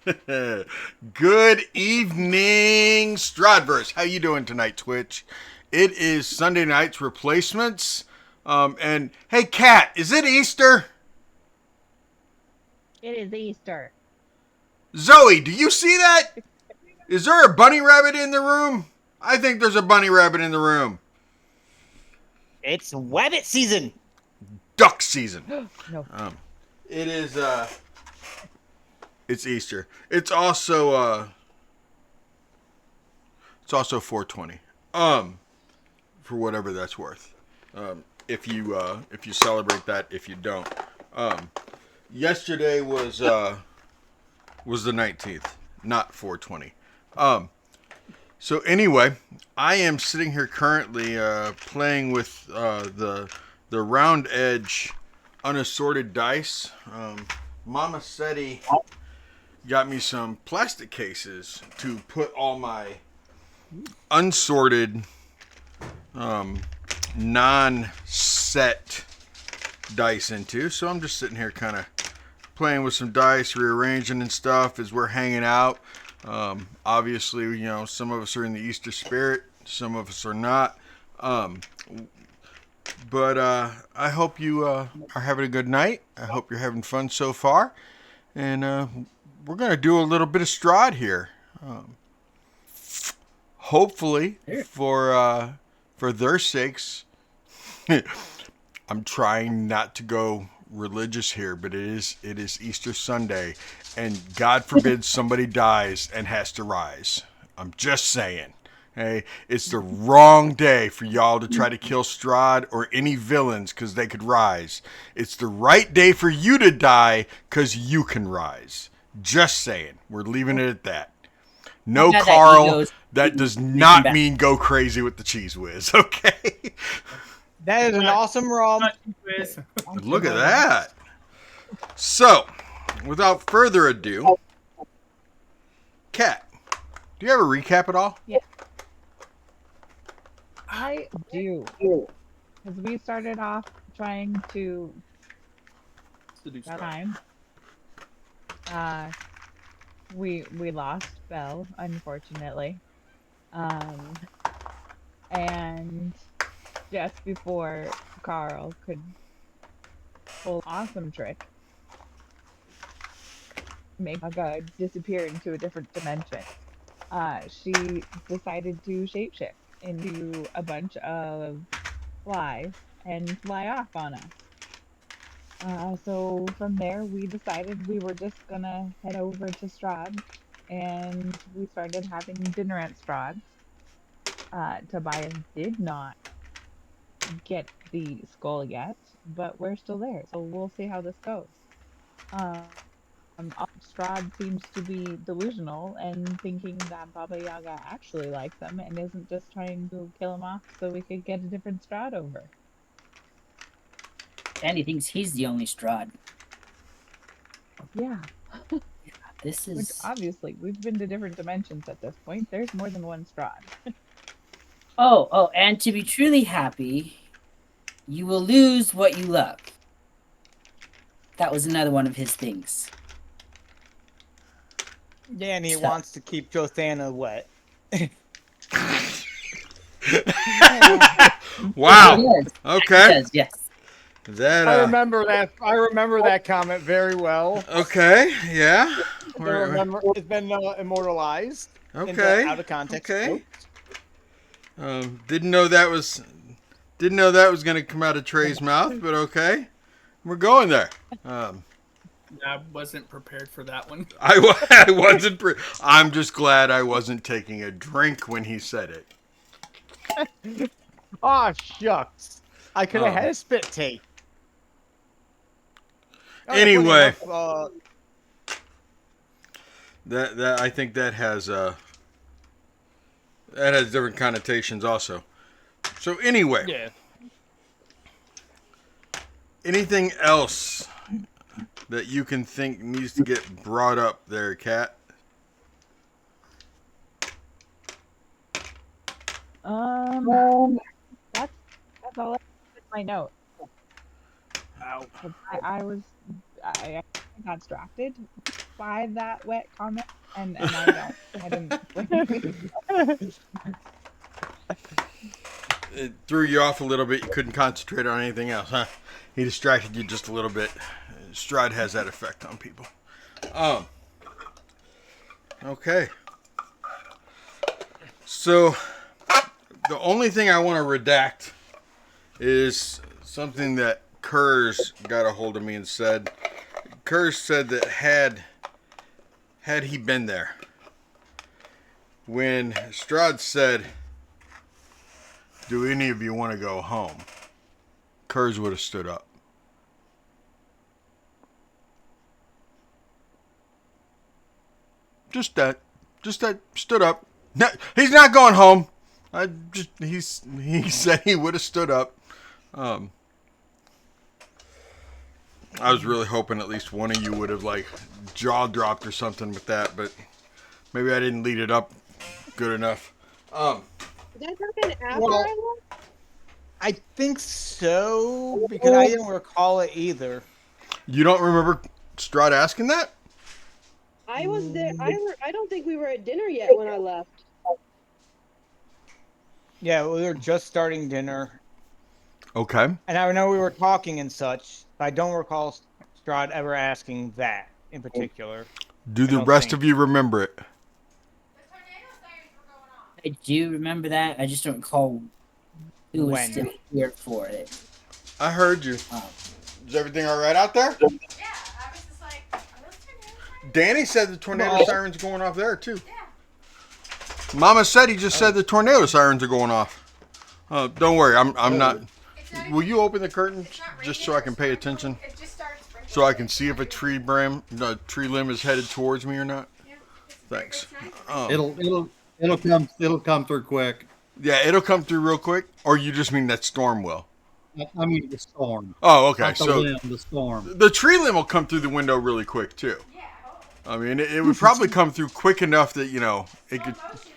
Good evening, Stradverse. How you doing tonight, Twitch? It is Sunday night's replacements. And hey, Kat, is it Easter? It is Easter. Zoe, do you see that? Is there a bunny rabbit in the room? I think there's a bunny rabbit in the room. It's Wabbit season. Duck season. No. It is. It's Easter. It's also 420. For whatever that's worth. If you celebrate that, if you don't. Yesterday was the 19th, not 420. So anyway, I am sitting here currently playing with the round edge unassorted dice. Mama Seti got me some plastic cases to put all my unsorted non-set dice into. So I'm just sitting here kind of playing with some dice, rearranging and stuff as we're hanging out. Obviously, some of us are in the Easter spirit, some of us are not. But I hope you are having a good night. I hope you're having fun so far. And we're going to do a little bit of Strahd here. Hopefully, for their sakes, I'm trying not to go religious here, but it is Easter Sunday, and God forbid somebody dies and has to rise. I'm just saying. Hey, it's the wrong day for y'all to try to kill Strahd or any villains because they could rise. It's the right day for you to die because you can rise. Just saying. We're leaving it at that. No, Carl, that does not mean go crazy with the cheese whiz, okay? That is an awesome rum. Look at that. So, without further ado, Kat, do you have a recap at all? Yeah. I do. Because we started off trying to do time. We lost Belle, unfortunately. And just before Carl could pull an awesome trick, make Aga disappear into a different dimension, she decided to shapeshift into a bunch of flies and fly off on us. So from there, we decided we were just gonna head over to Strahd, and we started having dinner at Strahd's. Tobias did not get the skull yet, but we're still there, so we'll see how this goes. Um, Strahd seems to be delusional and thinking that Baba Yaga actually likes him and isn't just trying to kill him off so we could get a different Strahd over. And he thinks he's the only Strahd. Yeah. This is... Which, obviously, we've been to different dimensions at this point. There's more than one Strahd. Oh, and to be truly happy, you will lose what you love. That was another one of his things. Yeah, and he wants to keep Jothana wet. Wow. Yes. Okay. Yes. That I remember that comment very well. Okay. Yeah. I remember it's been immortalized. Okay. Out of context. Okay. Didn't know that was going to come out of Trey's mouth, but okay, we're going there. I wasn't prepared for that one. I wasn't. I'm just glad I wasn't taking a drink when he said it. Oh shucks! I could have had a spit take. Anyway, that I think that has different connotations also. So anyway, yeah. Anything else that you can think needs to get brought up there, Kat? That's all I have in my note. Ow. I got distracted by that wet comment, and I didn't. It threw you off a little bit. You couldn't concentrate on anything else, huh? He distracted you just a little bit. Strahd has that effect on people. Okay. So, the only thing I want to redact is something that Kurz got a hold of me and said. Kurz said that had he been there, when Strahd said, "Do any of you want to go home?" Kurz would have stood up. Just that stood up. No, he's not going home. He said he would have stood up. I was really hoping at least one of you would have like jaw dropped or something with that, but maybe I didn't lead it up good enough. Did that happen after Well, I left? I think so because I don't recall it either. You don't remember Strahd asking that? I was there. I don't think we were at dinner yet when I left. Yeah, we were just starting dinner, Okay. and I know we were talking and such. But I don't recall Strahd ever asking that in particular. Do the don't rest think. of you remember it? I do remember that. I just don't recall who was When? still here for it. I heard you. Um, Is everything all right out there? Yeah, I was just like, are those tornadoes? Danny said the tornado Well- sirens going off there too. Yeah. Mama said he just said the tornado sirens are going off. Don't worry, I'm not. It's not Will even- you open the curtain it's not just raining so I or can pay sprinkling. attention, It just started sprinkling. so I can see if a tree limb is headed towards me or not? Yeah, Thanks. It's nice. It'll come through quick. Yeah, it'll come through real quick. Or you just mean that storm will? I mean the storm. Oh, okay. Not the So wind, the storm. the tree limb will come through the window really quick too. Yeah, oh. I mean, it would probably come through quick enough that it Slow could. motion is just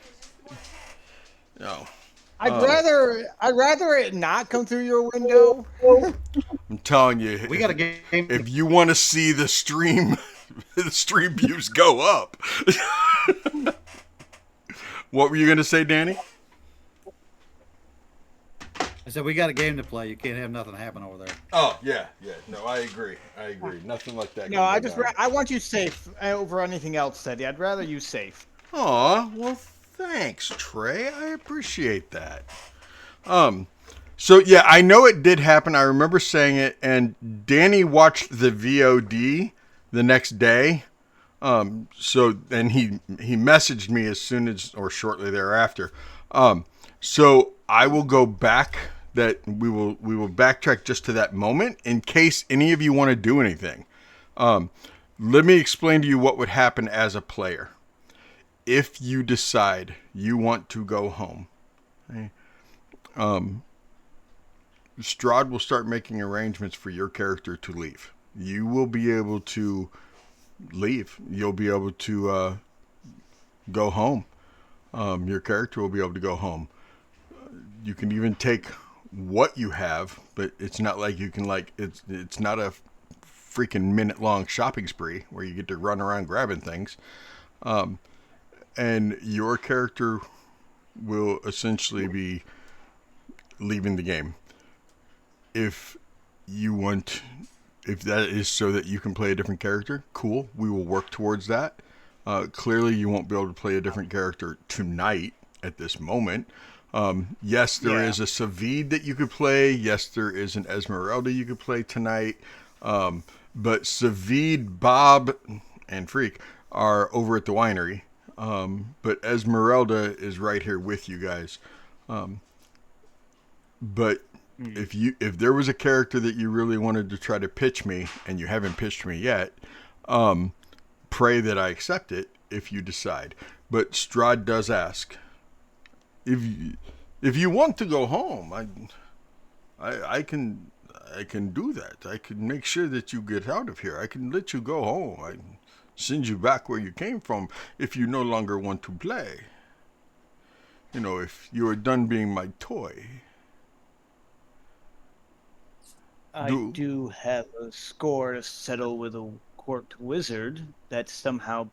one second. No, I'd rather it not come through your window. I'm telling you, We got a game. if you want to see the stream, the stream views go up. What were you gonna say, Danny? I said we got a game to play. You can't have nothing happen over there. Oh yeah. No, I agree. Nothing like that. No, I want you safe over anything else, Teddy. I'd rather you safe. Aw, well, thanks, Trey. I appreciate that. So yeah, I know it did happen. I remember saying it, and Danny watched the VOD the next day. So and he messaged me as soon as or shortly thereafter. So I will go back. That we will backtrack just to that moment in case any of you want to do anything. Let me explain to you what would happen as a player if you decide you want to go home. Okay? Strahd will start making arrangements for your character to leave. You will be able to leave. You'll be able to go home. Your character will be able to go home. You can even take what you have, but it's not like you can it's not a freaking minute-long shopping spree where you get to run around grabbing things. And your character will essentially be leaving the game. If that is so that you can play a different character, cool. We will work towards that. Clearly, you won't be able to play a different character tonight at this moment. Yes, there is a Savid that you could play. Yes, there is an Esmeralda you could play tonight. But Savid, Bob, and Freak are over at the winery. But Esmeralda is right here with you guys. But if there was a character that you really wanted to try to pitch me, and you haven't pitched me yet, pray that I accept it if you decide. But Strahd does ask. If you want to go home, I can do that. I can make sure that you get out of here. I can let you go home. I can send you back where you came from if you no longer want to play. If you are done being my toy. I do have a score to settle with a court wizard that somehow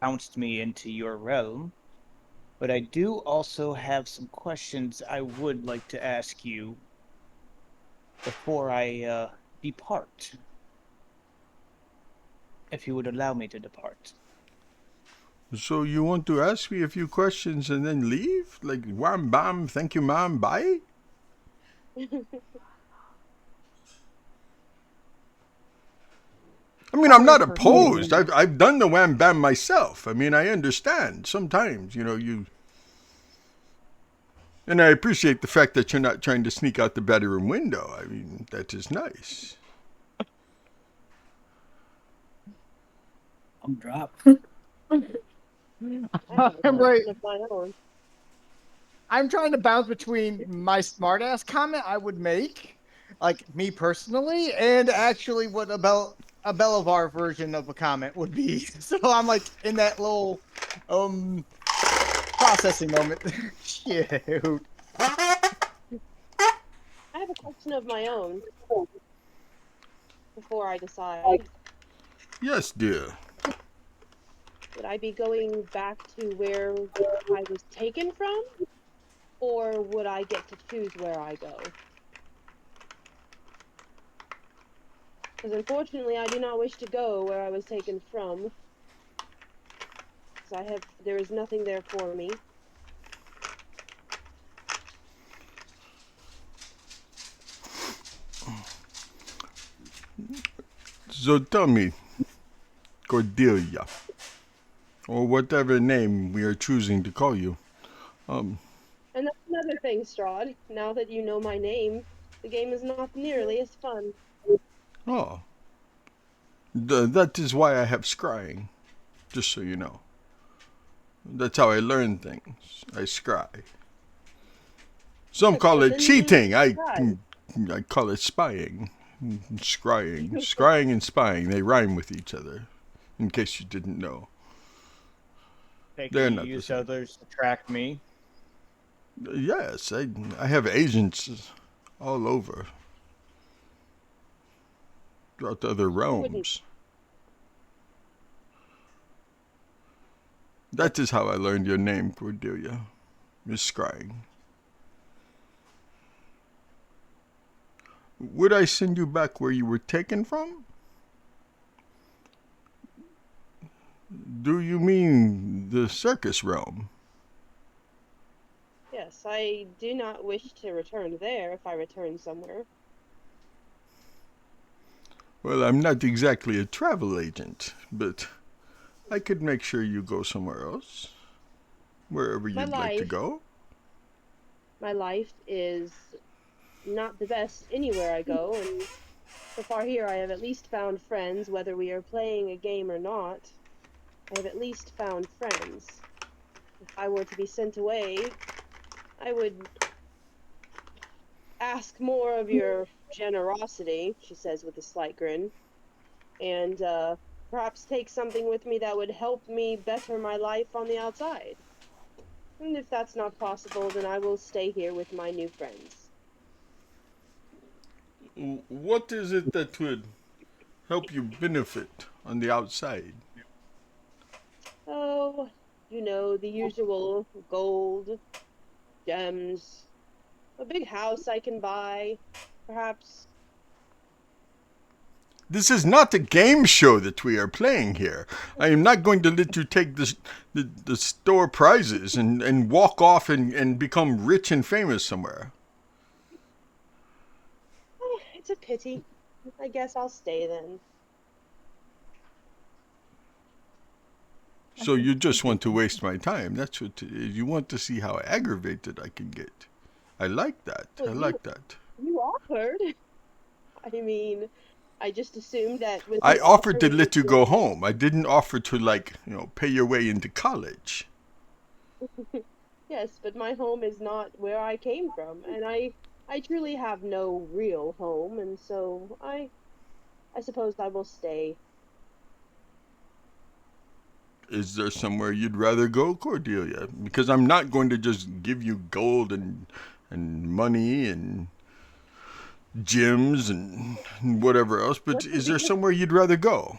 bounced me into your realm, but I do also have some questions I would like to ask you before I depart. If you would allow me to depart. So you want to ask me a few questions and then leave? Like wham bam, thank you ma'am, bye? I mean, I'm not opposed. I've done the wham bam myself. I mean, I understand. Sometimes, you. And I appreciate the fact that you're not trying to sneak out the bedroom window. I mean, that is nice. I'm drop. I have a I'm right. question of my own. I'm trying to bounce between my smartass comment I would make, like me personally, and actually what a Belivar version of a comment would be. So I'm like in that little processing moment. Shoot. I have a question of my own before I decide. Yes, dear. Would I be going back to where I was taken from? Or would I get to choose where I go? Because unfortunately, I do not wish to go where I was taken from. Because there is nothing there for me. So tell me, Cordelia, or whatever name we are choosing to call you. And that's another thing, Strahd. Now that you know my name, the game is not nearly as fun. Oh, that is why I have scrying. Just so you know. That's how I learn things. I scry. Some Yes, call well, it then you cheating. I subscribe. call it spying. Scrying. Scrying and spying, they rhyme with each other. In case you didn't know. They They're can not the use same. others to track me. Yes, I have agents all over. Throughout the other I wouldn't. realms. That is how I learned your name, Cordelia. Miss Scrying. Would I send you back where you were taken from? Do you mean the circus realm? Yes, I do not wish to return there if I return somewhere. Well, I'm not exactly a travel agent, but I could make sure you go somewhere else. Wherever My you'd like to life, go. my life is not the best anywhere I go, and so far here I have at least found friends, whether we are playing a game or not. I have at least found friends. If I were to be sent away, I would ask more of your generosity, she says with a slight grin, and perhaps take something with me that would help me better my life on the outside. And if that's not possible, then I will stay here with my new friends. What is it that would help you benefit on the outside? Oh, you know, the usual gold, gems, a big house I can buy, perhaps. This is not a game show that we are playing here. I am not going to let you take the store prizes and walk off and become rich and famous somewhere. Oh, it's a pity. I guess I'll stay then. So you just want to waste my time. That's what it is. You want to see how aggravated I can get. I like that. Well, I like that. you offered. I mean, I just assumed that with I the offered offer to we would let you go. go home. I didn't offer to pay your way into college. Yes, but my home is not where I came from, and I truly have no real home, and so I suppose I will stay. Is there somewhere you'd rather go, Cordelia? Because I'm not going to just give you gold and money and gems and whatever else, but What would is be there somewhere you'd rather go?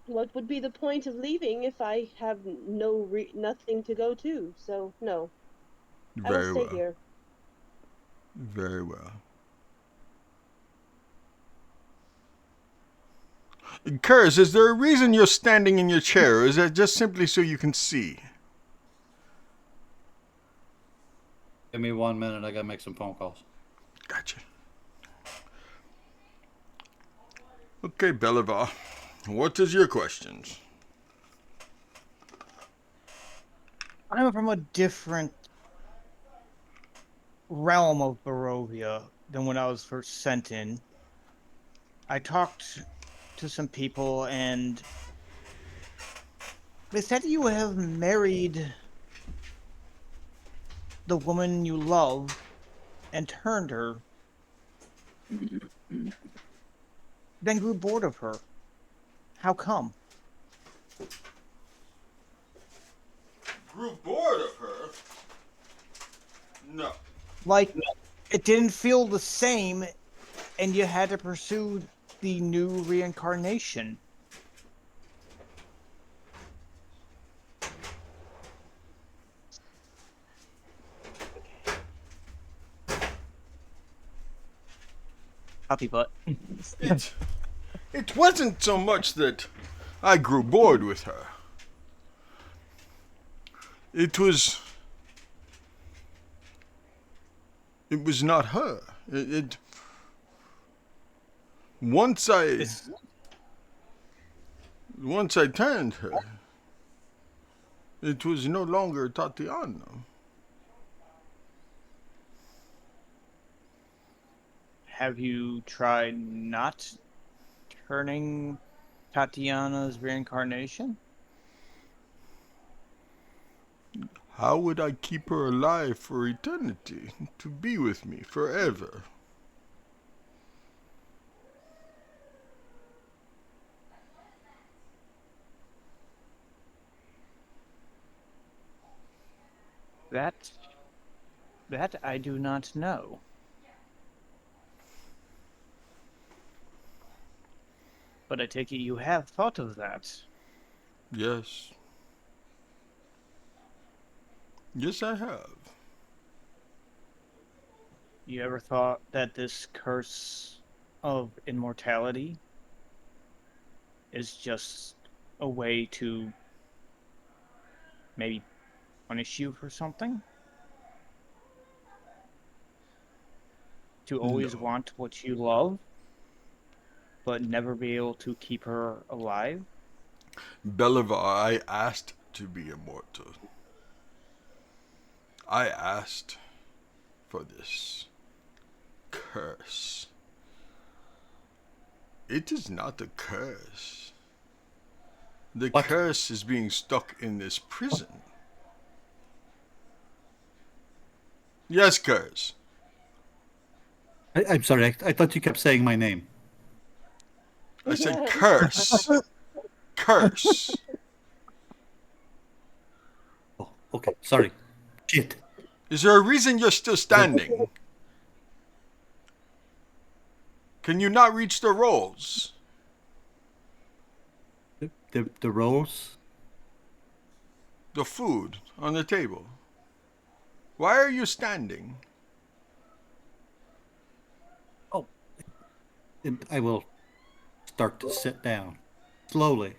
what would be the point of leaving if I have nothing to go to? So no, I will Very stay well. here. Very well. Curse, is there a reason you're standing in your chair, or is that just simply so you can see? Give me 1 minute. I gotta make some phone calls. Gotcha. Okay, Belivar. What is your questions? I'm from a different realm of Barovia than when I was first sent in. I talked to some people and they said you have married the woman you love and turned her, then grew bored of her. How come? Grew bored of her? No. Like, it didn't feel the same, and you had to pursue the new reincarnation. Puppy butt. It wasn't so much that I grew bored with her. It was not her. Once I turned her, it was no longer Tatiana. Have you tried not turning Tatiana's reincarnation? How would I keep her alive for eternity, to be with me forever? That I do not know. But I take it you have thought of that. Yes. Yes, I have. You ever thought that this curse of immortality is just a way to maybe punish you for something? To always No. want what you love, but never be able to keep her alive? Belivar, I asked to be immortal. I asked for this curse. It is not a curse. The What? curse is being stuck in this prison. Yes, curse. I'm sorry. I thought you kept saying my name. I said curse. Curse. Oh, okay. Sorry. Shit. Is there a reason you're still standing? Can you not reach the rolls? The rose. The food on the table. Why are you standing? Oh, and I will start to sit down slowly.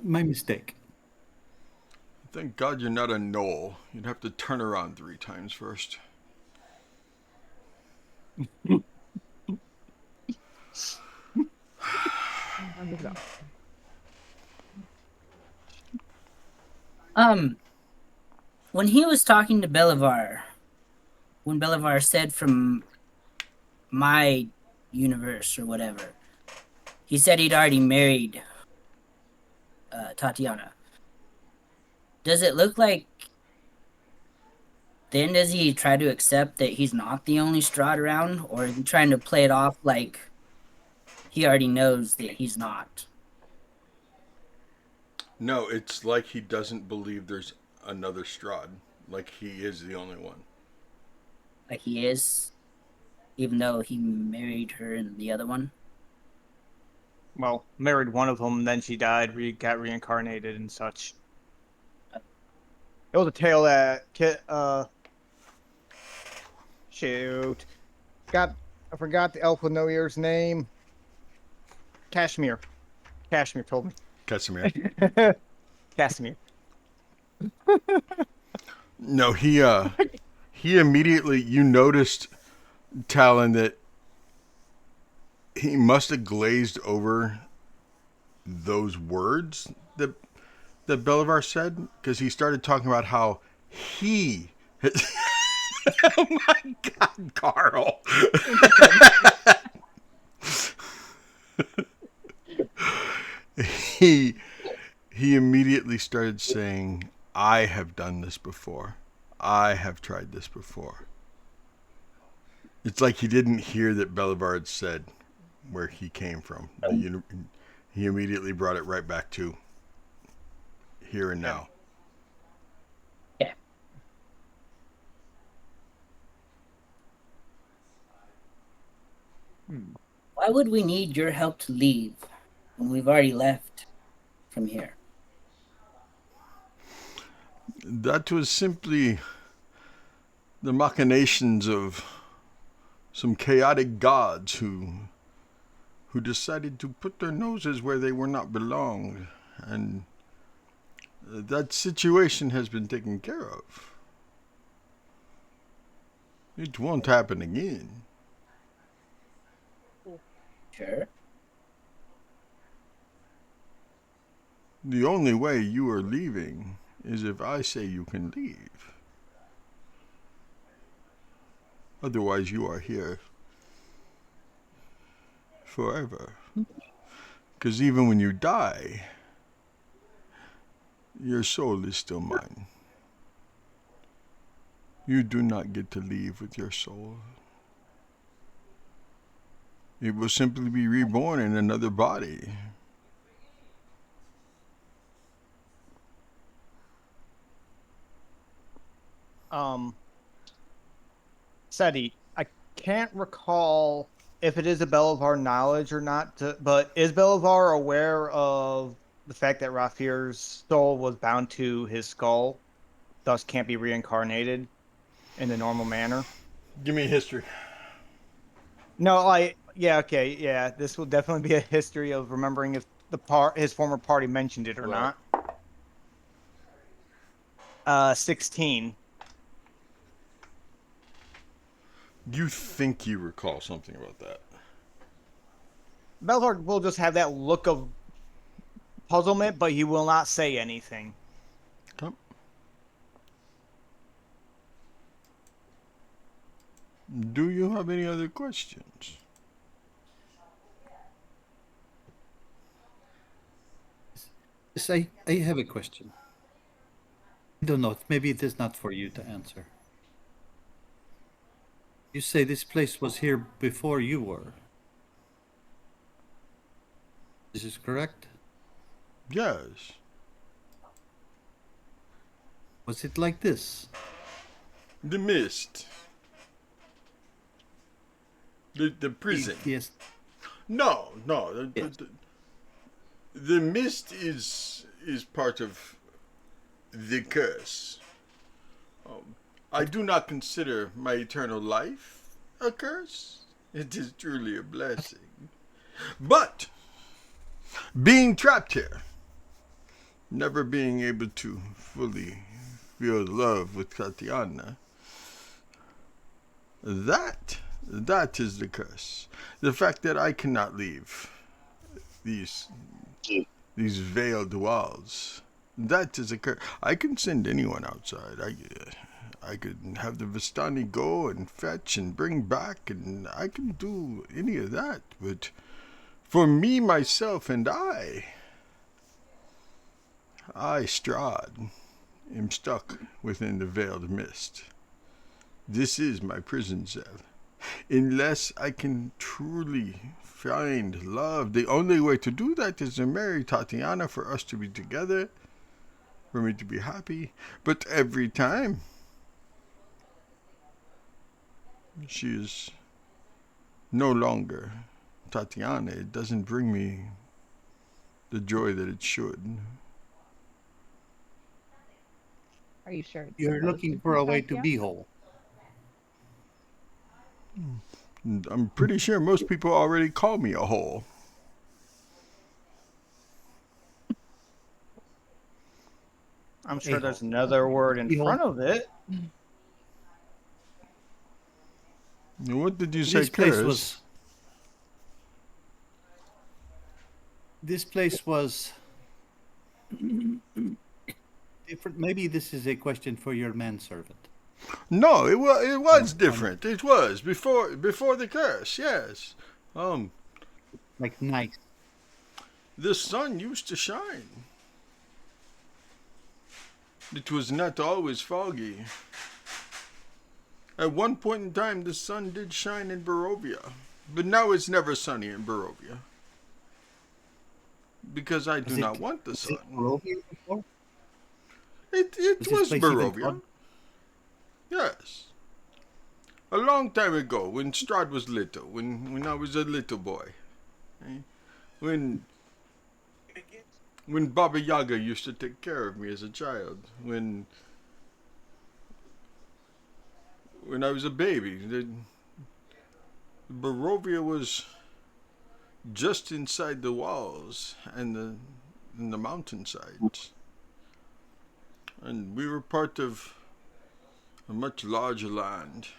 My mistake. Thank God you're not a knoll. You'd have to turn around 3 times first. When he was talking to Belivar, when Belivar said from my universe or whatever, he said he'd already married Tatiana. Does it look like then does he try to accept that he's not the only Strahd around, or is he trying to play it off like he already knows that he's not? No, it's like he doesn't believe there's another Strahd. Like he is the only one. Like he is, even though he married her and the other one? well, married one of them, then she died, got reincarnated and such. It was a tale that shoot. I forgot the elf with no ears name. Kashmir. Kashmir told me. Casimir. Casimir. No, he immediately, you noticed, Talon, that he must have glazed over those words that Belivar said, because he started talking about how he. Oh my God, Carl! he he immediately started saying, "I have done this before. I have tried this before." It's like he didn't hear that Belivar had said where he came from. He immediately brought it right back to here and now. Yeah. Why would we need your help to leave when we've already left from here? That was simply the machinations of some chaotic gods who decided to put their noses where they were not belonged, and that situation has been taken care of. It won't happen again. Sure. The only way you are leaving is if I say you can leave. Otherwise, you are here forever. Because even when you die, your soul is still mine. You do not get to leave with your soul. It will simply be reborn in another body. Seti, I can't recall if it is a Belivar knowledge or not, but is Belivar aware of the fact that Rafir's soul was bound to his skull, thus can't be reincarnated in the normal manner? Give me history. No, okay, yeah, this will definitely be a history of remembering if his former party mentioned it or Right. not. 16. You think you recall something about that? Belivar will just have that look of puzzlement, but he will not say anything. Okay. Do you have any other questions? Yes, I have a question. I don't know. Maybe it is not for you to answer. You say this place was here before you were. This is correct? Yes. Was it like this? The mist. The prison. Yes. No. Yes. The mist is part of the curse. I do not consider my eternal life a curse. It is truly a blessing. But being trapped here, never being able to fully feel love with Tatiana, that is the curse. The fact that I cannot leave these veiled walls. That is a curse. I can send anyone outside. I could have the Vistani go and fetch and bring back, and I can do any of that. But for me, myself, and I, Strahd, am stuck within the veiled mist. This is my prison cell. Unless I can truly find love, the only way to do that is to marry Tatiana for us to be together, for me to be happy. But every time she is no longer Tatiana, it doesn't bring me the joy that it should. Are you sure it's You're supposed to looking for be a way to Tatiana? be whole. And I'm pretty sure most people already call me a whole. I'm sure there's A-hole. another word in A-hole. front of it. What did you say, This place Chris? was. This place was different. Maybe this is a question for your manservant. No, it was No, different. It was before the curse. Yes. like nice. The sun used to shine. It was not always foggy. At one point in time, the sun did shine in Barovia, but now it's never sunny in Barovia because I do not want the Was it sun. Barovia before? It Was was this place even Barovia. called? Yes. A long time ago, when Strahd was little, when I was a little boy, eh? when Baba Yaga used to take care of me as a child, when I was a baby, Barovia was just inside the walls and the mountainsides, and we were part of a much larger land.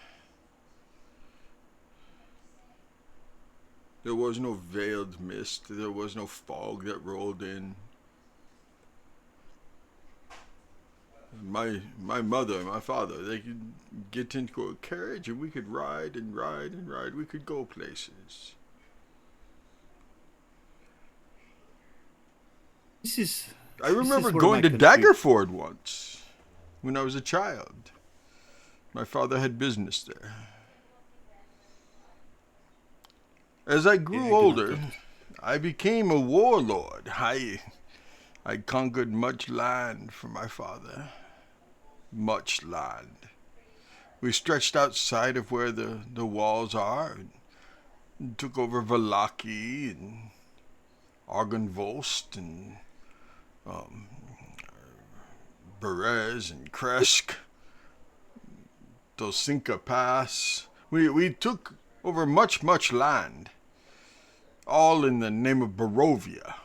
There was no veiled mist. There was no fog that rolled in. My mother and my father, they could get into a carriage and we could ride and ride and ride. We could go places. This is. I remember where going my to confusion- Daggerford once when I was a child. My father had business there. As I Yeah, I grew do not older, go to- I became a warlord. I conquered much land for my father. Much land. We stretched outside of where the walls are and took over Valaki and Argonvost and Berez and Kresk, Dosinka Pass. We took over much land, all in the name of Barovia.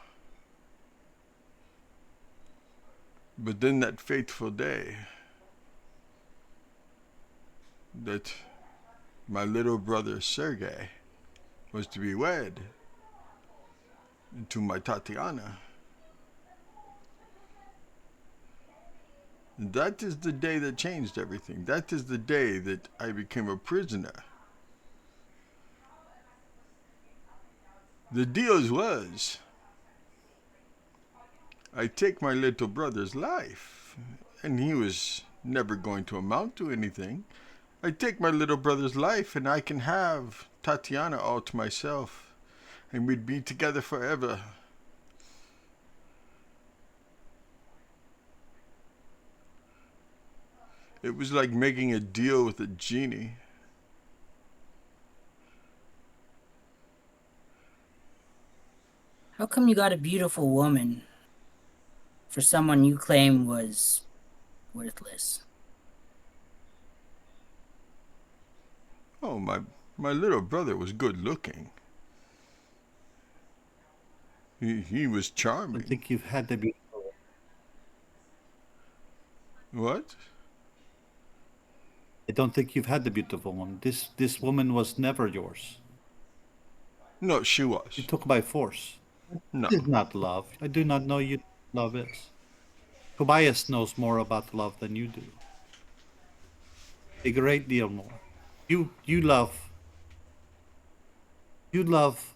But then that fateful day that my little brother Sergei was to be wed to my Tatiana. That is the day that changed everything. That is the day that I became a prisoner. The deal was, I take my little brother's life, and he was never going to amount to anything. I take my little brother's life, and I can have Tatiana all to myself, and we'd be together forever. It was like making a deal with a genie. How come you got a beautiful woman for someone you claim was worthless? Oh, my little brother was good looking. He was I charming. don't think you've had the beautiful. What? I don't think you've had the beautiful one. This woman was never yours. No, she You was. took by force. No. This is not love. I do not know you love is. Tobias knows more about love than you do. A great deal more. You love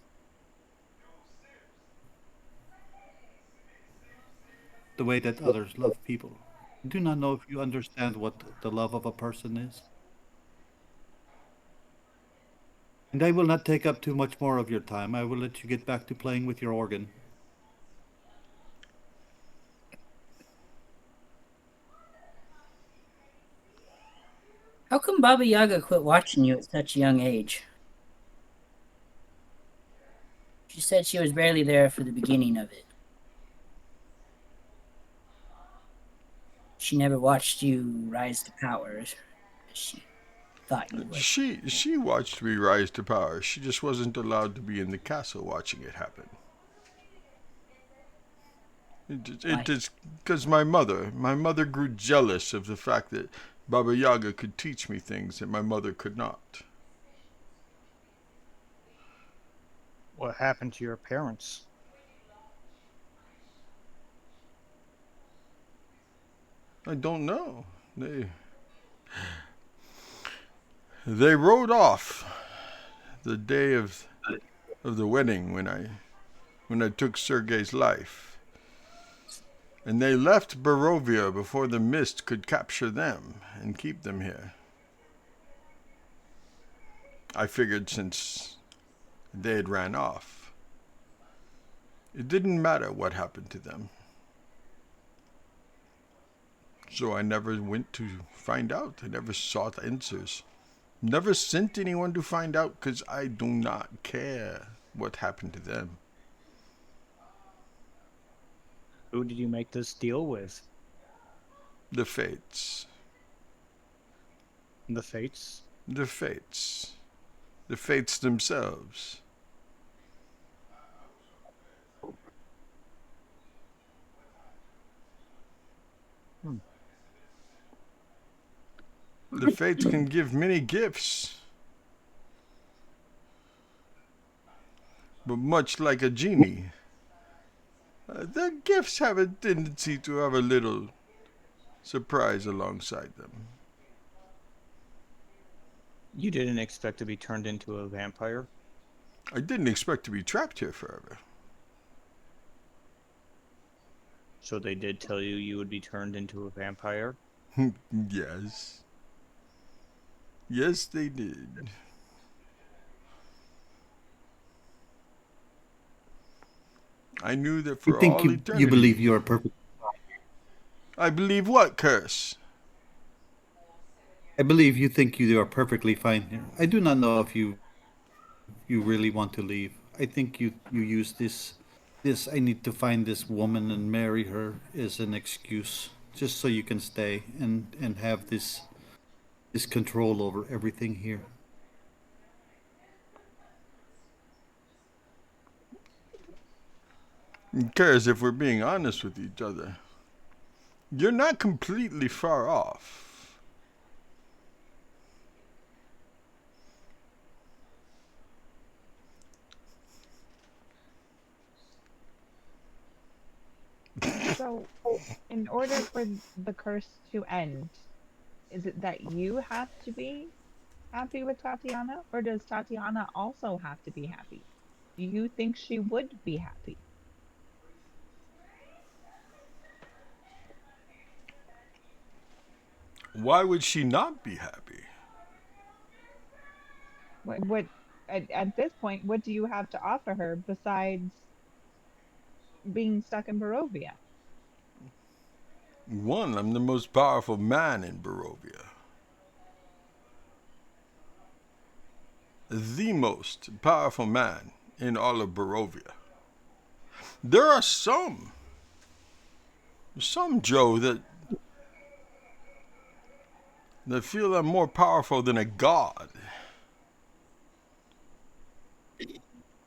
the way that others love people. I do not know if you understand what the love of a person is. And I will not take up too much more of your time. I will let you get back to playing with your organ. How come Baba Yaga quit watching you at such a young age? She said she was barely there for the beginning of it. She never watched you rise to power as she thought you would. She watched me rise to power. She just wasn't allowed to be in the castle watching it happen. It Why? is because my mother grew jealous of the fact that Baba Yaga could teach me things that my mother could not. What happened to your parents? I don't know. They rode off the day of the wedding when I took Sergei's life. And they left Barovia before the mist could capture them and keep them here. I figured since they had ran off, it didn't matter what happened to them. So I never went to find out. I never sought answers. Never sent anyone to find out because I do not care what happened to them. Who did you make this deal with? The fates. The fates? The fates. The fates themselves. Hmm. The fates can give many gifts. But much like a genie, the gifts have a tendency to have a little surprise alongside them. You didn't expect to be turned into a vampire? I didn't expect to be trapped here forever. So they did tell you you would be turned into a vampire? Yes. Yes, they did. I knew that I for think all you eternity. believe you are perfect. I believe what, Curse? I believe you think you are perfectly fine here. I do not know if you really want to leave. I think you use this I need to find this woman and marry her as an excuse just so you can stay and have this control over everything here. Curse, if we're being honest with each other, you're not completely far off. So, in order for the curse to end, is it that you have to be happy with Tatiana, or does Tatiana also have to be happy? Do you think she would be happy? Why would she not be happy? What at this point, what do you have to offer her besides being stuck in Barovia? One, I'm the most powerful man in Barovia. The most powerful man in all of Barovia. There are some Joe that feel I'm more powerful than a god.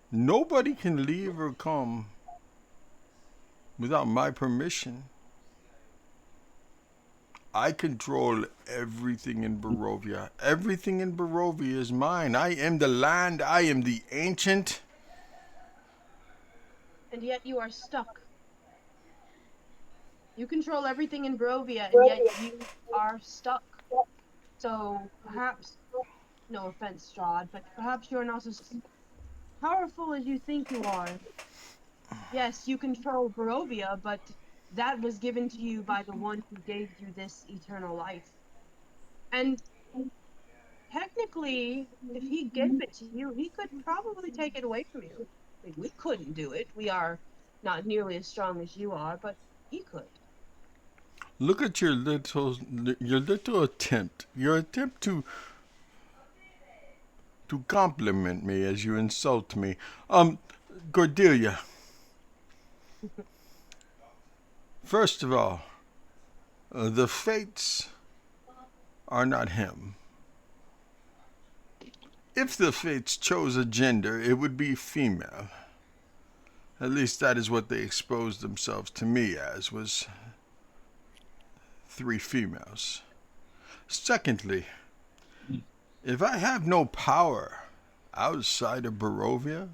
Nobody can leave or come without my permission. I control everything in Barovia. Everything in Barovia is mine. I am the land. I am the ancient. And yet you are stuck. You control everything in Barovia, and yet you are stuck. So perhaps, no offense, Strahd, but perhaps you're not as powerful as you think you are. Yes, you control Barovia, but that was given to you by the one who gave you this eternal life. And technically, if he gave it to you, he could probably take it away from you. I mean, we couldn't do it. We are not nearly as strong as you are, but he could. Look at your little attempt. Your attempt to compliment me as you insult me. Cordelia. First of all, The fates are not him. If the fates chose a gender, it would be female. At least that is what they exposed themselves to me as, was three females. Secondly, if I have no power outside of Barovia,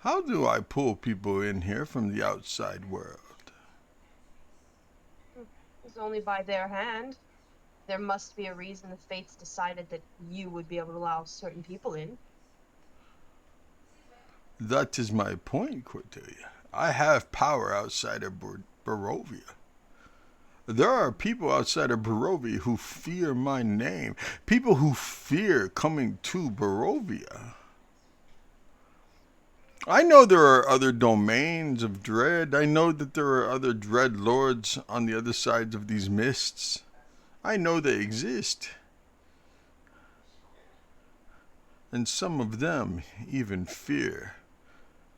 how do I pull people in here from the outside world? It's only by their hand. There must be a reason the fates decided that you would be able to allow certain people in. That is my point, Cordelia. I have power outside of Barovia. There are people outside of Barovia who fear my name. People who fear coming to Barovia. I know there are other domains of dread. I know that there are other dread lords on the other sides of these mists. I know they exist. And some of them even fear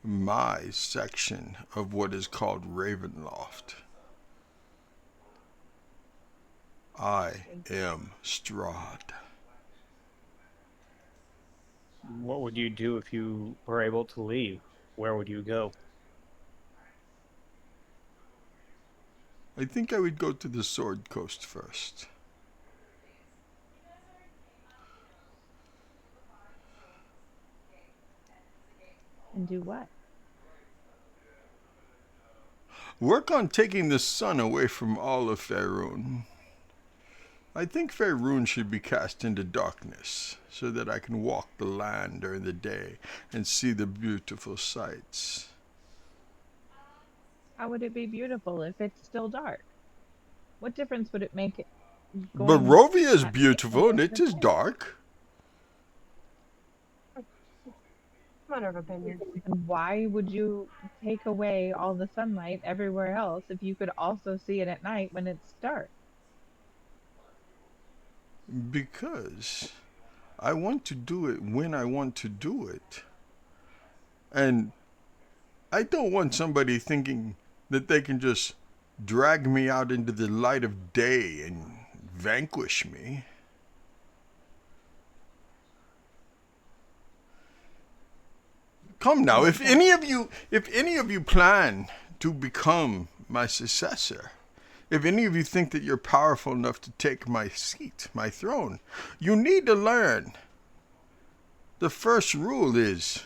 my section of what is called Ravenloft. I am Strahd. What would you do if you were able to leave? Where would you go? I think I would go to the Sword Coast first. And do what? Work on taking the sun away from all of Faerun. I think Faerun should be cast into darkness so that I can walk the land during the day and see the beautiful sights. How would it be beautiful if it's still dark? What difference would it make it going Barovia is at night beautiful and compared it to is day? dark. Matter of opinion. And why would you take away all the sunlight everywhere else if you could also see it at night when it's dark? Because I want to do it when I want to do it. And I don't want somebody thinking that they can just drag me out into the light of day and vanquish me. Come now, if any of you plan to become my successor, if any of you think that you're powerful enough to take my seat, my throne, you need to learn. The first rule is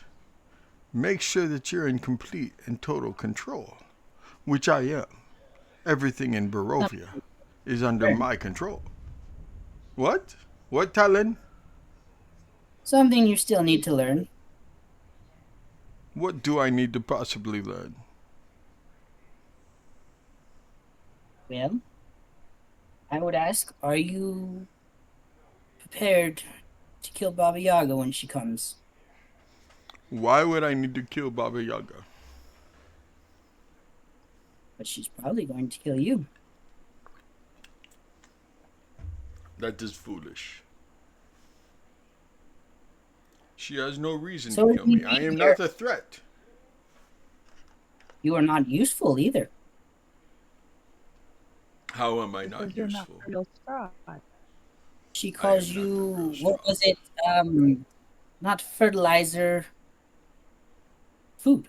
make sure that you're in complete and total control, which I am. Everything in Barovia is under my control. What? What, Talon? Something you still need to learn. What do I need to possibly learn? Well, I would ask, are you prepared to kill Baba Yaga when she comes? Why would I need to kill Baba Yaga? But she's probably going to kill you. That is foolish. She has no reason So to kill me. I am not a threat. You are not useful either. How am I Because not you're not useful? real Strahd. She calls not the you, real what was it? Not fertilizer, food.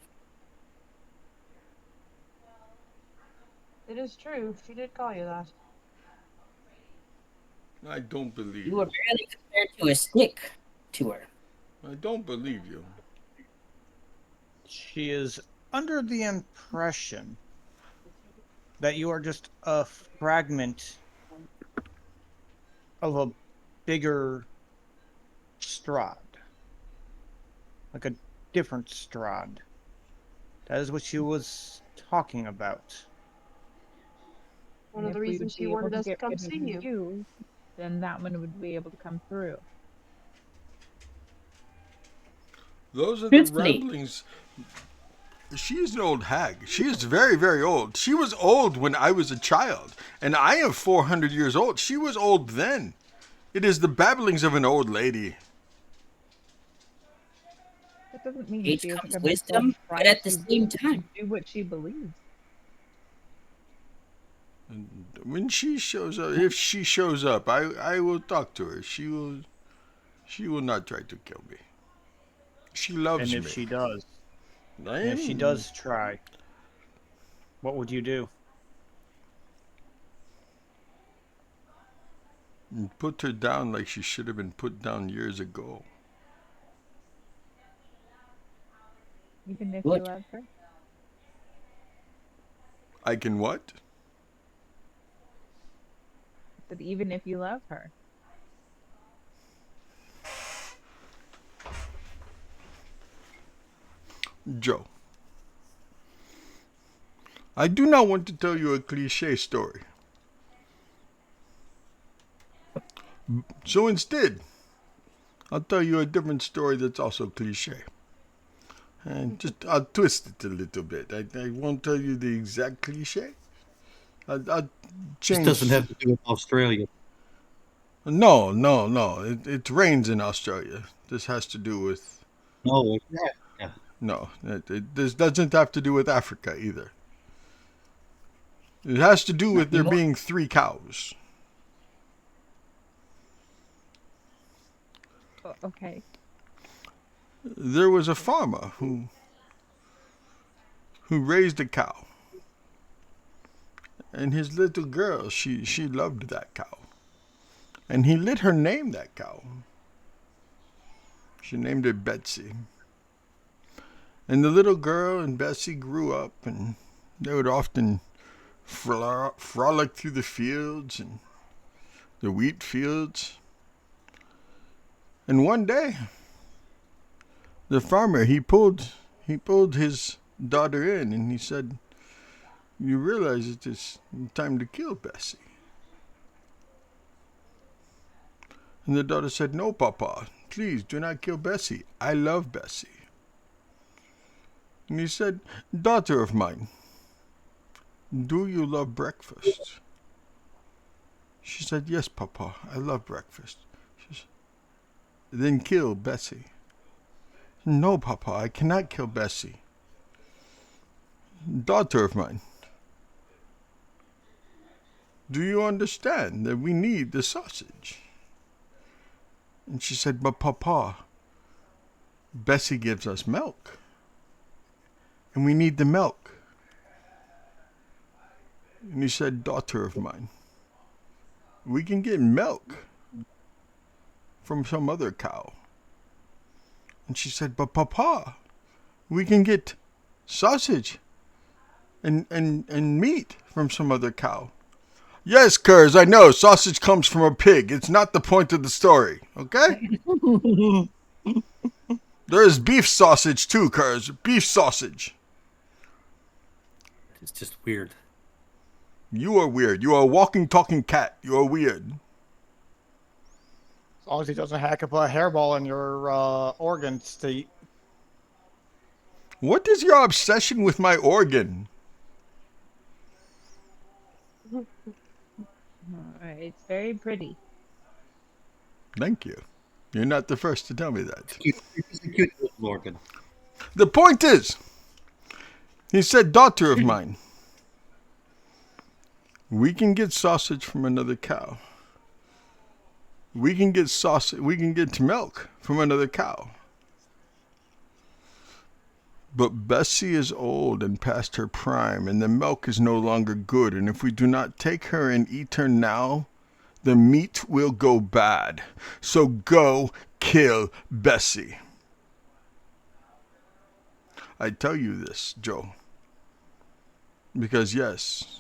It is true. She did call you that. I don't believe You you. were barely compared to a stick to her. I don't believe you. She is under the impression that you are just a fragment of a bigger Strahd. Like a different Strahd. That is what she was talking about. One of And the if we reasons would she be able wanted to us to get come rid of see you. you, then that one would be able to come through. Those are the Truthfully, ramblings. She is an old hag. She is very, very old. She was old when I was a child, and I am 400 years old. She was old then. It is the babblings of an old lady. That doesn't mean age she isn't comes going to still wisdom, try but at the to same time, do what she believes. And when she shows up, if she shows up, I will talk to her. She will not try to kill me. She And loves if me. she does, I and if she am does try, what would you do? put her down like she should have been put down years ago. Even if you Good. love her? I can what? I said, even if you love her. Joe. I do not want to tell you a cliche story. So instead, I'll tell you a different story that's also cliche. And just I'll twist it a little bit. I won't tell you the exact cliche. I'll This change. doesn't have to do with Australia. No, no, no. It rains in Australia. This has to do with No, yeah. no. This doesn't have to do with Africa either. It has to do with there Anymore. being 3 cows. Okay. There was a farmer who raised a cow, and his little girl she loved that cow, and he let her name that cow. She named it Betsy. And the little girl and Bessie grew up, and they would often frolic through the fields and the wheat fields. And one day, the farmer he pulled his daughter in, and he said, "You realize it is time to kill Bessie." And the daughter said, "No, Papa, please do not kill Bessie. I love Bessie." And he said, "Daughter of mine, do you love breakfast?" She said, "Yes, Papa, I love breakfast." She said, "Then kill Bessie." "No, Papa, I cannot kill Bessie." "Daughter of mine, do you understand that we need the sausage?" And she said, "But Papa, Bessie gives us milk, and we need the milk." And he said, "Daughter of mine, we can get milk from some other cow." And she said, "But Papa, we can get sausage and meat from some other cow." "Yes, curs, I know sausage comes from a pig. It's not the point of the story, okay? There is beef sausage too, curs. Beef sausage. It's just weird. You are weird. You are a walking, talking cat. You are weird. As long as he doesn't hack up a hairball in your organs to eat. What is your obsession with my organ? It's very pretty. Thank you. You're not the first to tell me that. It's a cute little organ. The point is, he said, "Daughter of mine, we can get sausage from another cow. We can get sausage. We can get milk from another cow. But Bessie is old and past her prime, and the milk is no longer good. And if we do not take her and eat her now, the meat will go bad. So go kill Bessie." I tell you this, Joe, because yes,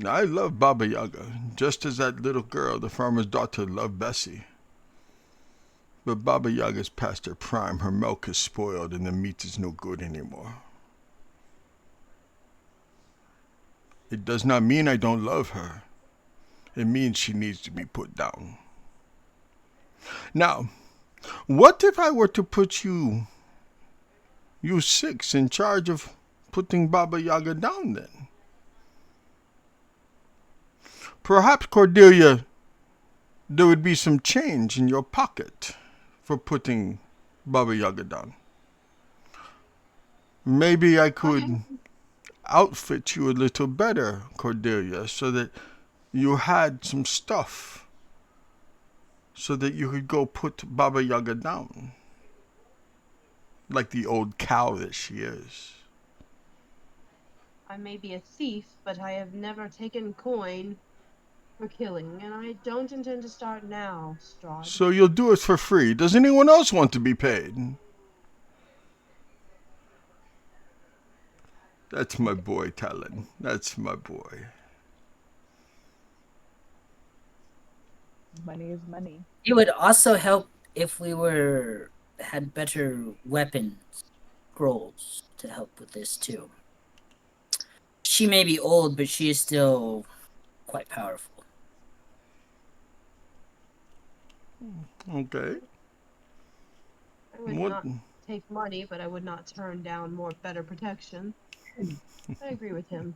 I love Baba Yaga, just as that little girl, the farmer's daughter, loved Bessie. But Baba Yaga's past her prime, her milk is spoiled, and the meat is no good anymore. It does not mean I don't love her. It means she needs to be put down. Now, what if I were to put you 6 in charge of putting Baba Yaga down then? Perhaps, Cordelia, there would be some change in your pocket for putting Baba Yaga down. Maybe I could outfit you a little better, Cordelia, so that you had some stuff, so that you could go put Baba Yaga down, like the old cow that she is. I may be a thief, but I have never taken coin for killing, and I don't intend to start now, Strahd. So you'll do it for free. Does anyone else want to be paid? That's my boy, Talon. That's my boy. Money is money. It would also help if we had better weapons, scrolls to help with this too. She may be old, but she is still quite powerful. Okay. I would What? not take money, but I would not turn down more better protection. I agree with him.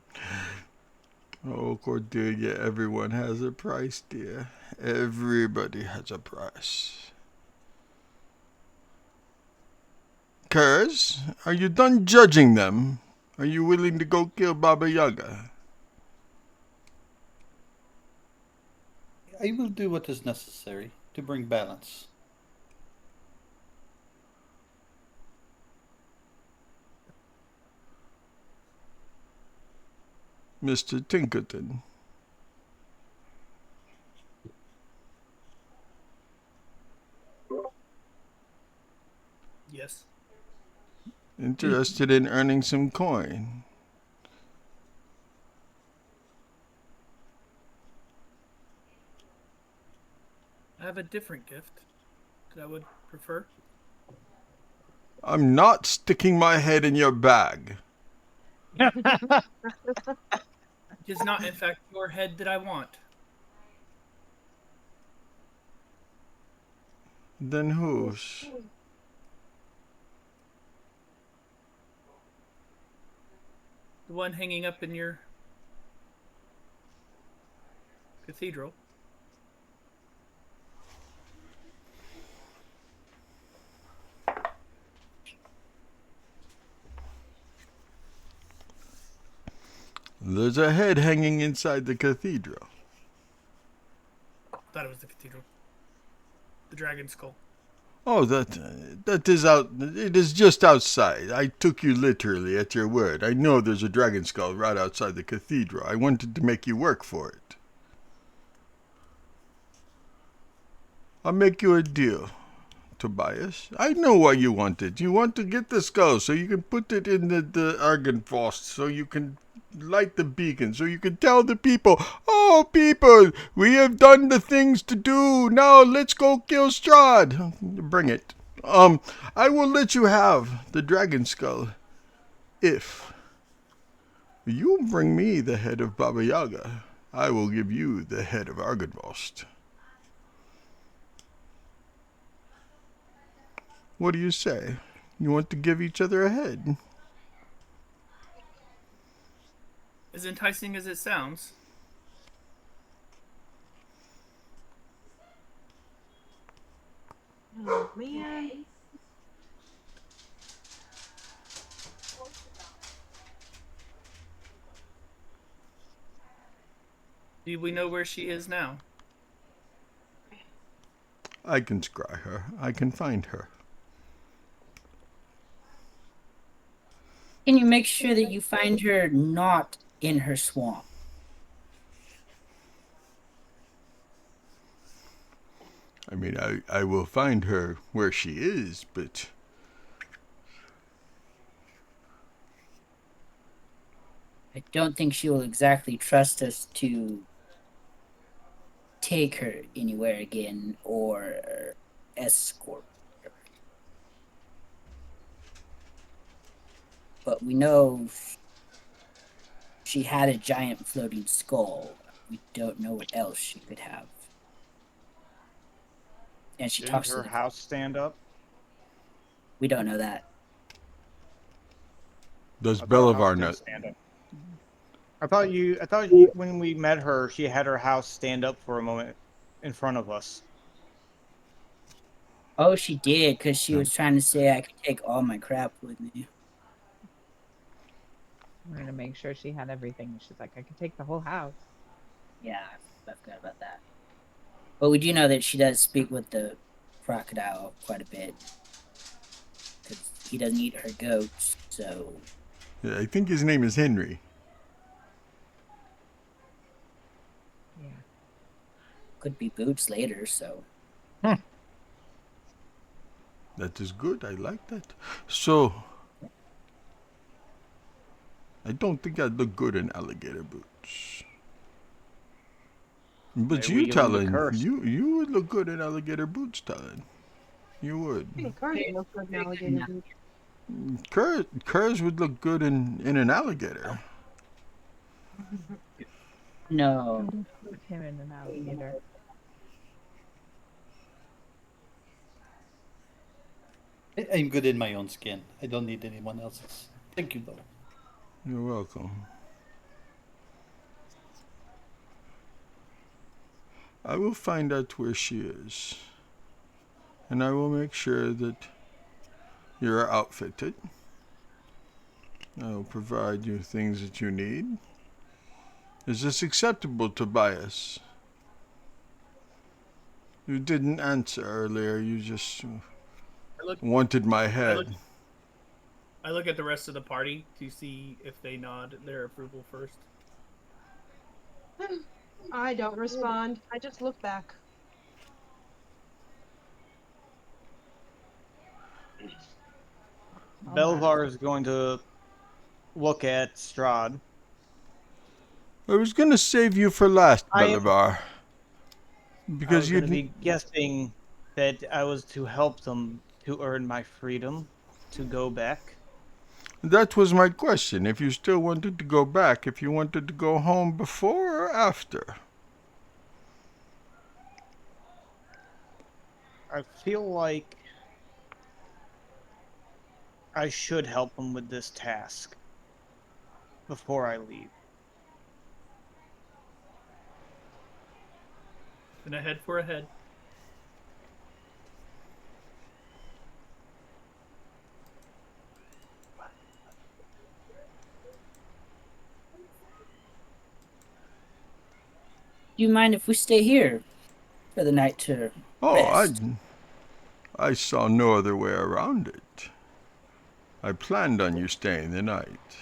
Oh, Cordelia, everyone has a price, dear. Everybody has a price. Kurz, are you done judging them? Are you willing to go kill Baba Yaga? I will do what is necessary to bring balance. Mr. Tinkerton. Yes. Interested in earning some coin? I have a different gift that I would prefer. I'm not sticking my head in your bag. It is not, in fact, your head that I want. Then whose? The one hanging up in your cathedral. There's a head hanging inside the cathedral. Thought it was the cathedral. The dragon skull. Oh, that is out. It is just outside. I took you literally at your word. I know there's a dragon skull right outside the cathedral. I wanted to make you work for it. I'll make you a deal, Tobias. I know why you want it. You want to get the skull so you can put it in the Argenvost, so you can light the beacon, so you can tell the people, oh, people, we have done the things to do. Now let's go kill Strahd. Bring it. I will let you have the dragon skull if you bring me the head of Baba Yaga. I will give you the head of Argenvost. What do you say? You want to give each other a head? As enticing as it sounds. Oh, man. Do we know where she is now? I can scry her. I can find her. Can you make sure that you find her not in her swamp? I mean, I will find her where she is, but I don't think she will exactly trust us to take her anywhere again or escort her. But we know she had a giant floating skull. We don't know what else she could have. And she Didn't talks her to the house stand up? We don't know that. does I thought her house Belivar did know? stand up. I thought you, when we met her, she had her house stand up for a moment in front of us. Oh, she did, because she No. was trying to say I could take all my crap with me. We're gonna make sure she had everything. She's like, I could take the whole house. Yeah, I forgot about that. But we do know that she does speak with the crocodile quite a bit because he doesn't eat her goats, so Yeah, I think his name is Henry. Yeah. could be Boots later. So That is good. I like that. So, I don't think I'd look good in alligator boots. But Maybe you, we give him the Talon, curse. you would look good in alligator boots, Talon. You would. I think Curse looks like an alligator boot. Curse would look good in an alligator. no, Don't put him in an alligator. I'm good in my own skin. I don't need anyone else's. Thank you, though. You're welcome. I will find out where she is. And I will make sure that you're outfitted. I will provide you things that you need. Is this acceptable, Tobias? You didn't answer earlier. You just I look, wanted my I head. look, I look at the rest of the party to see if they nod their approval first. I don't respond. I just look back. Belvar is going to look at Strahd. I was gonna save you for last, I am- Belivar. I Because was going to be guessing that I was to help them to earn my freedom to go back. that was my question. If you still wanted to go back, if you wanted to go home before or after. I feel like I should help them with this task before I leave. Then I head for a head. do you mind if we stay here for the night to Oh, rest? I saw no other way around it. I planned on you staying the night.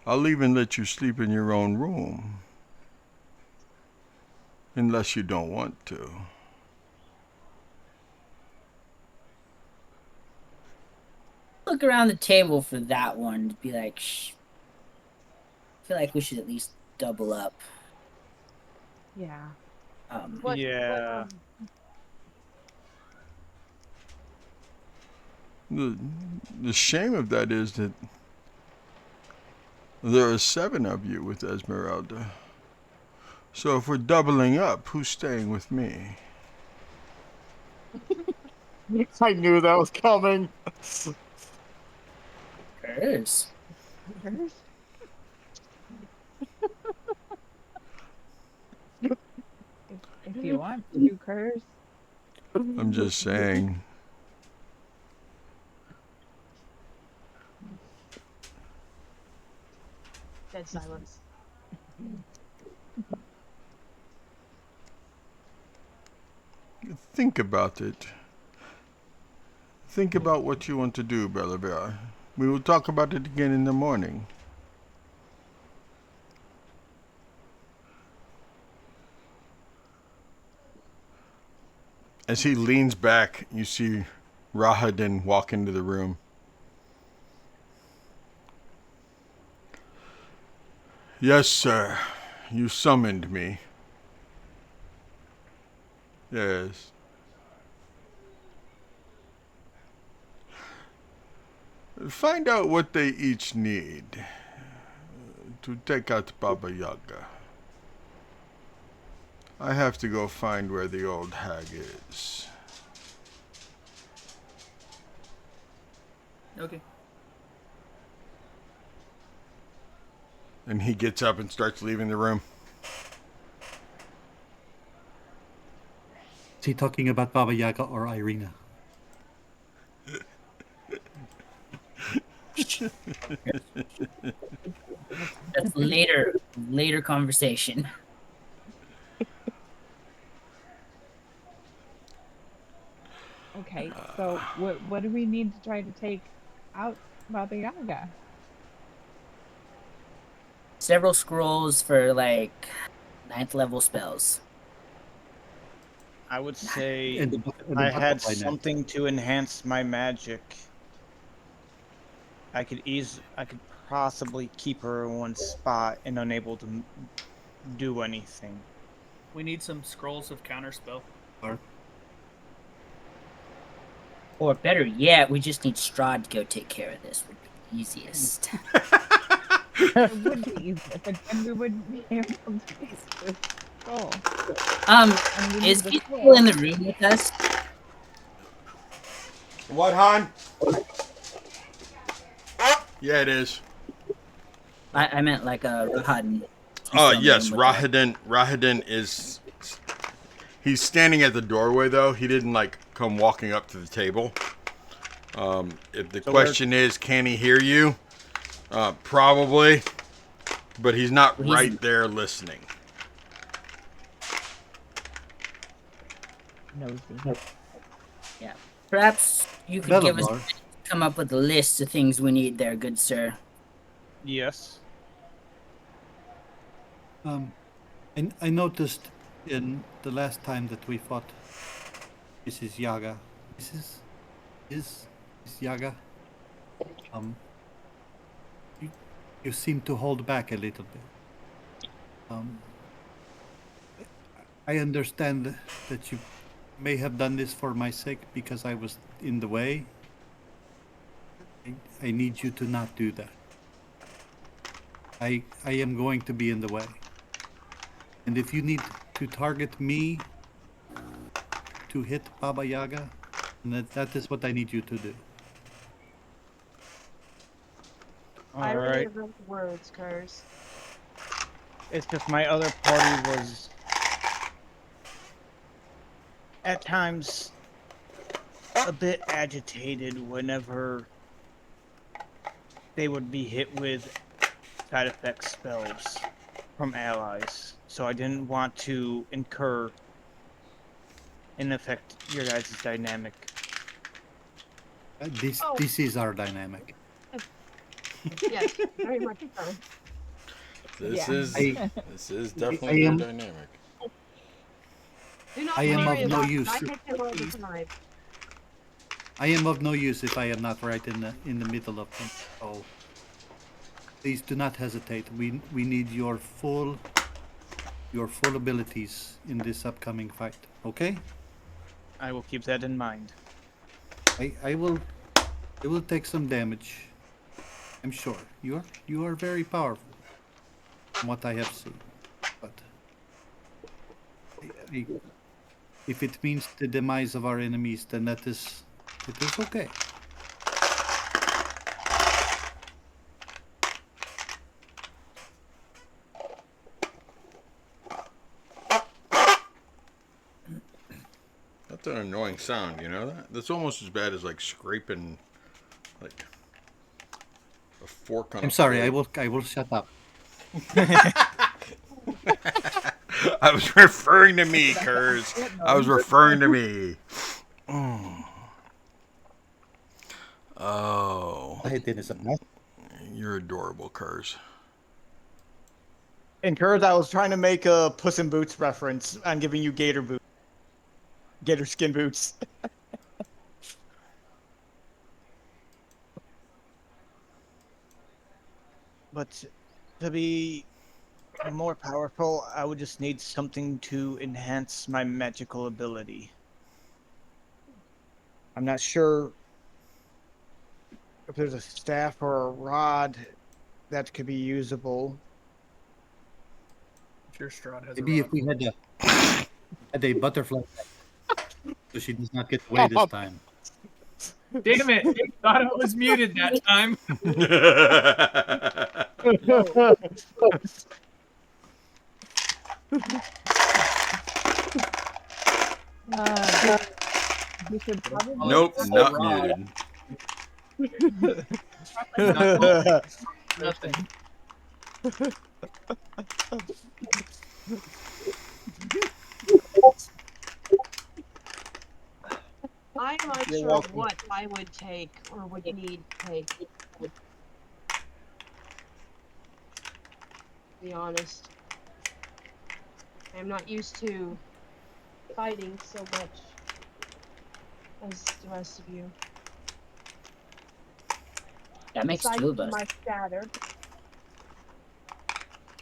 I'll even let you sleep in your own room. Unless you don't want to. Look around the table for that one to be like, I feel like we should at least double up. Yeah. What? Yeah. The shame of that is that there are 7 of you with Esmeralda. So if we're doubling up, who's staying with me? I knew that was coming. Curse. Curse? If you want to, Curse. I'm just saying. Dead silence. Think about it. Think about what you want to do, Belivar. We will talk about it again in the morning. As he leans back, you see Rahadin walk into the room. Yes, sir. You summoned me. Yes. Find out what they each need to take out Baba Yaga. I have to go find where the old hag is. Okay. And he gets up and starts leaving the room. Is he talking about Baba Yaga or Irina? That's later conversation. Okay, so what do we need to try to take out Baba Yaga? Several scrolls for like ninth level spells. I would say And the I had butterfly net. something to enhance my magic. I could possibly keep her in one spot and unable to do anything. We need some scrolls of counterspell. Or better yet, we just need Strahd to go take care of this. Would be the easiest. It would be easier, but then we wouldn't be able to use this scroll. And we need Is the he scroll. still in the room with us? What, hon? Yeah, it is. I meant like a Rahad. Oh, yes, Rahadin is. He's standing at the doorway, though. He didn't, like, come walking up to the table. If the question is, can he hear you? Probably. But he's not right there listening. Nosy. Yeah. Perhaps you could give us come up with a list of things we need there, good sir. Yes. I noticed in the last time that we fought Mrs. Yaga. Is Yaga? You seem to hold back a little bit. I understand that you may have done this for my sake because I was in the way. I need you to not do that. I am going to be in the way. And if you need to target me to hit Baba Yaga, that is what I need you to do. I really love words, Curse. It's just my other party was at times a bit agitated whenever they would be hit with side effect spells from allies. So I didn't want to incur and affect your guys' dynamic. This is our dynamic. Yes, very much so. This is definitely your dynamic. Do not I am worry of no about use. it. I hit them all the time. I am of no use if I am not right in the middle of them. So please do not hesitate. We need your full abilities in this upcoming fight. Okay? I will keep that in mind. I will take some damage. I'm sure. You are very powerful from what I have seen. But if it means the demise of our enemies, then it is okay. That's an annoying sound, you know that? That's almost as bad as like scraping like a fork on I'm a sorry, plate. I will shut up. I was referring to me, Kurz. I was referring to me. Oh. You're adorable, Kurz. And Kurz, I was trying to make a Puss in Boots reference. I'm giving you gator boots. Gator skin boots. But to be more powerful, I would just need something to enhance my magical ability. I'm not sure if there's a staff or a rod that could be usable. I'm sure Strahd has Maybe a if rod. we had a butterfly, so she does not get away this time. Damn it! I thought I was muted that time. We should probably Nope, not muted. Listen, I'm You're unsure of welcome. what I would take or would need to take, to be honest. I'm not used to fighting so much as the rest of you. That makes Aside two of from us. my scatter.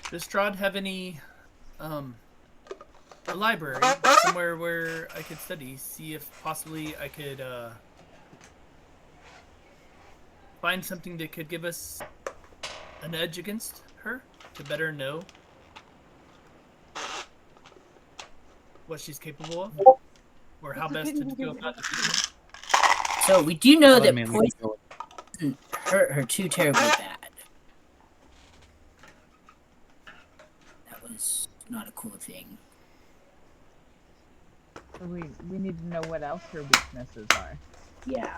Does Strahd have any a library somewhere where I could study, see if possibly I could find something that could give us an edge against her to better know what she's capable of or how best to go about defeating her? So we do know Well, I that mean, we poison can go. doesn't hurt her too terribly bad. That was not a cool thing. so we need to know what else her weaknesses are. Yeah.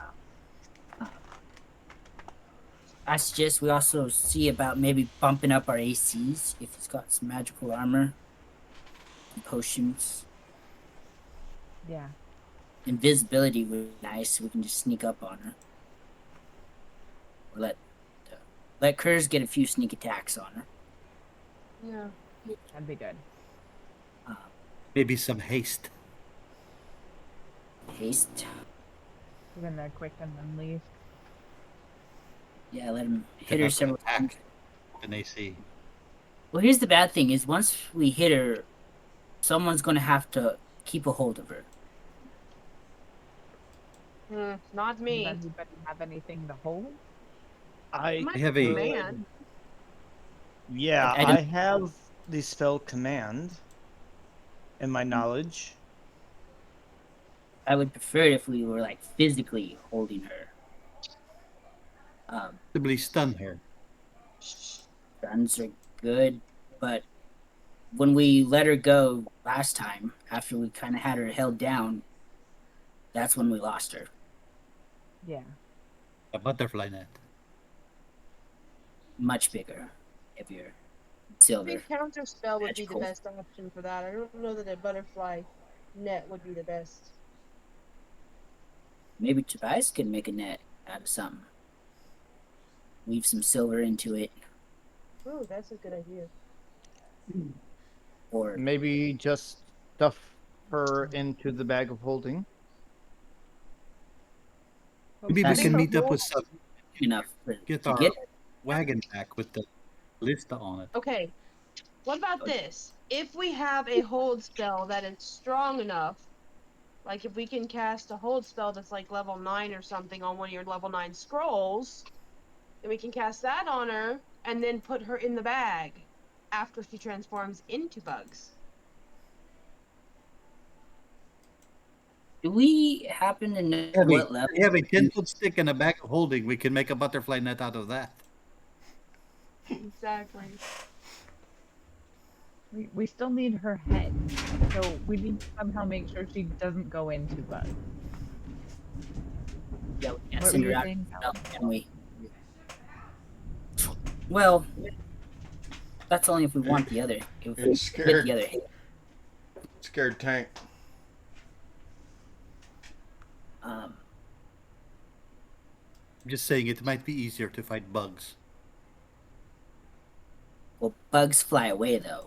I suggest we also see about maybe bumping up our ACs if he's got some magical armor, and potions. Yeah. Invisibility would be nice, so we can just sneak up on her. Or let Kurz get a few sneak attacks on her. Yeah. That'd be good. Maybe some haste. Haste. We're gonna quick and then leave. Yeah, let him They're hit her not gonna several times. attack when they see. Well, here's the bad thing: is once we hit her, someone's gonna have to keep a hold of her. Not Does me. anybody have anything to hold? I My have a- command. yeah, I I don't- have the spell command in my knowledge. I would prefer it if we were like physically holding her. Possibly stun her. Guns are good, but when we let her go last time, after we kind of had her held down, that's when we lost her. Yeah. A butterfly net. Much bigger, heavier, I silver. think counter spell would be the Magical. best option for that. I don't know that a butterfly net would be the best. Maybe Tobias could make a net out of something. Weave some silver into it, Oh, that's a good idea. or Maybe just stuff her into the bag of holding. Maybe we That's can her meet up hold- with some. enough Get to our get. wagon back with the lista on it. Okay. What about this? If we have a hold spell that is strong enough, like if we can cast a hold spell that's like level 9 or something on one of your level 9 scrolls, then we can cast that on her and then put her in the bag after she transforms into bugs. Do we happen to know what level? We have a 10-foot stick and a bag of holding. We can make a butterfly net out of that. Exactly. We still need her head. So we need to somehow make sure she doesn't go into bugs. Yeah, we can't What send were her you out saying, herself, can we? Well, that's only if we want the other. If we It's get scared. the other hit. Scared tank. Um, I'm just saying it might be easier to fight bugs. well, bugs fly away though.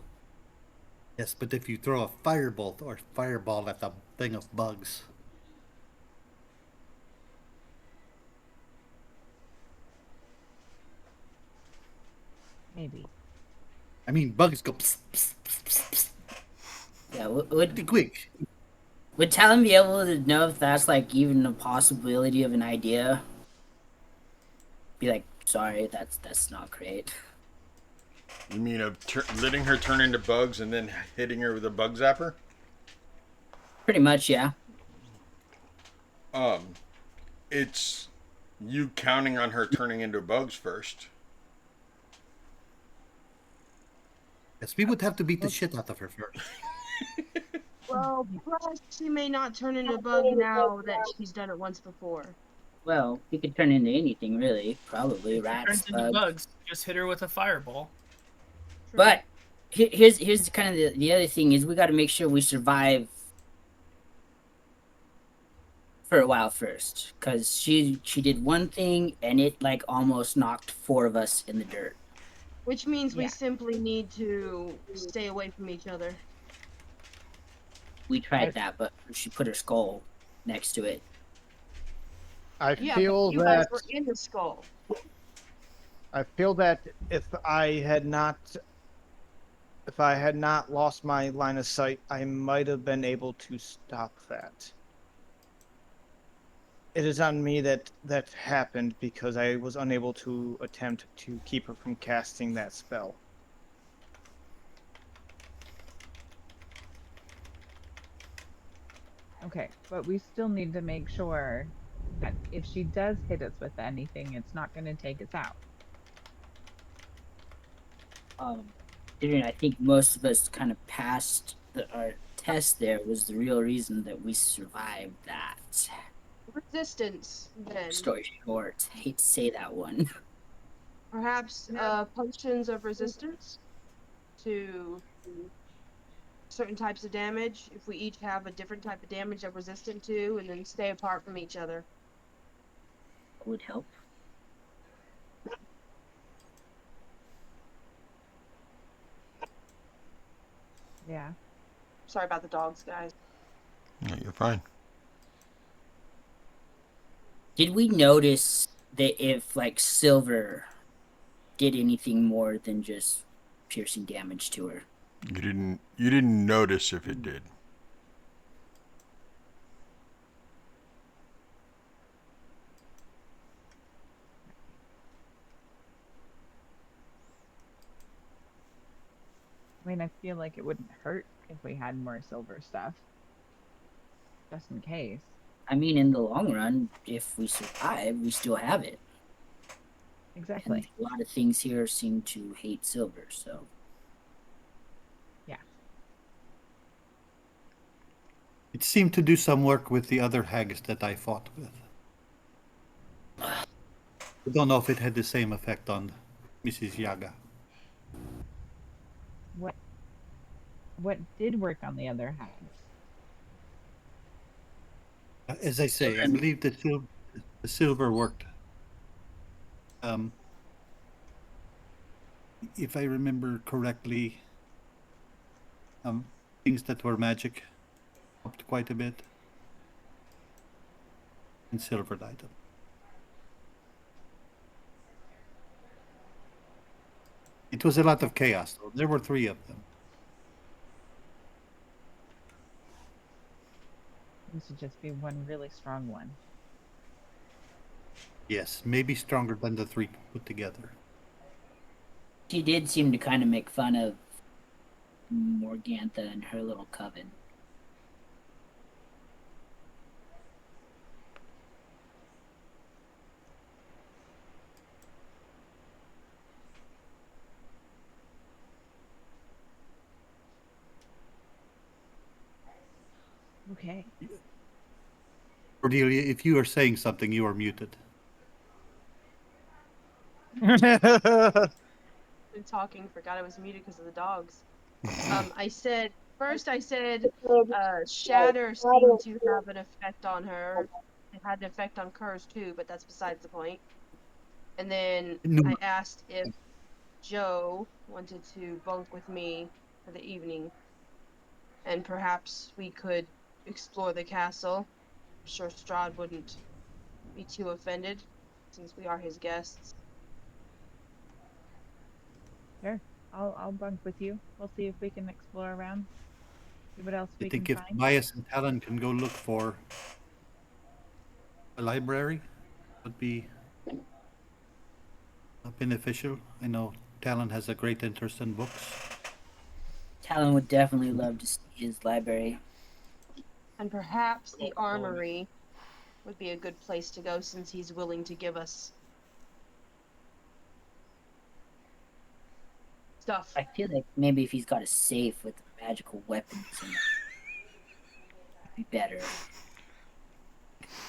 Yes, but if you throw a firebolt or fireball at the thing of bugs, Maybe. I mean, bugs go psst, psst, psst, psst, psst, Yeah, pretty quick. would Talon be able to know if that's like even a possibility of an idea? Be like, sorry, that's not great. You mean of letting her turn into bugs and then hitting her with a bug zapper? Pretty much, yeah. It's you counting on her turning into bugs first. Yes, we would have to beat the shit out of her first. Well, plus she may not turn into a bug now that she's done it once before. Well, he could turn into anything, really. Probably If she rats, turns into bugs. bugs, just hit her with a fireball. True. But here's kind of the other thing is we got to make sure we survive for a while first, because she did one thing and it like almost knocked 4 of us in the dirt. Which means we Yeah. simply need to stay away from each other. We tried I, that, but she put her skull next to it. I Yeah, but feel you guys that were in the skull. if I had not lost my line of sight, I might have been able to stop that. It is on me that happened because I was unable to attempt to keep her from casting that spell. okay, but we still need to make sure that if she does hit us with anything, it's not going to take us out. Considering I think most of us kind of passed our test, there was the real reason that we survived that. Resistance, then. Story short, hate to say that one. Perhaps potions of resistance to certain types of damage. If we each have a different type of damage that we're resistant to, and then stay apart from each other. Would help. Yeah. Sorry about the dogs, guys. Yeah, you're fine. Did we notice that if like silver did anything more than just piercing damage to her? You didn't notice if it did. I mean, I feel like it wouldn't hurt if we had more silver stuff, just in case. I mean, in the long run, if we survive, we still have it. And Exactly. a lot of things here seem to hate silver, so. Yeah. It seemed to do some work with the other hags that I fought with. I don't know if it had the same effect on Mrs. Yaga. What did work on the other hags? As I say, I believe the silver worked. If I remember correctly, things that were magic helped quite a bit. And silvered item. It was a lot of chaos, though. There were 3 of them. This should just be one really strong one. Yes, maybe stronger than the 3 put together. She did seem to kind of make fun of Morgantha and her little coven. Okay. Cordelia, if you are saying something, you are muted. Been talking, forgot I was muted because of the dogs. I said shatter seemed to have an effect on her. It had an effect on Kurz too, but that's besides the point. And then No, I asked if Joe wanted to bunk with me for the evening, and perhaps we could explore the castle. I'm sure Strahd wouldn't be too offended, since we are his guests. Sure. I'll bunk with you. We'll see if we can explore around. See what else I we can think if find. Bias and Talon can go look for a library, would be beneficial. I know Talon has a great interest in books. Talon would definitely love to see his library. And perhaps the armory would be a good place to go, since he's willing to give us stuff. I feel like maybe if he's got a safe with magical weapons in it, it'd be better.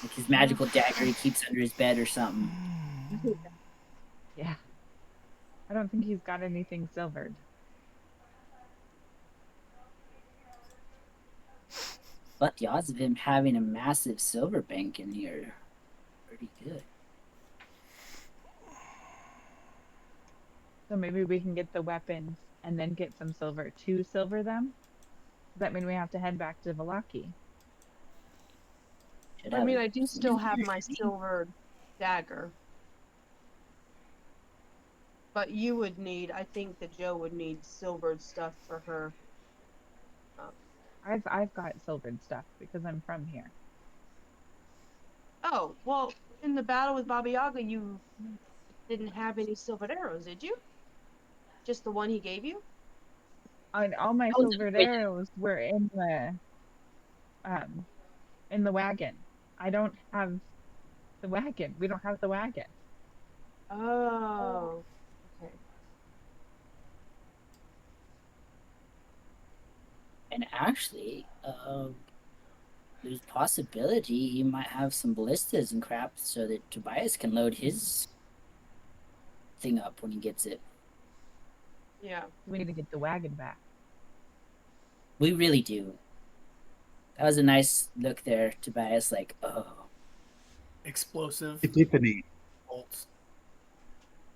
Like his magical dagger he keeps under his bed or something. Yeah. I don't think he's got anything silvered. But the odds of him having a massive silver bank in here are pretty good. So maybe we can get the weapons and then get some silver to silver them. Does that mean we have to head back to Valaki? Should I have mean, a I do decent still have inventory my space. silver dagger. But you would need, I think that Joe would need silvered stuff for her. I've got silvered stuff because I'm from here. Oh, well, in the battle with Baba Yaga, you didn't have any silvered arrows, did you? Just the one he gave you? And all my That was silvered a arrows were in the wagon. I don't have the wagon. We don't have the wagon. Oh, okay. And actually, there's possibility he might have some ballistas and crap so that Tobias can load his thing up when he gets it. Yeah. We need to get the wagon back. We really do. That was a nice look there, Tobias. Like, oh, Explosive Epiphany. bolts.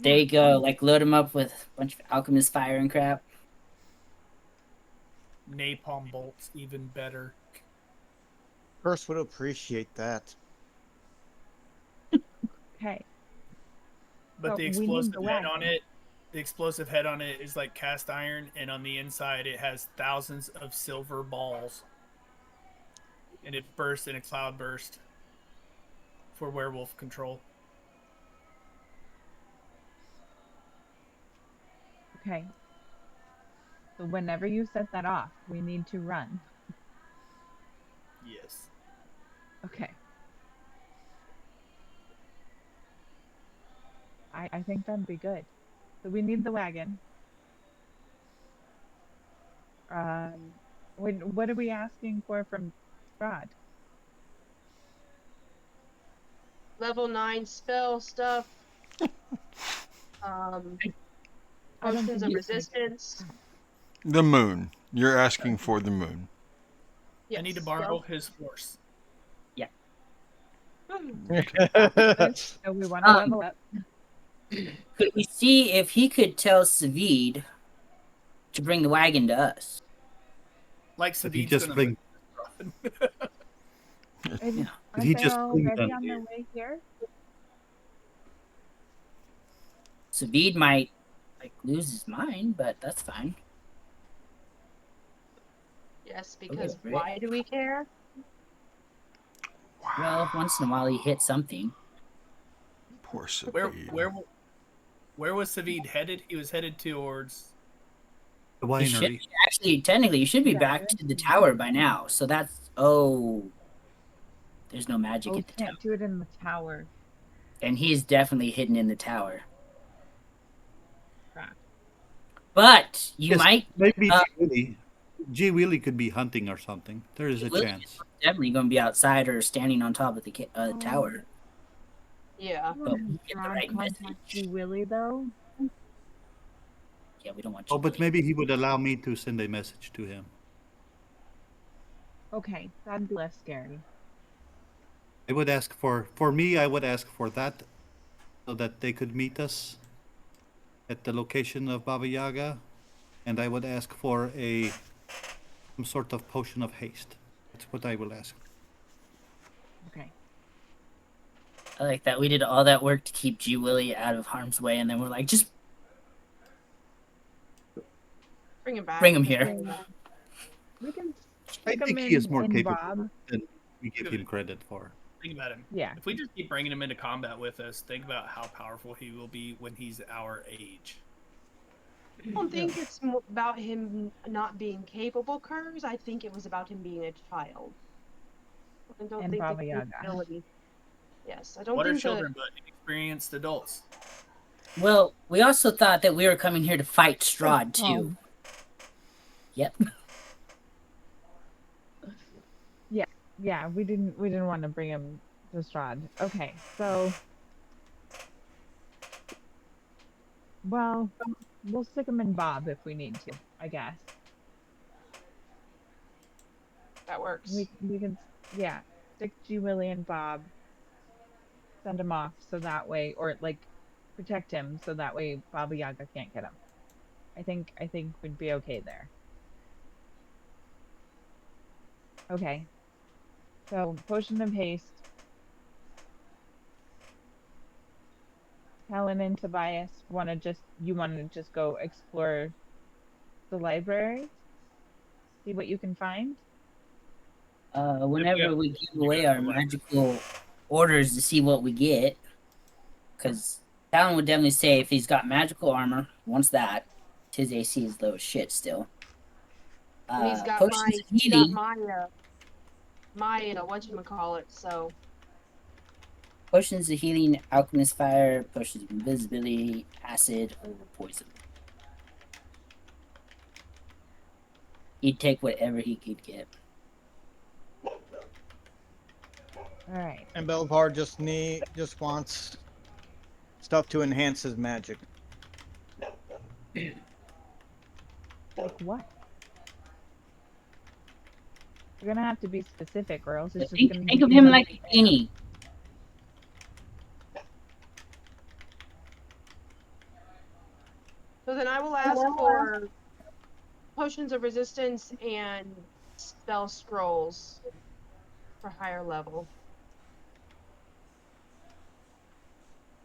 there you go. Like, load him up with a bunch of alchemist fire and crap. Napalm bolts, even better. First would appreciate that. Okay. But So the we need explosive the head on wagon. it, the explosive head on it is like cast iron, and on the inside it has thousands of silver balls. And it bursts in a cloud burst for werewolf control. Okay. So whenever you set that off, we need to run. Yes. Okay. I think that'd be good. So we need the wagon. What are we asking for from Strahd? Level 9 spell stuff. I don't Potions think of you can- resistance. The moon. You're asking for the moon. Yes. I need to borrow his horse. So we want to level up. Could we see if he could tell Savid to bring the wagon to us? Like But he Savid's just gonna bring. And Did he aren't they just bring already them on their here? way here? Savid might like lose his mind, but that's fine. Yes, because great. why do we care? Well, once in a while he hits something. Poor Where Savid. where was Savid headed? He was headed towards The He should winery. actually, technically, you should be Yeah, back to the tower by now. So that's there's no magic Oh, at the tower, can't do it in the tower. and he's definitely hidden in the tower. Crap. But you Yes, might maybe G. Willie could be hunting or something. There is a Willie's chance. definitely going to be outside or standing on top of the tower. Yeah. But we get the Strahd right contact message. you, Willie, though. Yeah, we don't want you. Oh, but maybe he would allow me to send a message to him. Okay, that'd be less scary. I would ask for me. I would ask for that, so that they could meet us at the location of Baba Yaga, and I would ask for some sort of potion of haste. That's what I will ask. Okay. I like that we did all that work to keep G Willie out of harm's way, and then we're like, just Bring him back. bring him here. We can I stick him think he is more in capable Bob. than we give him credit for. think about him. Yeah. If we just keep bringing him into combat with us, think about how powerful he will be when he's our age. I don't think it's about him not being capable, Kurz. I think it was about him being a child. I don't And think Baba the Yaga. capability. Yes, I don't What are think children but inexperienced adults? Well, we also thought that we were coming here to fight Strahd too. Tom. Yep. Yeah, we didn't want to bring him to Strahd. Okay, so well, we'll stick him in Bob if we need to, I guess. That works. We can, yeah, stick G Willie and Bob, send him off so that way, or like protect him so that way Baba Yaga can't get him. I think we'd be okay there. Okay, so potion of haste. Helen and Tobias want to just go explore the library, see what you can find. Whenever we give away our magical orders to see what we get, because Talon would definitely say if he's got magical armor, wants that. His AC is low as shit still. And he's got Potions of he's got healing. my whatchamacallit, so Potions of healing, alchemist fire, potions of invisibility, acid, or poison. He'd take whatever he could get. All right. And Belvar just wants stuff to enhance his magic. Like what? You're gonna have to be specific, or else it's just gonna Think be of him something like a genie. so then I will ask for potions of resistance and spell scrolls for higher level.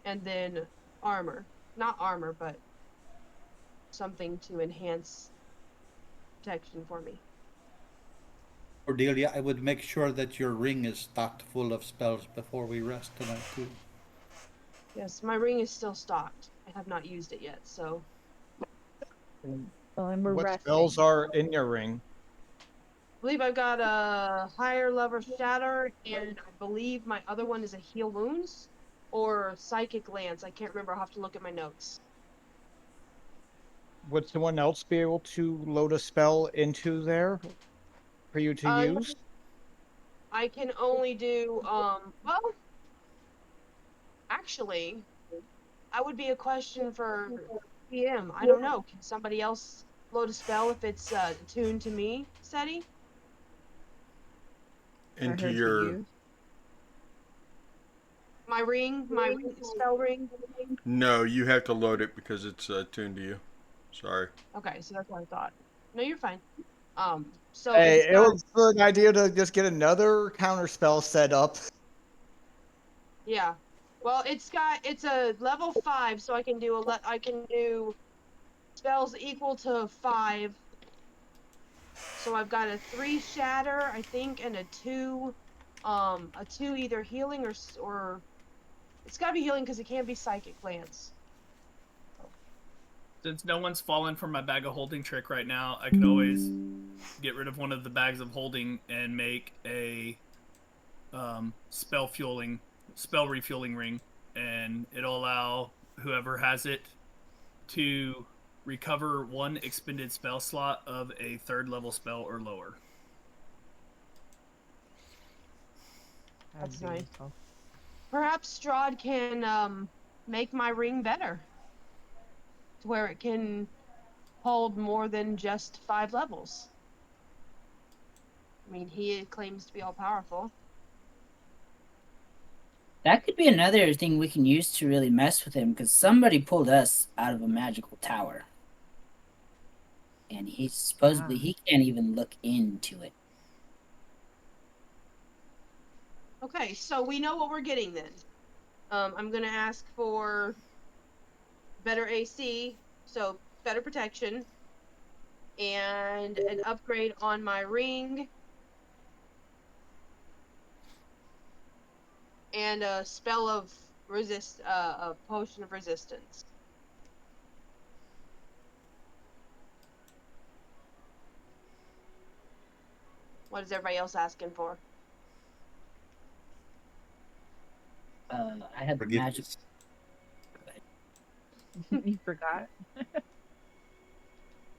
And then armor. Not armor, but something to enhance protection for me. Cordelia, I would make sure that your ring is stocked full of spells before we rest tonight too. Yes, my ring is still stocked. I have not used it yet, so well, and we're What resting. spells are in your ring? I believe I've got a higher level shatter, and I believe my other one is a heal wounds or psychic lance. I can't remember. I'll have to look at my notes. Would someone else be able to load a spell into there for you to use? I can only do well, actually, that would be a question for PM. I don't know. Can somebody else load a spell if it's attuned to me, SETI? For Into her to your use. My ring, spell ring. no, you have to load it because it's tuned to you. Sorry. Okay, so that's what I thought. No, you're fine. So Hey, it's it got, was an idea to just get another counter spell set up. yeah. Well, it's a level 5, so I can do spells equal to 5. So I've got a 3 shatter, I think, and a 2 either healing or it's got to be healing because it can't be psychic lance. Since no one's fallen for my bag of holding trick right now, I can always get rid of one of the bags of holding and make a spell refueling ring, and it'll allow whoever has it to recover one expended spell slot of a 3rd level spell or lower. That's nice. Perhaps Strahd can make my ring better, to where it can hold more than just 5 levels. I mean, he claims to be all powerful. That could be another thing we can use to really mess with him, because somebody pulled us out of a magical tower. And he supposedly he can't even look into it. Okay, so we know what we're getting then. I'm gonna ask for better AC, so better protection, and an upgrade on my ring, and a spell of a potion of resistance. What is everybody else asking for? I had magic. You forgot?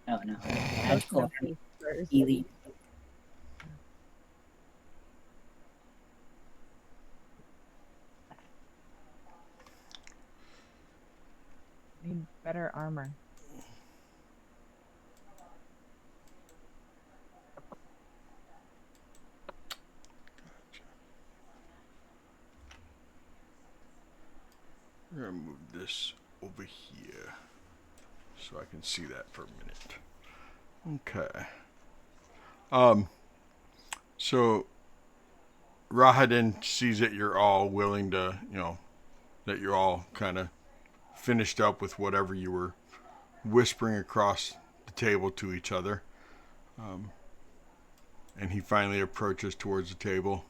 No. Potion Magical of haste first. healing. need better armor. I'm gonna move this over here so I can see that for a minute. Okay. So Rahadin sees that you're all willing to, that you're all kind of finished up with whatever you were whispering across the table to each other. And he finally approaches towards the table.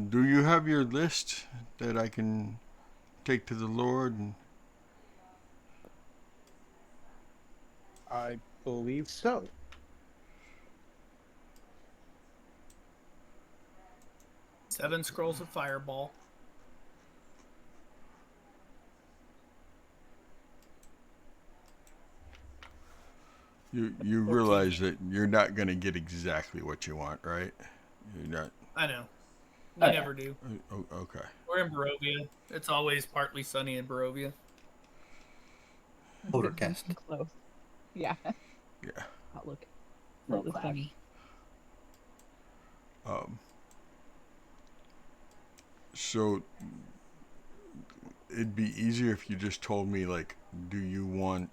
Do you have your list that I can take to the Lord? I believe so. Seven scrolls of fireball. You realize that you're not going to get exactly what you want, right? You're not. I know. Oh, We yeah. never do. Okay. We're in Barovia. It's always partly sunny in Barovia. Overcast. Close. Yeah. Yeah. Outlook. Little Slightly cloudy. sunny. So it'd be easier if you just told me, like, do you want,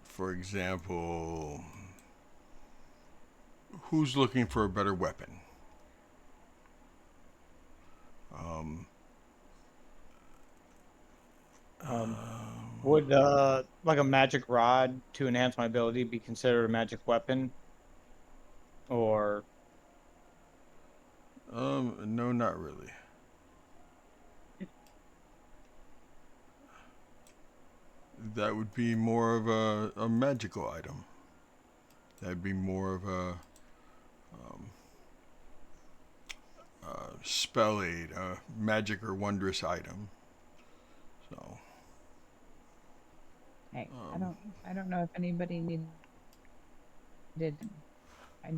for example, who's looking for a better weapon? Would like a magic rod to enhance my ability be considered a magic weapon? Or No, not really. That would be more of a magical item. That'd be more of a spell aid, a magic or wondrous item. So. Hey, I don't know if anybody needed. I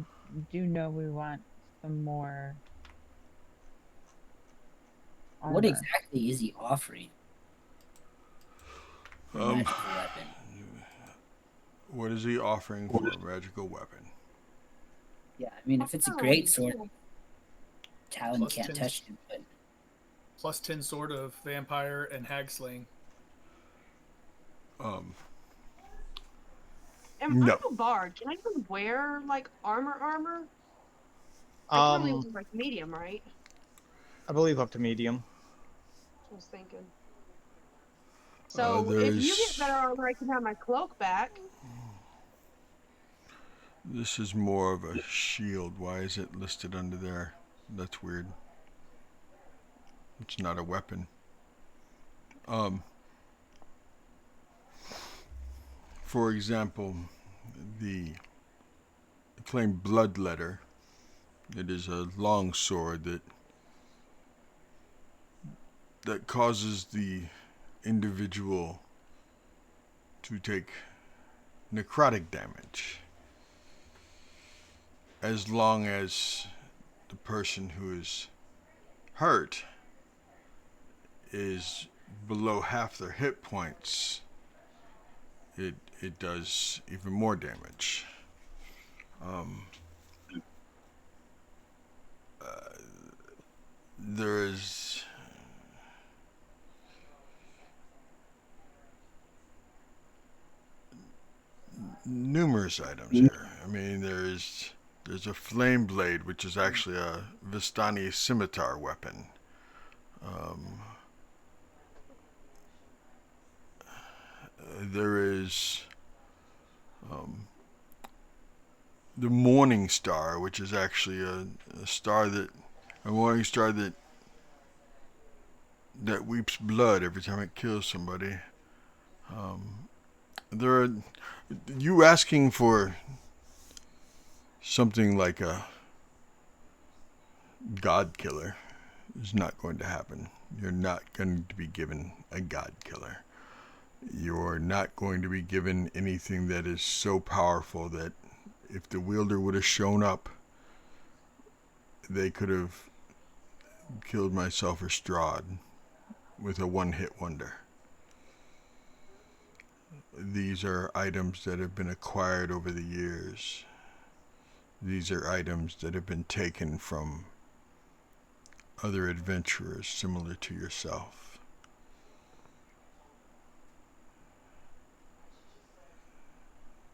do know we want some more armor. What exactly is he offering? For a magical weapon. What is he offering for a magical weapon? Yeah, I mean, if it's a great sword, Talon Plus can't 10. touch it, but Plus 10 sword of vampire and hag slaying. And No. I'm a bard. Can I even wear like armor? I can only wear like medium, right? I believe up to medium. I was thinking. So if you get There's. better armor, I can have my cloak back. This is more of a shield. Why is it listed under there? That's weird. It's not a weapon. For example, the acclaimed bloodletter. It is a long sword that causes the individual to take necrotic damage as long as the person who is hurt is below half their hit points. It does even more damage. There is numerous items here. I mean, there's a flame blade, which is actually a Vistani scimitar weapon. There is the Morning Star, which is actually a morning star that weeps blood every time it kills somebody. There are you asking for something like a god killer is not going to happen. You're not going to be given a god killer. You're not going to be given anything that is so powerful that if the wielder would have shown up, they could have killed myself or Strahd with a one-hit wonder. These are items that have been acquired over the years. These are items that have been taken from other adventurers similar to yourself.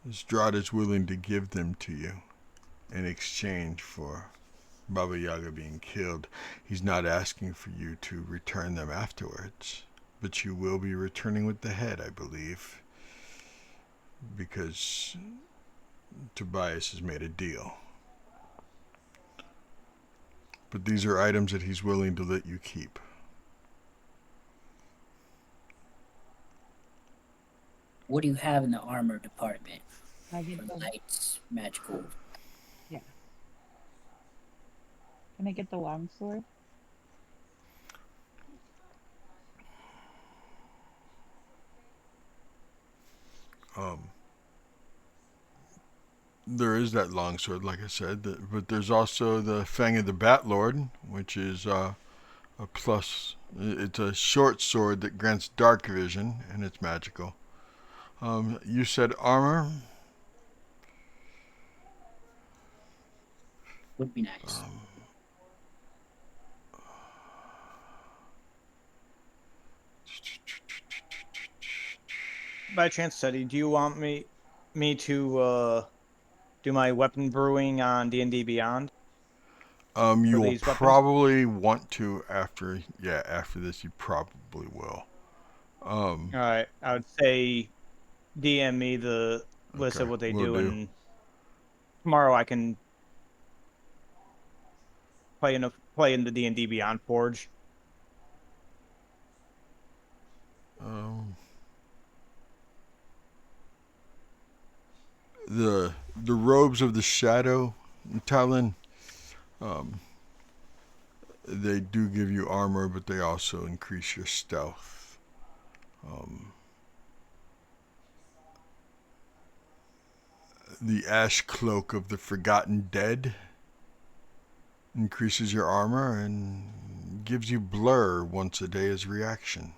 Strahd is willing to give them to you in exchange for Baba Yaga being killed. He's not asking for you to return them afterwards, but you will be returning with the head, I believe, because Tobias has made a deal. But these are items that he's willing to let you keep. What do you have in the armor department I for get the lights, magical? yeah. Can I get the longsword? Um, there is that longsword, like I said, but there's also the Fang of the Bat Lord, which is a plus. It's a short sword that grants dark vision, and it's magical. You said armor. Would be nice. By chance, Teddy, do you want me to do my weapon brewing on D&D Beyond You for will these weapons? probably want to after this you probably will. All right, I would say DM me the list Okay, of what they will do, do. and tomorrow I can play in the D&D Beyond Forge. Um, the robes of the shadow, Talon. Um, they do give you armor, but they also increase your stealth. Um, the ash cloak of the forgotten dead increases your armor and gives you blur once a day as reaction.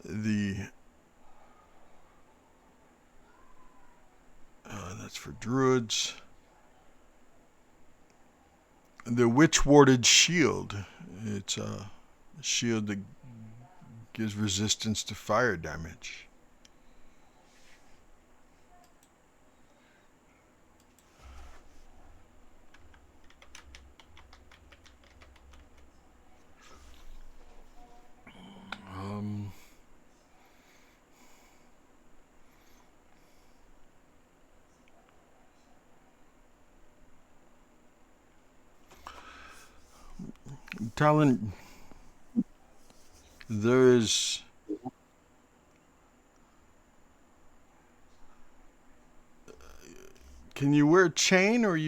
The that's for druids. The witch warded shield. It's a shield that gives resistance to fire damage. Um, Talon, there is. Can you wear chain, or do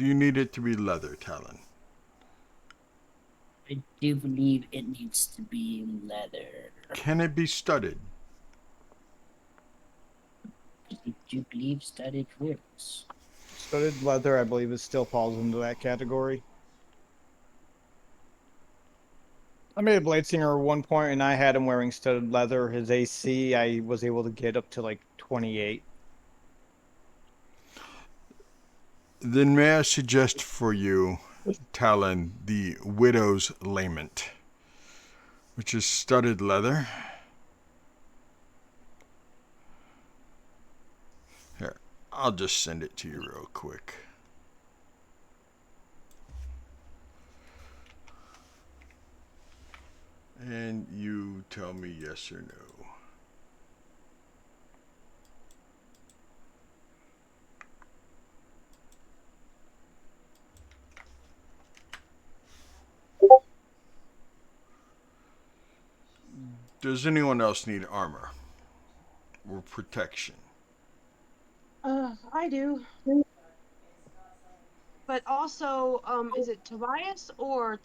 you need it to be leather, Talon? I do believe it needs to be leather. Can it be studded? I do believe studded works. Studded leather, I believe, it still falls into that category. I made a blade singer at one point, and I had him wearing studded leather. His AC, I was able to get up to like 28. Then may I suggest for you, Talon, the widow's lament, which is studded leather. Here, I'll just send it to you real quick. And you tell me yes or no. Does anyone else need armor or protection? I do. But also, is it Tobias or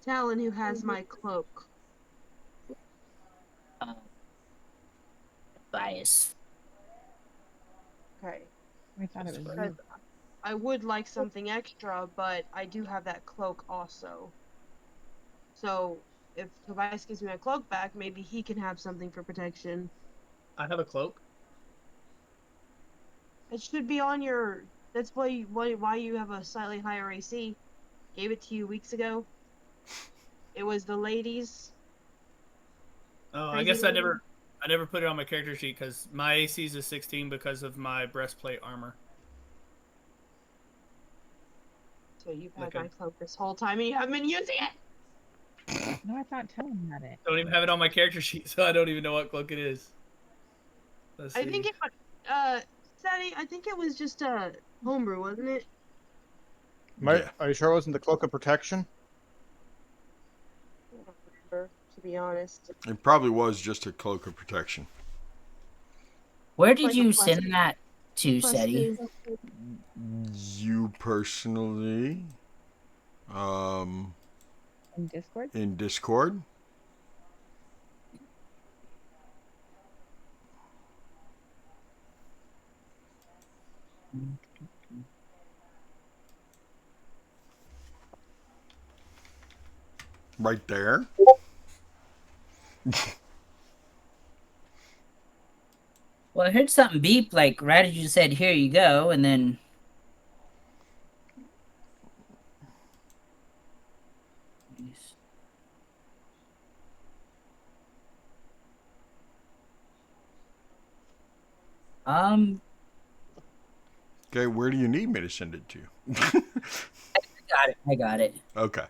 Talon who has my cloak. Bias. Okay. I thought it was Because you. I would like something extra, but I do have that cloak also. So if Tobias gives me my cloak back, maybe he can have something for protection. I have a cloak. It should be on your. That's why you have a slightly higher AC. Gave it to you weeks ago. It was the ladies. Oh, I Crazy guess I lady. never put it on my character sheet because my AC is a 16 because of my breastplate armor. So you've had Like my I cloak this whole time and you haven't been using it. No, I thought Talon had it. don't even have it on my character sheet, so I don't even know what cloak it is. Let's I see. think it. Sadie, I think it was just homebrew, wasn't it? Yeah. Are you sure it wasn't the cloak of protection? I don't remember, to be honest. It probably was just a cloak of protection. Where It's did like a you plus send that to, Seti? 2. You personally, um, In Discord? in Discord. Right there. Well, I heard something beep like right as you said, "Here you go," and then. Um, Okay, where do you need me to send it to? got it. I got it. Okay.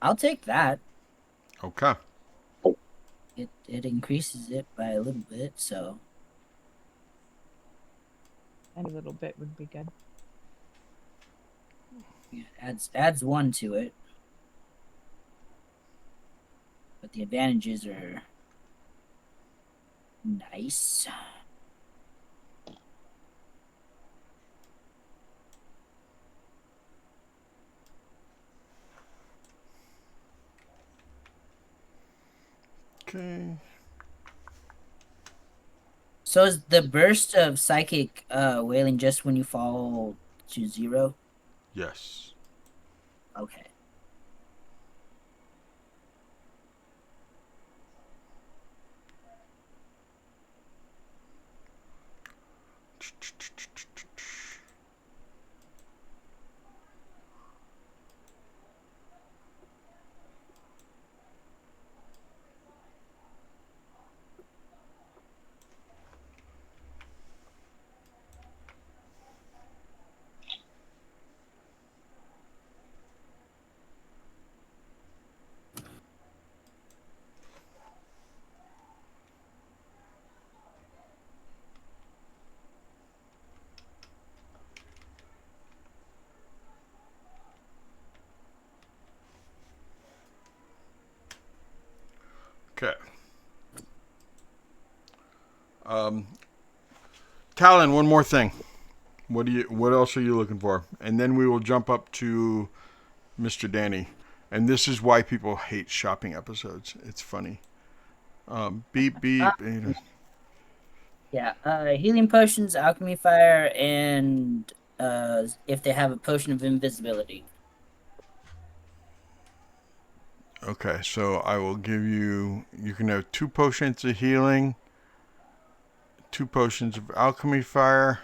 I'll take that. Okay. It increases it by a little bit, so And a little bit would be good. yeah, adds 1 to it. But the advantages are nice. Okay. So is the burst of psychic wailing just when you fall to 0? Yes. Okay. Okay. Talon, one more thing. What else are you looking for? And then we will jump up to Mr. Danny. And this is why people hate shopping episodes. It's funny. Beep beep. Yeah, healing potions, alchemy fire, and if they have a potion of invisibility. Okay, so I will give you. You can have 2 potions of healing, 2 potions of alchemy fire.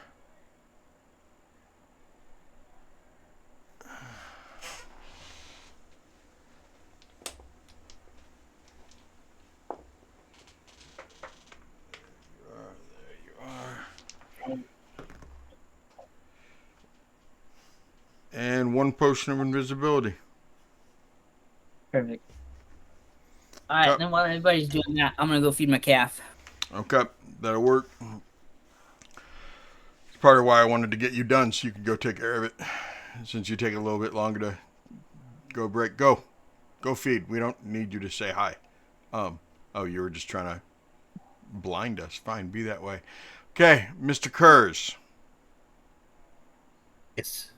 And 1 potion of invisibility. Perfect. All right, Okay. then while everybody's doing that, I'm gonna go feed my calf. Okay, that'll work. It's part of why I wanted to get you done so you could go take care of it. Since you take a little bit longer to go break. Go feed. We don't need you to say hi. Oh, you were just trying to blind us. Fine, be that way. Okay, Mr. Kurz. Yes.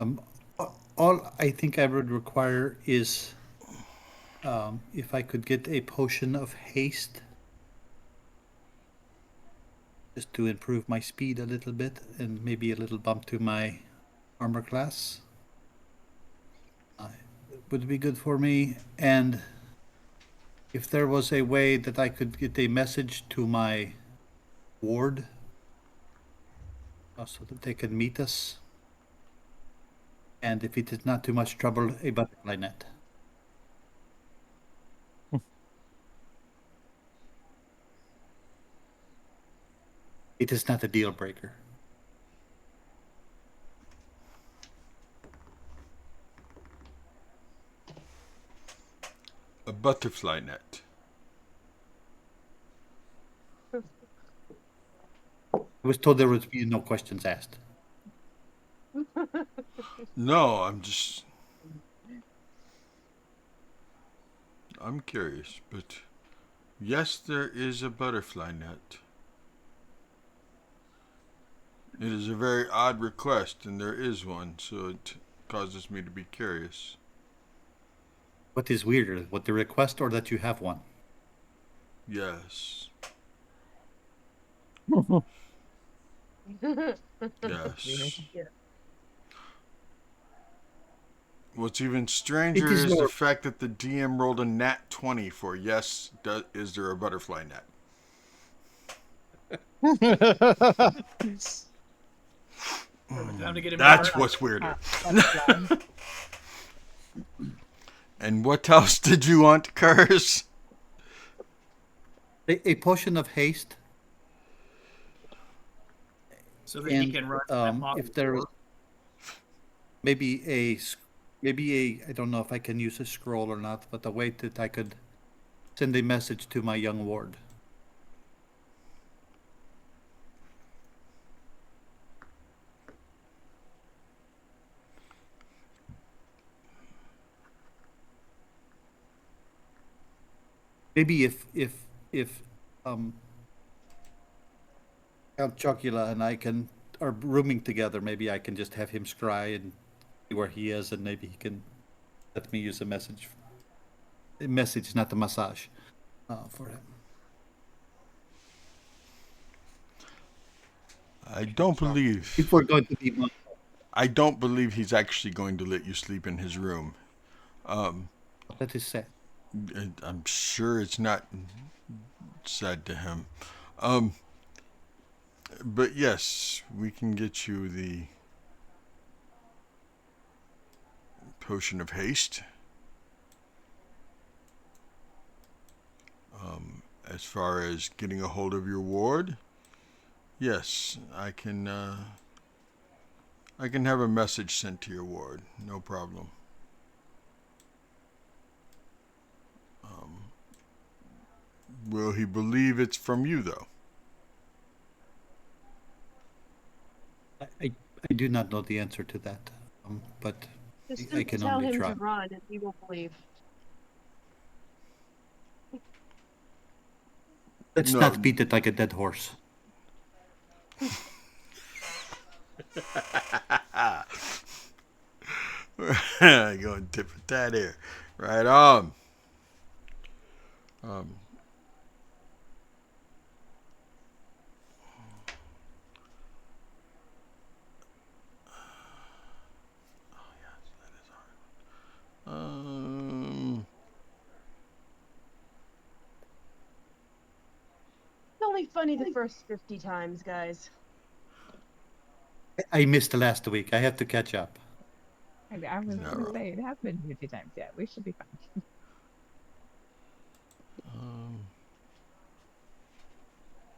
Um, all I think I would require is if I could get a potion of haste, just to improve my speed a little bit and maybe a little bump to my armor class. Would be good for me. And if there was a way that I could get a message to my ward so that they could meet us. And if it is not too much trouble, a butterfly net. It is not a deal breaker. A butterfly net. I was told there would be no questions asked. No, I'm curious, but yes, there is a butterfly net. It is a very odd request, and there is one, so it causes me to be curious. What is weirder, what the request or that you have one? Yes. Yes. What's even stranger It is is the more- fact that the DM rolled a nat 20 for yes, is there a butterfly net? Time to get him That's to what's weirder. Butterfly. And what else did you want, Curse? A potion of haste. so that he And can run that model. if there is maybe I don't know if I can use a scroll or not, but a way that I could send a message to my young ward. Maybe if Count Chocula and I are rooming together, maybe I can just have him scry and see where he is, and maybe he can let me use a message. A message, not a massage, for him. I don't believe. If we're going to be I don't believe he's actually going to let you sleep in his room. that is sad. I'm sure it's not said to him. But yes, we can get you the potion of haste. As far as getting a hold of your ward, yes, I can have a message sent to your ward. No problem. Will he believe it's from you, though? I do not know the answer to that, but Just I can tell only him try. to run and he will believe. Let's No. not beat it like a dead horse. Going tip for tat here. Right on. It's only funny the first 50 times, guys. I missed the last week. I have to catch up. I was No. gonna say it has been 50 times yet. We should be fine.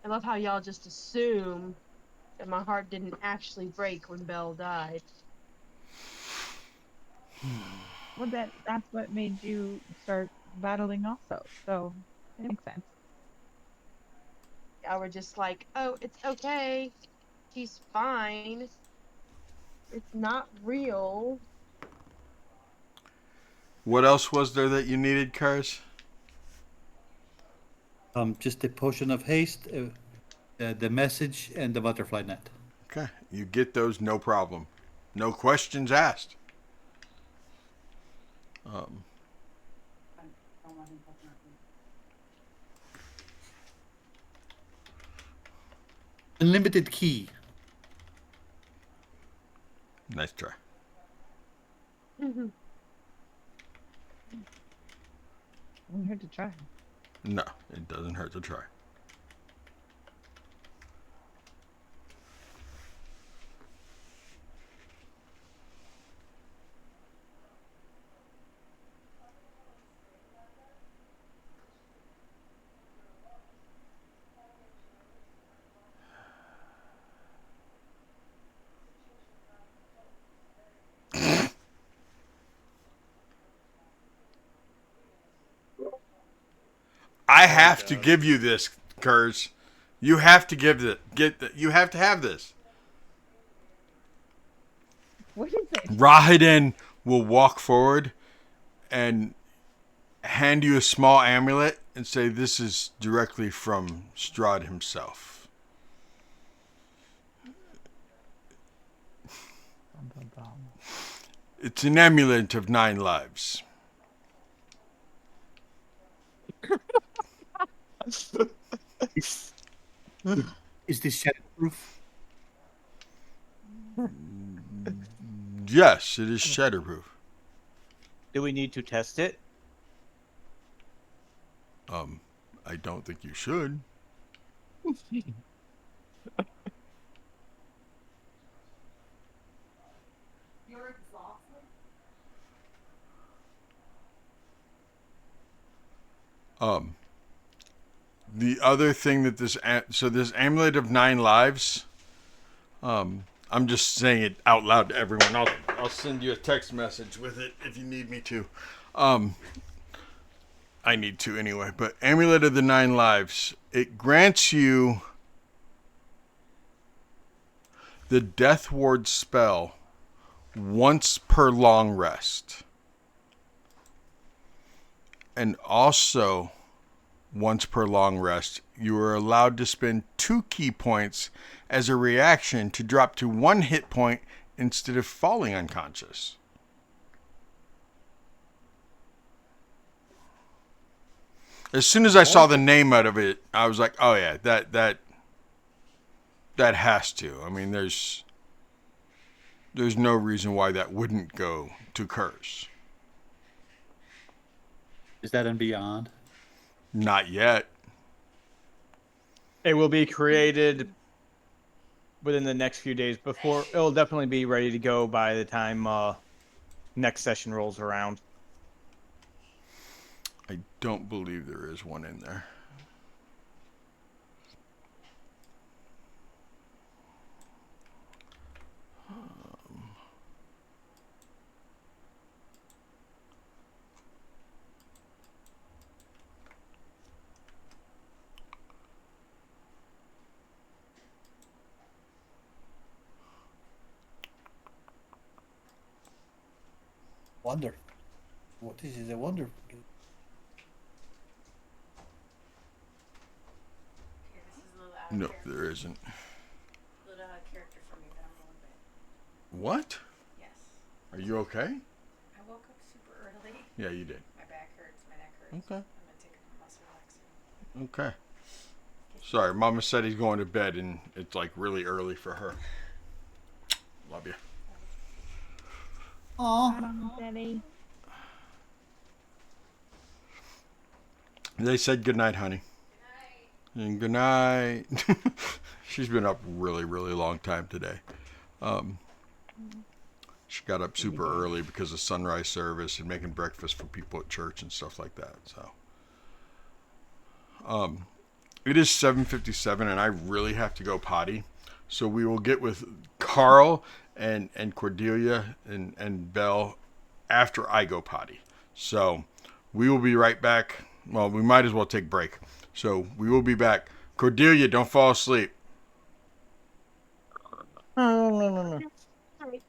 I love how y'all just assume that my heart didn't actually break when Belle died. Well, that's what made you start battling also. So it makes sense. Y'all were just like, oh, it's okay. She's fine. It's not real. What else was there that you needed, Cars? Just a potion of haste, the message, and the butterfly net. Okay, you get those, no problem. No questions asked. Um, Unlimited key. nice try. Wouldn't hurt to try. No, it doesn't hurt to try. I have to give you this, Kurz. You have to give it. You have to have this. What is it? Rahidin will walk forward and hand you a small amulet and say, "This is directly from Strahd himself." Bum, bum, bum. It's an amulet of 9 lives. Is this shatterproof? Yes, it is shatterproof. Do we need to test it? I don't think you should. You're exhausted. The other thing that this amulet of 9 lives. I'm just saying it out loud to everyone. I'll send you a text message with it if you need me to. I need to anyway. But amulet of the 9 lives. It grants you the Death Ward spell once per long rest. And also, once per long rest, you are allowed to spend 2 key points as a reaction to drop to 1 hit point instead of falling unconscious. As soon as I saw the name out of it, I was like, "Oh yeah, that has to." I mean, there's no reason why that wouldn't go to Curse. Is that in Beyond? Not yet. It will be created within the next few days. Before it'll definitely be ready to go by the time next session rolls around. I don't believe there is one in there. Wonder. What is a wonder? Here, this is a little out of No, character. there isn't. A little out of character for me, but I'm a little bit. What? Yes. Are you okay? I woke up super early. Yeah, you did. My back hurts. My neck hurts. Okay. I'm gonna take a muscle relaxer. Okay. Sorry, Mama said he's going to bed and it's like really early for her. Love you. Aw. Daddy. They said good night, honey. And good night. She's been up really, really long time today. She got up super early because of sunrise service and making breakfast for people at church and stuff like that. So, it is 7:57 and I really have to go potty. So we will get with Carl and Cordelia and Belle after I go potty. So we will be right back. Well, we might as well take a break. So we will be back. Cordelia, don't fall asleep. All right.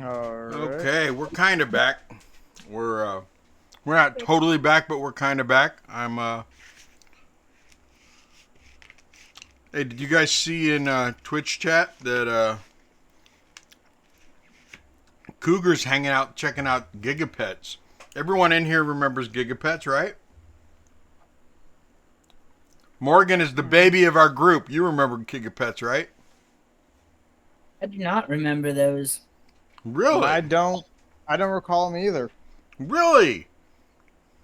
All right. Okay, we're kind of back. We're not totally back, but we're kind of back. Hey, did you guys see in Twitch chat that Cougar's hanging out, checking out Gigapets? Everyone in here remembers Gigapets, right? Morgan is the baby of our group. You remember Gigapets, right? I do not remember those. Really? I don't recall them either. Really?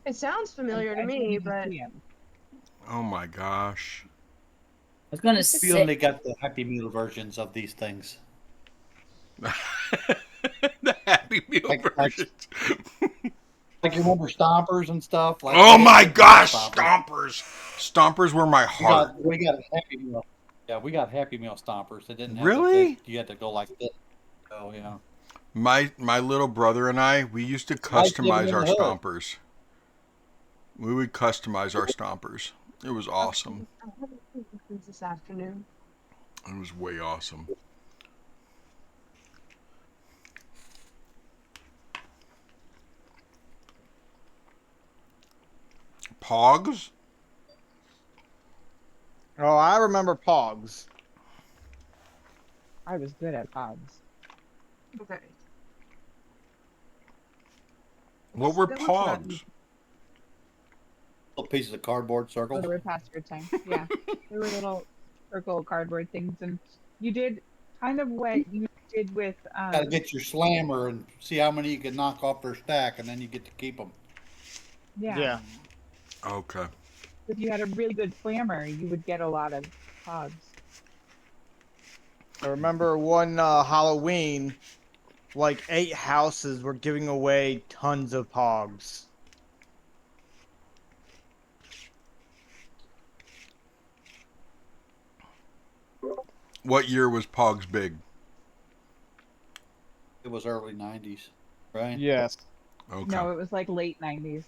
It sounds familiar to I didn't me, even but see him. Oh my gosh. I was gonna We only say got the Happy Meal versions of these things. The Happy Meal Like versions. you remember Stompers and stuff. Like Oh we had my Happy Meal gosh, Stompers. Stompers. Stompers were my We heart. got a Happy Meal. Yeah, we got Happy Meal Stompers. It didn't have Really? you had to go like this. Oh yeah. My little brother and I, we used to Like Living customize in our the Hood. stompers. We would customize our stompers. It was awesome. I haven't seen these this afternoon. It was way awesome. Pogs? Oh, I remember Pogs. I was good at pods. Okay. What were That looks about Pogs? Little pieces of cardboard Oh, circles. they were past your time. Yeah. They were little circle cardboard things, and you did kind of what you did with Got to get your slammer and see how many you can knock off their stack, and then you get to keep them. yeah. Okay. If you had a really good slammer, you would get a lot of pods. I remember one Halloween, like 8 houses were giving away tons of Pogs. What year was Pogs big? It was early '90s, right? Yes. Okay. No, it was like late 90s.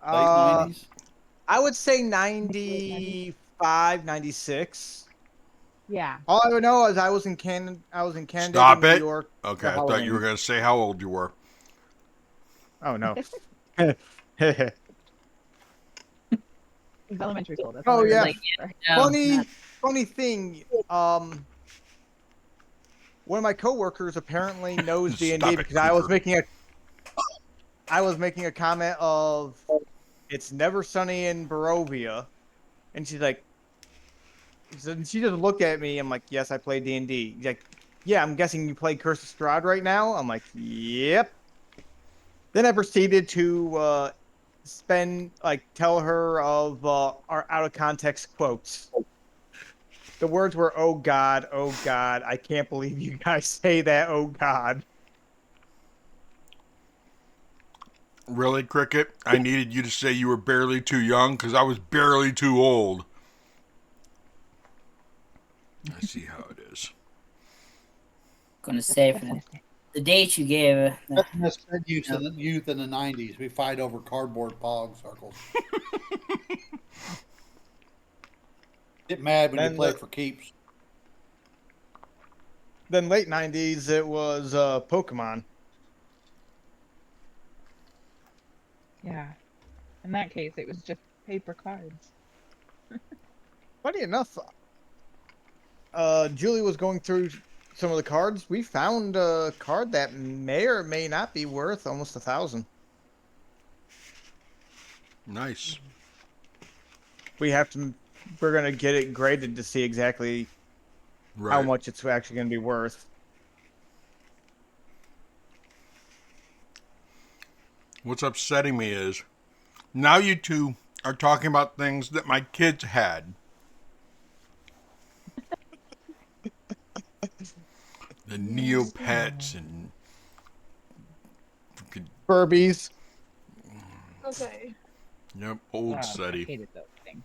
Late '90s. I would say 95, 96. Yeah. All I would know is I was in Canada. Stop New it. York. Okay, I for thought you were Halloween. going to say how old you were. Oh no. It was elementary school. That's Oh, all I yeah. remember. no, funny thing. One of my coworkers apparently knows D and Stop D it, because I was Cooper. making a comment of it's never sunny in Barovia, and she's like, she just looked at me. I'm like, yes, I play D&D. She's like, yeah, I'm guessing you play Curse of Strahd right now. I'm like, yep. Then I proceeded to tell her of our out of context quotes. The words were, oh God, I can't believe you guys say that, oh God. Really, Cricket? I needed you to say you were barely too young because I was barely too old. I see how it is. gonna say for the date you gave. That's misfed youth in the '90s. We fight over cardboard pog circles. Get mad when you play for keeps. Then late 90s, it was Pokemon. Yeah. In that case, it was just paper cards. Funny enough, Julie was going through some of the cards. We found a card that may or may not be worth almost 1,000. Nice. We're gonna get it graded to see exactly how Right. much it's actually gonna be worth. What's upsetting me is now you two are talking about things that my kids had. The Neopets and freaking, Furbies. Okay. yep, old I SETI. hated those things.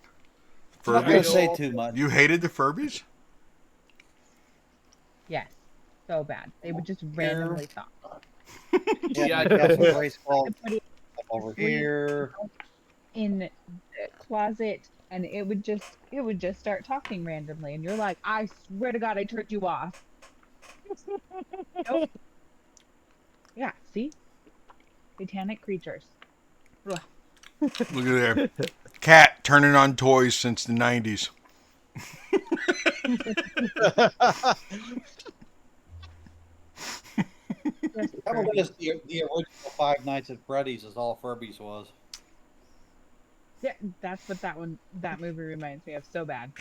I'm not gonna Furbies? say too much. You hated the Furbies? Yes. So bad. They would just randomly talk. Yeah, I got some race I balls put it over here. in the closet and it would just start talking randomly and you're like, I swear to God I turned you off. Nope. Yeah, see? Satanic creatures. Ugh. Look at there. Cat turning on toys since the 90s. Just That was Furbies. just the original Five Nights at Freddy's, is all Furbies was. Yeah, that's what that movie reminds me of so bad.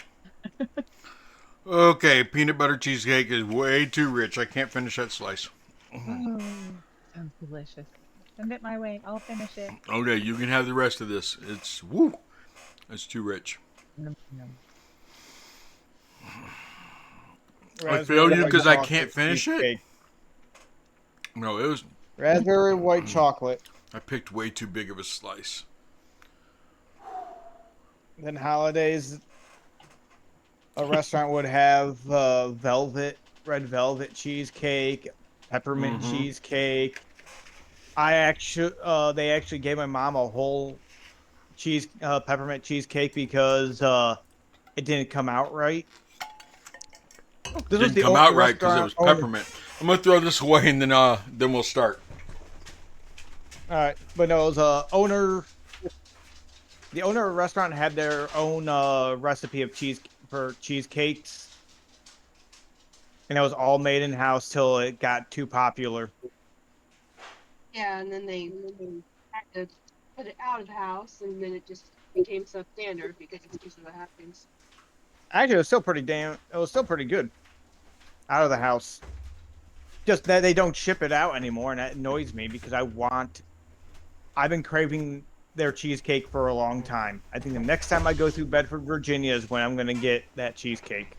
Okay, peanut butter cheesecake is way too rich. I can't finish that slice. Oh, sounds delicious. Send it my way. I'll finish it. Okay, you can have the rest of this. It's woo. It's too rich. Nom, nom. I failed Raspberry you white because I can't chocolate finish it. cheesecake. No, it was. Raspberry white chocolate. I picked way too big of a slice. Then holidays, a restaurant would have red velvet cheesecake, peppermint Mm-hmm. cheesecake. They actually gave my mom a whole peppermint cheesecake because it didn't come out right. This was Didn't the come out right because it restaurant was owner. peppermint. I'm gonna throw this away and then we'll start. All right, but no, it was owner. The owner of the restaurant had their own recipe of cheesecakes, and it was all made in house till it got too popular. Yeah, and then they had to put it out of the house, and then it just became substandard because it's usually what happens. Actually, it was still pretty damn. It was still pretty good out of the house. Just that they don't ship it out anymore, and that annoys me because I've been craving their cheesecake for a long time. I think the next time I go through Bedford, Virginia is when I'm going to get that cheesecake.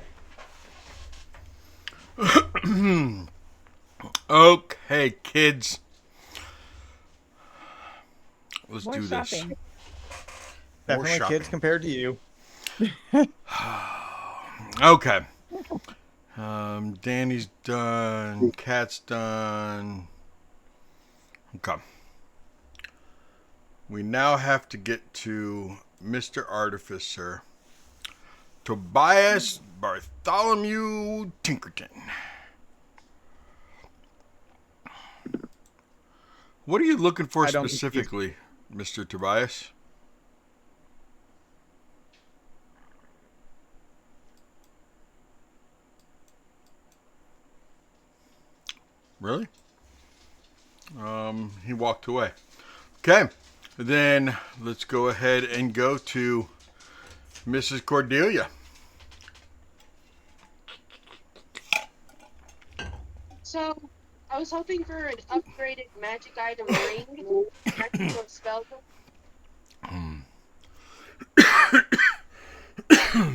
Okay, kids. Let's More do this. shopping. More Definitely shopping. kids compared to you. Okay. Danny's done. Cat's done. Okay. We now have to get to Mr. Artificer, Tobias Bartholomew Tinkerton. What are you looking for I don't think he's- specifically, Mr. Tobias? Really? He walked away. Okay. Then let's go ahead and go to Mrs. Cordelia. So I was hoping for an upgraded magic item ring. Magical spell. I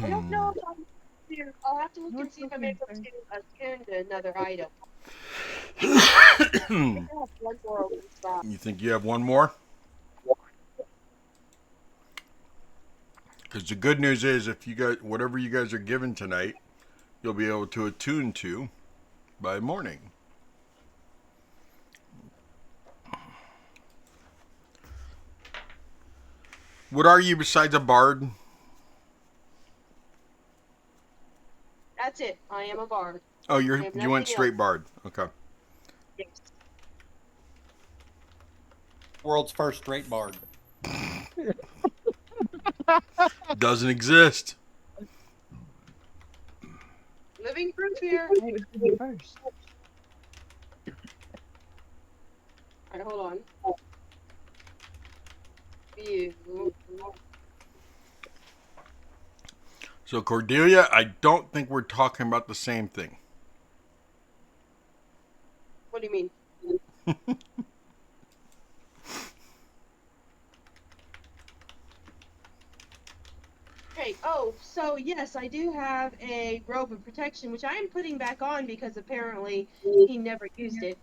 don't know if I'm here. I'll have to look and see if I'm able to attune to another item. I think I have one more open spot. You think you have one more? Because the good news is, if you guys, whatever you guys are given tonight, you'll be able to attune to by morning. What are you besides a bard? That's it. I am a bard. Oh, I you have went nothing straight else. bard. Okay. Yes. World's first straight bard. Doesn't exist. Living proof here. I would do it first. Alright, hold on. View. So Cordelia, I don't think we're talking about the same thing. What do you mean? Okay, oh, so yes, I do have a robe of protection, which I am putting back on because apparently he never used it.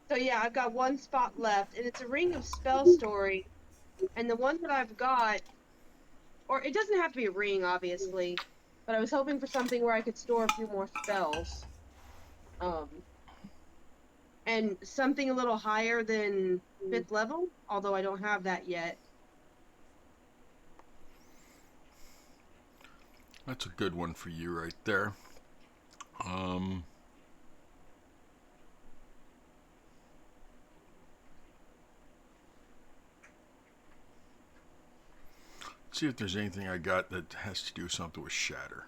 So yeah, I've got one spot left, and it's a ring of spell story. And the one that I've got, or it doesn't have to be a ring, obviously, but I was hoping for something where I could store a few more spells. And something a little higher than 5th level, although I don't have that yet. That's a good one for you right there. Let's see if there's anything I got that has to do something with shatter.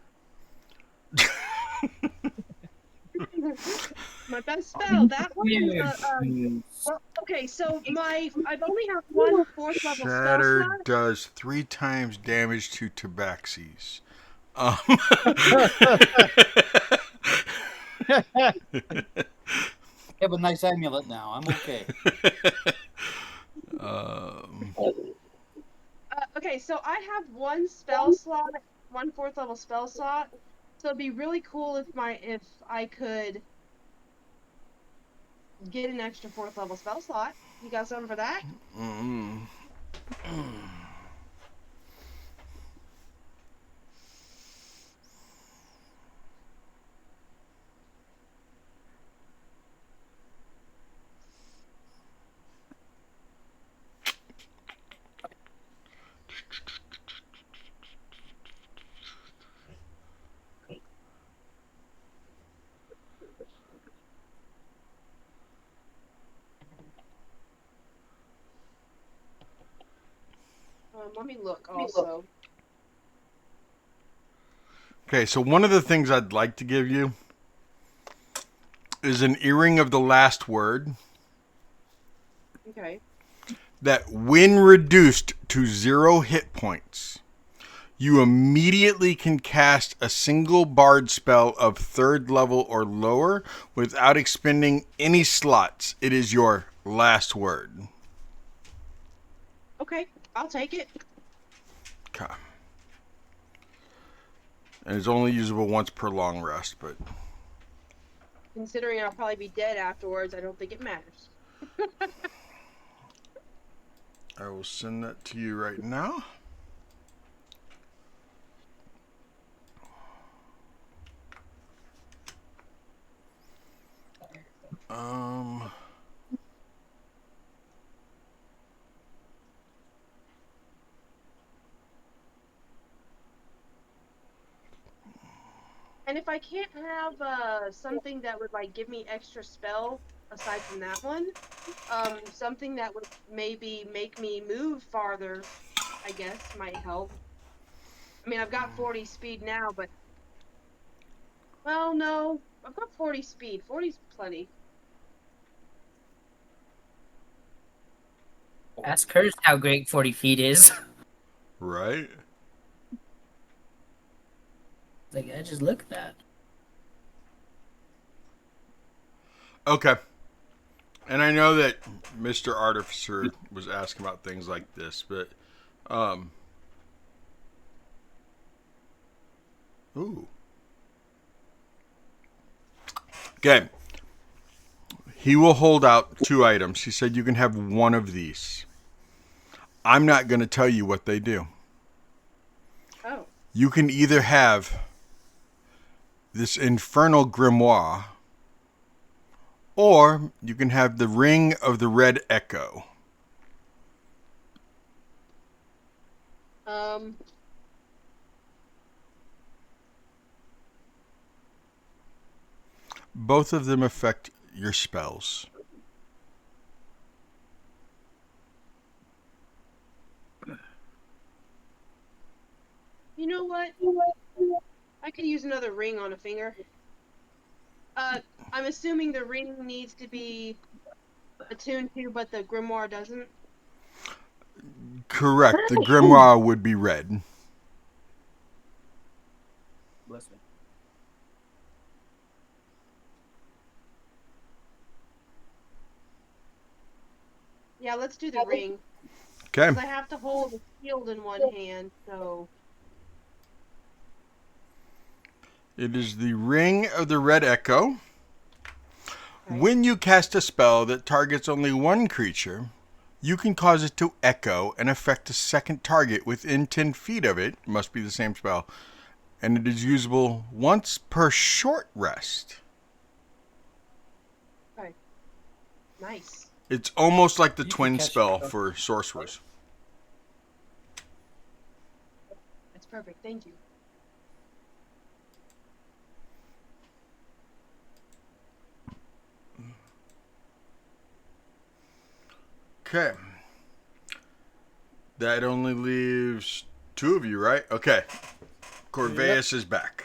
My best spell. That one is well, okay, so I've only have one fourth level spell Shatter slot. does 3 times damage to tabaxis. Um, I have a nice amulet now. I'm okay. Okay, so I have one spell slot, one fourth level spell slot. So it'd be really cool if I could get an extra fourth level spell slot. You got something for that? Let me look also. Okay, so one of the things I'd like to give you is an earring of the last word Okay. that, when reduced to 0 hit points, you immediately can cast a single bard spell of 3rd level or lower without expending any slots. It is your last word. Okay, I'll take it. Okay. And it's only usable once per long rest, but Considering I'll probably be dead afterwards, I don't think it matters. I will send that to you right now. And if I can't have something that would like give me extra spell aside from that one, something that would maybe make me move farther, I guess might help. I mean, I've got 40 speed now, but well, no, I've got 40 speed. 40's plenty. Ask her how great 40 feet is. Right? Like, I just look at that. Okay. And I know that Mr. Artificer was asking about things like this, but ooh. Okay. He will hold out 2 items. He said you can have one of these. I'm not going to tell you what they do. Oh. You can either have this infernal grimoire, or you can have the Ring of the Red Echo. Both of them affect your spells. You know what? I could use another ring on a finger. I'm assuming the ring needs to be attuned to, but the grimoire doesn't. Correct. The grimoire would be red. Bless me. Yeah, let's do the ring. Okay. Because I have to hold the shield in one hand, so. It is the Ring of the Red Echo. Okay. When you cast a spell that targets only one creature, you can cause it to echo and affect a second target within 10 feet of it. Must be the same spell. And it is usable once per short rest. Okay. Nice. It's almost like the You can twin cast spell your- for sorcerers. That's perfect. Thank you. Okay. That only leaves two of you, right? Okay. Corvus is back.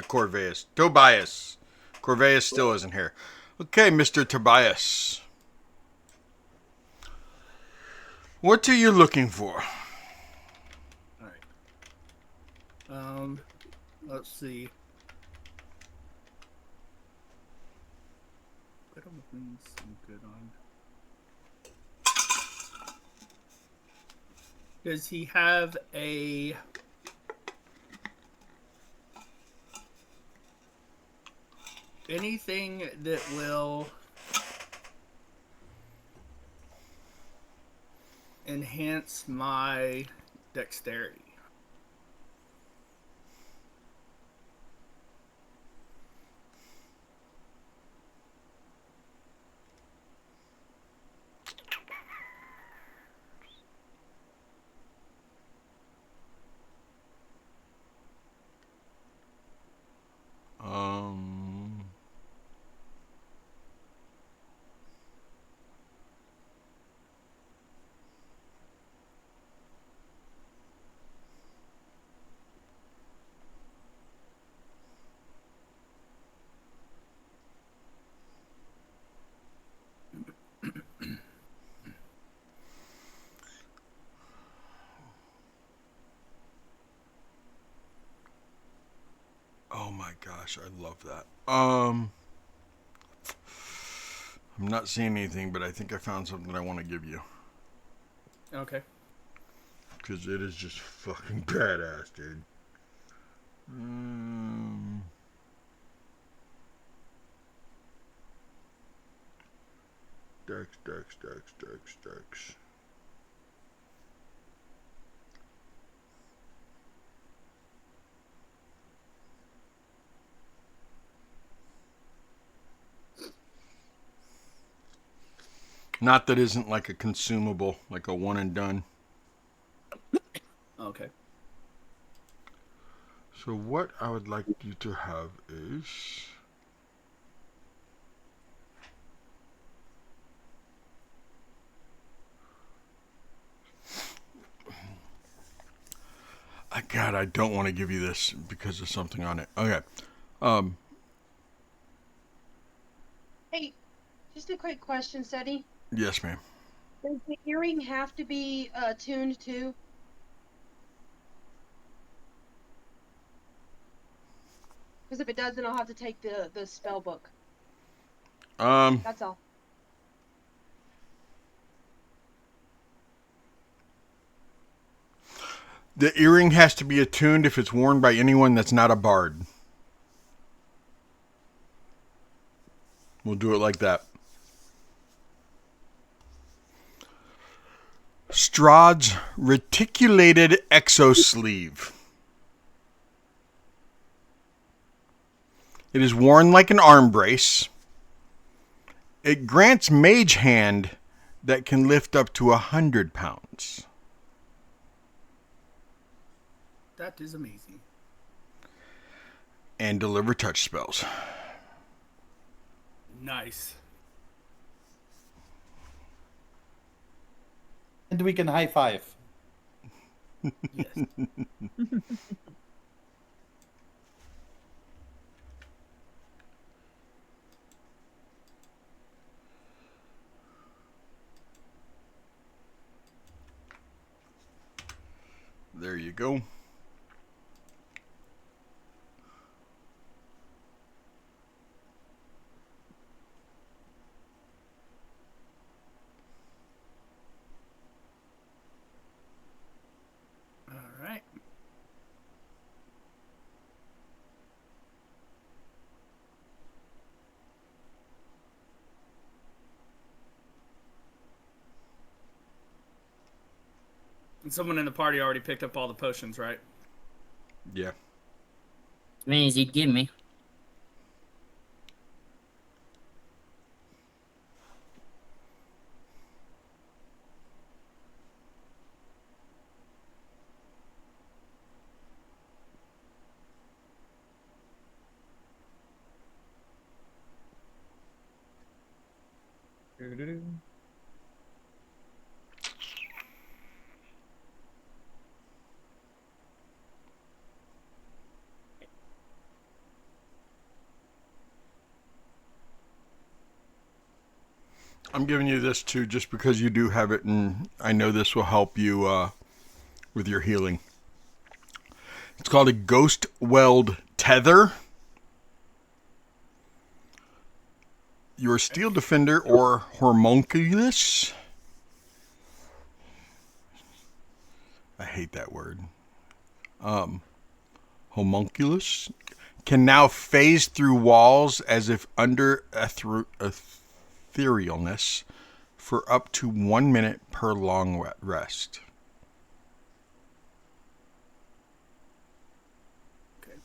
Corvus. Tobias. Corvus still isn't here. Okay, Mr. Tobias. What are you looking for? All right. Let's see. Put some good on. Does he have anything that will enhance my dexterity? Um. Oh my gosh, I love that. I'm not seeing anything, but I think I found something I want to give you. Okay. Because it is just fucking badass, dude. Dex. Not that isn't like a consumable, like a one and done. Okay. So what I would like you to have is God, I don't want to give you this because of something on it. Okay. Hey, just a quick question, Seti. Yes, ma'am. Does the earring have to be tuned too? Because if it does, then I'll have to take the spell book. That's all. The earring has to be attuned if it's worn by anyone that's not a bard. We'll do it like that. Strahd's reticulated exosleeve. It is worn like an arm brace. It grants mage hand that can lift up to 100 pounds. That is amazing. And deliver touch spells. Nice. And we can high five. Yes. There you go. All right. And someone in the party already picked up all the potions, right? Yeah. As many as he'd give me. I'm giving you this too, just because you do have it, and I know this will help you with your healing. It's called a Ghost Weld Tether. Your Steel Defender or Homunculus. I hate that word. Homunculus can now phase through walls as if under etherealness for up to 1 minute per long rest. Okay.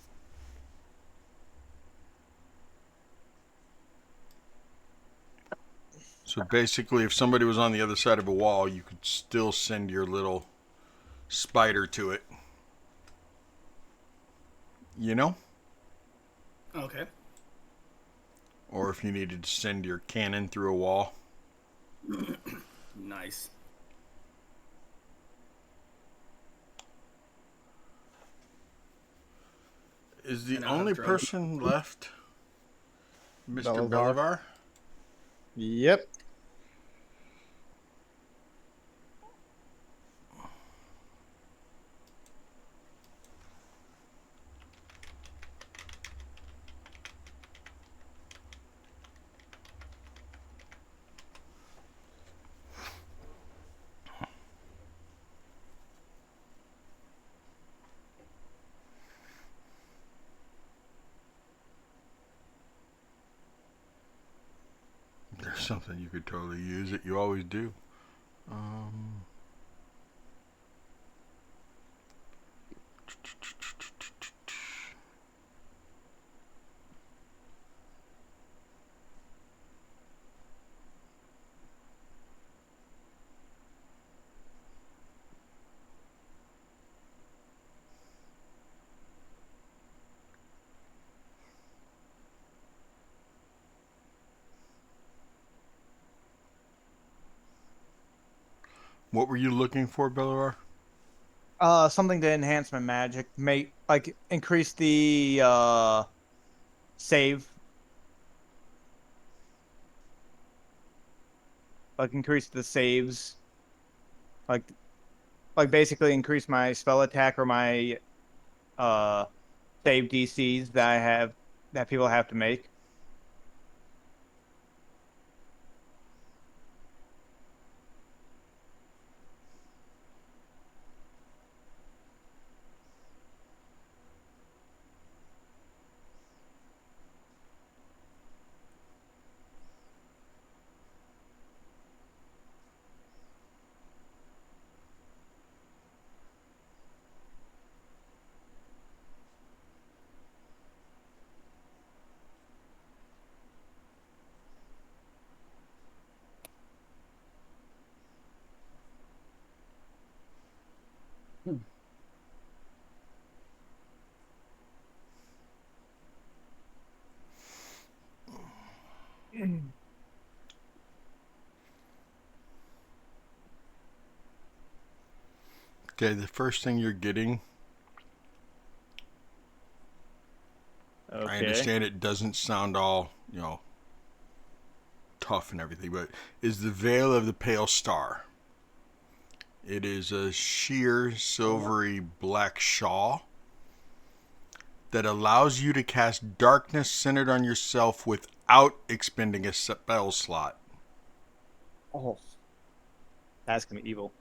So basically, if somebody was on the other side of a wall, you could still send your little spider to it. You know? Okay. Or if you needed to send your cannon through a wall. Nice. Is the And I'll have only drugs. person left Mr. Belivar. Belivar? Yep. There's something you could totally use it. You always do. What were you looking for, Belivar? Something to enhance my magic, make like increase the save, like increase the saves, like basically increase my spell attack or my uh save DCs that I have that people have to make. Okay, the first thing you're getting, I Okay. understand it doesn't sound all, tough and everything, but is the Veil of the Pale Star. It is a sheer silvery black shawl that allows you to cast darkness centered on yourself without expending a spell slot. Oh, that's gonna be evil.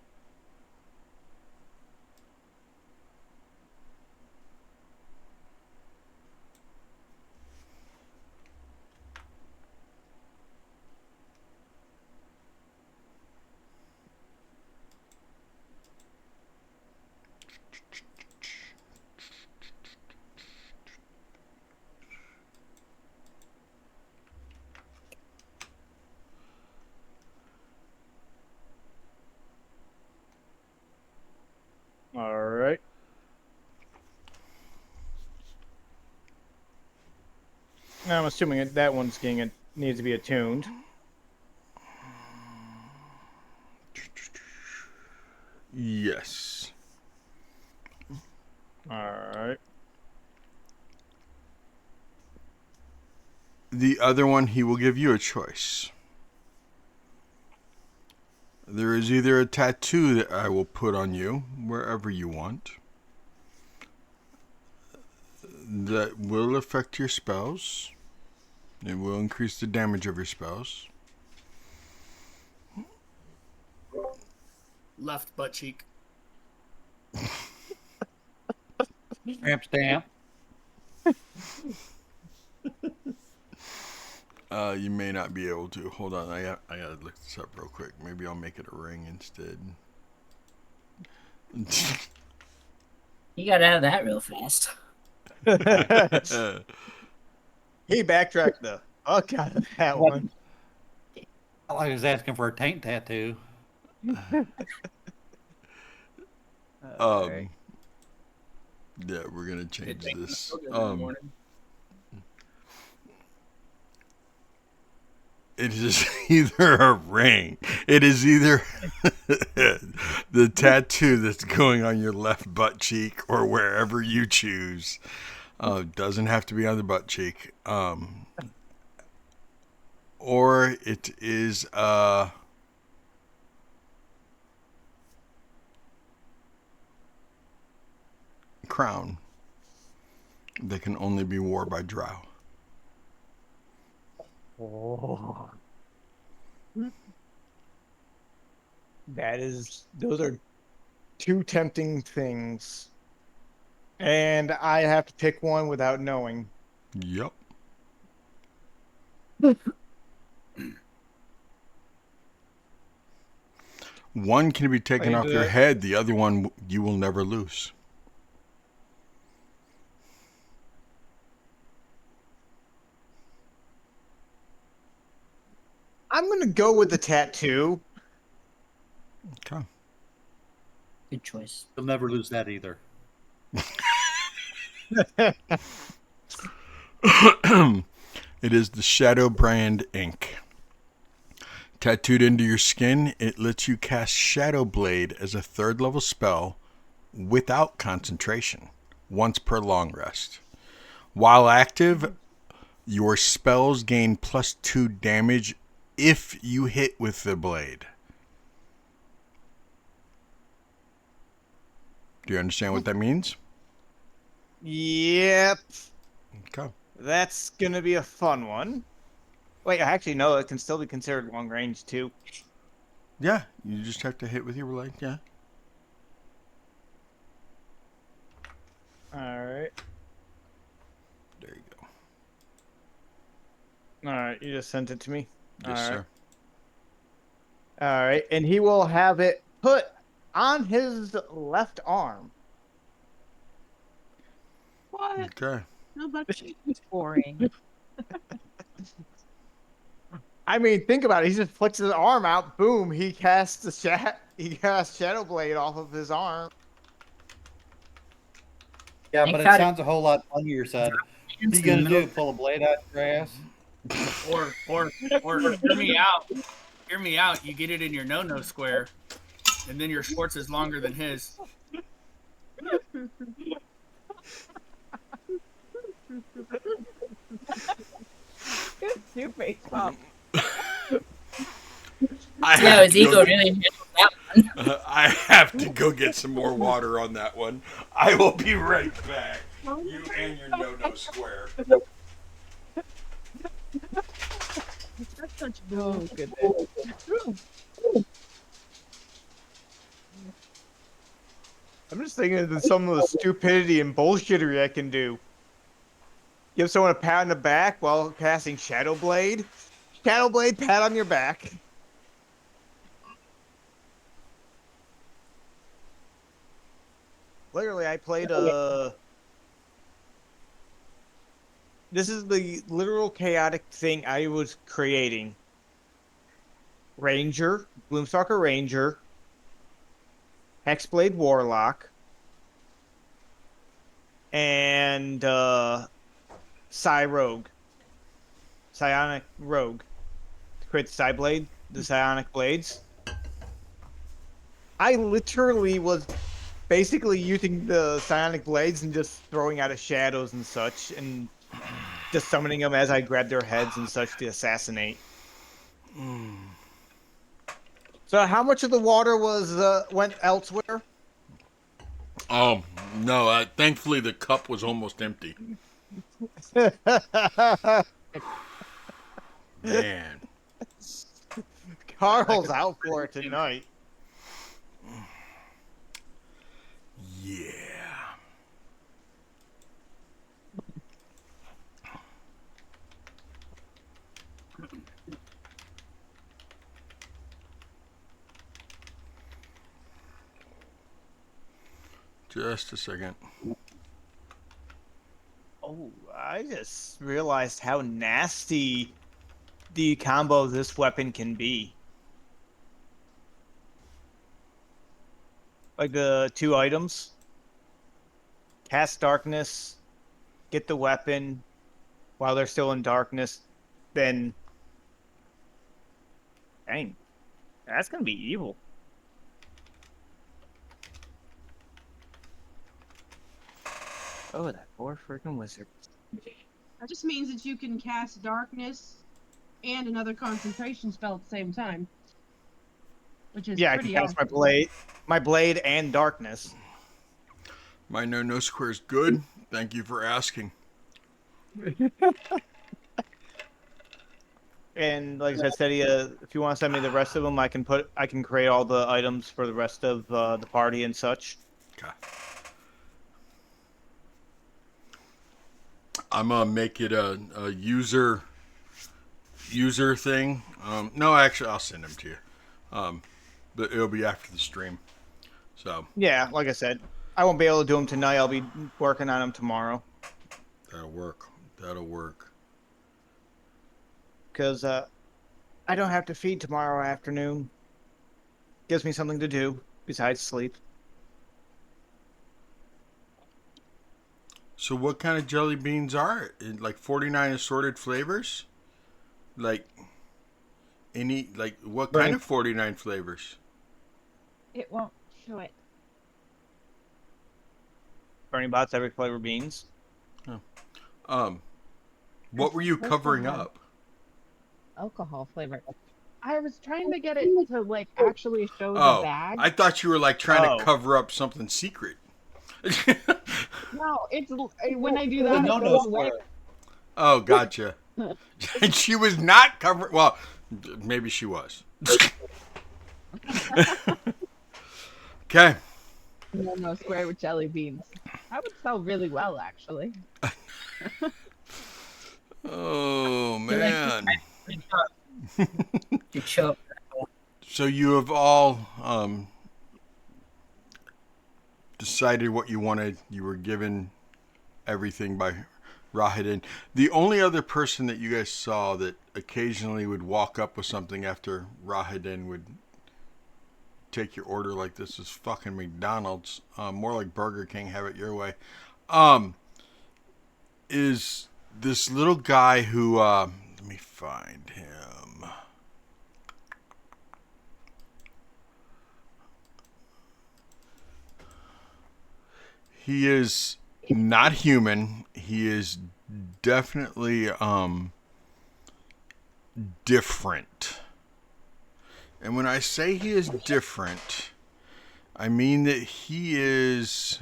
All right. Now I'm assuming that one's getting needs to be attuned. Yes. All right. The other one, he will give you a choice. There is either a tattoo that I will put on you wherever you want that will affect your spells. It will increase the damage of your spells. Left butt cheek. Tramp stamp. You may not be able to. Hold on, I gotta look this up real quick. Maybe I'll make it a ring instead. You gotta have that real fast. He backtracked the fuck out of that one. I was asking for a taint tattoo. Alright. Yeah, we're gonna change this. It is either a ring. It is either the tattoo that's going on your left butt cheek or wherever you choose. Doesn't have to be on the butt cheek. Or it is crown that can only be worn by drow. Oh. Those are two tempting things. And I have to pick one without knowing. Yep. One can be taken off your head. The other one you will never lose. I'm going to go with the tattoo. Okay. Good choice. You'll never lose that either. It is the Shadow Brand ink. Tattooed into your skin, it lets you cast Shadow Blade as a 3rd level spell without concentration, once per long rest. While active, your spells gain +2 damage if you hit with the blade. Do you understand what that means? Yep. Okay. That's going to be a fun one. Wait, actually, no, it can still be considered long range, too. Yeah, you just have to hit with your blade, yeah. Alright. There you go. Alright, you just sent it to me? Yes, sir. Alright, and he will have it put on his left arm. What? Okay. No, that's boring. I mean, think about it. He just flicks his arm out. Boom! He casts Shadow Blade off of his arm. Yeah, Thank but it God sounds a whole lot funnier, son. What are you gonna do? Pull a blade out your ass? Or hear me out. Hear me out. You get it in your no square, and then your Schwartz is longer than his. Two face pump. Yeah, his ego really handled that one. I have to go get some more water on that one. I will be right back. You and your no square. That's such no goodness. I'm just thinking of some of the stupidity and bullshittery I can do. Give someone a pat on the back while casting Shadow Blade. Shadow Blade, pat on your back. Literally, I played This is the literal chaotic thing I was creating. Ranger, Gloomstalker Ranger, Hexblade Warlock, and Rogue. Psionic Rogue. To create the Psyblade, the Psionic Blades. I literally was basically using the Psionic Blades and just throwing out of shadows and such, and just summoning them as I grabbed their heads and such to assassinate. So how much of the water was went elsewhere? No, thankfully the cup was almost empty. Man. Carl's out for it tonight. Yeah. Just a second. Oh, I just realized how nasty the combo of this weapon can be. Like the 2 items, cast darkness, get the weapon while they're still in darkness, then dang, that's gonna be evil. Oh, that poor freaking wizard. That just means that you can cast darkness and another concentration spell at the same time, which is Yeah, I can pretty cast awesome. my blade and darkness. My no square is good. Thank you for asking. And like I said, if you want to send me the rest of them, I can create all the items for the rest of the party and such. Okay. I'm gonna make it a user thing. No, actually, I'll send them to you. But it'll be after the stream. So Yeah, like I said, I won't be able to do them tonight. I'll be working on them tomorrow that'll work. That'll work. because I don't have to feed tomorrow afternoon. Gives me something to do besides sleep. So what kind of jelly beans are it? Like 49 assorted flavors? Like what kind Bernie, of 49 flavors? It won't show it. Bernie bots every flavor beans. Um, what were you It's supposed to covering have up? alcohol flavor. I was trying to get it to like actually show the Oh, bag. I thought you were like trying to Oh, cover up something secret. No, when I do The that, it no goes away. square. Oh, gotcha. And she was not covering. Well, maybe she was. Okay. No square with jelly beans. That would sell really well, actually. Oh You're like, man. you show up. So you have all decided what you wanted. You were given everything by Rahidin. The only other person that you guys saw that occasionally would walk up with something after Rahidin would take your order like this is fucking McDonald's, more like Burger King, have it your way, is this little guy who, let me find him. He is not human. He is definitely different. And when I say he is different, I mean that he is.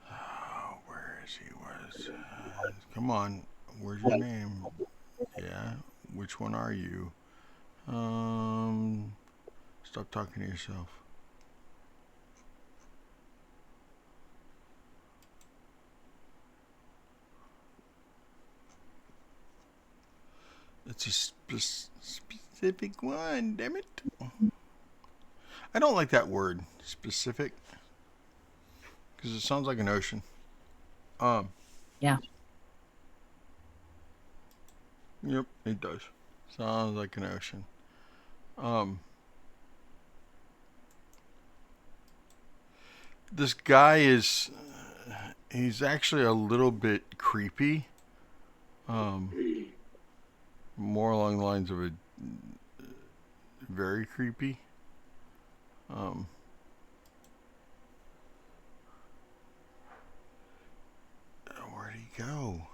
Oh, where is he? Come on. Where's your name? Yeah. Which one are you? Stop talking to yourself. It's a specific one, damn it. I don't like that word, specific, because it sounds like an ocean. Yeah. Yep, it does. Sounds like an ocean. This guy he's actually a little bit creepy. More along the lines of a very creepy. Where'd he go?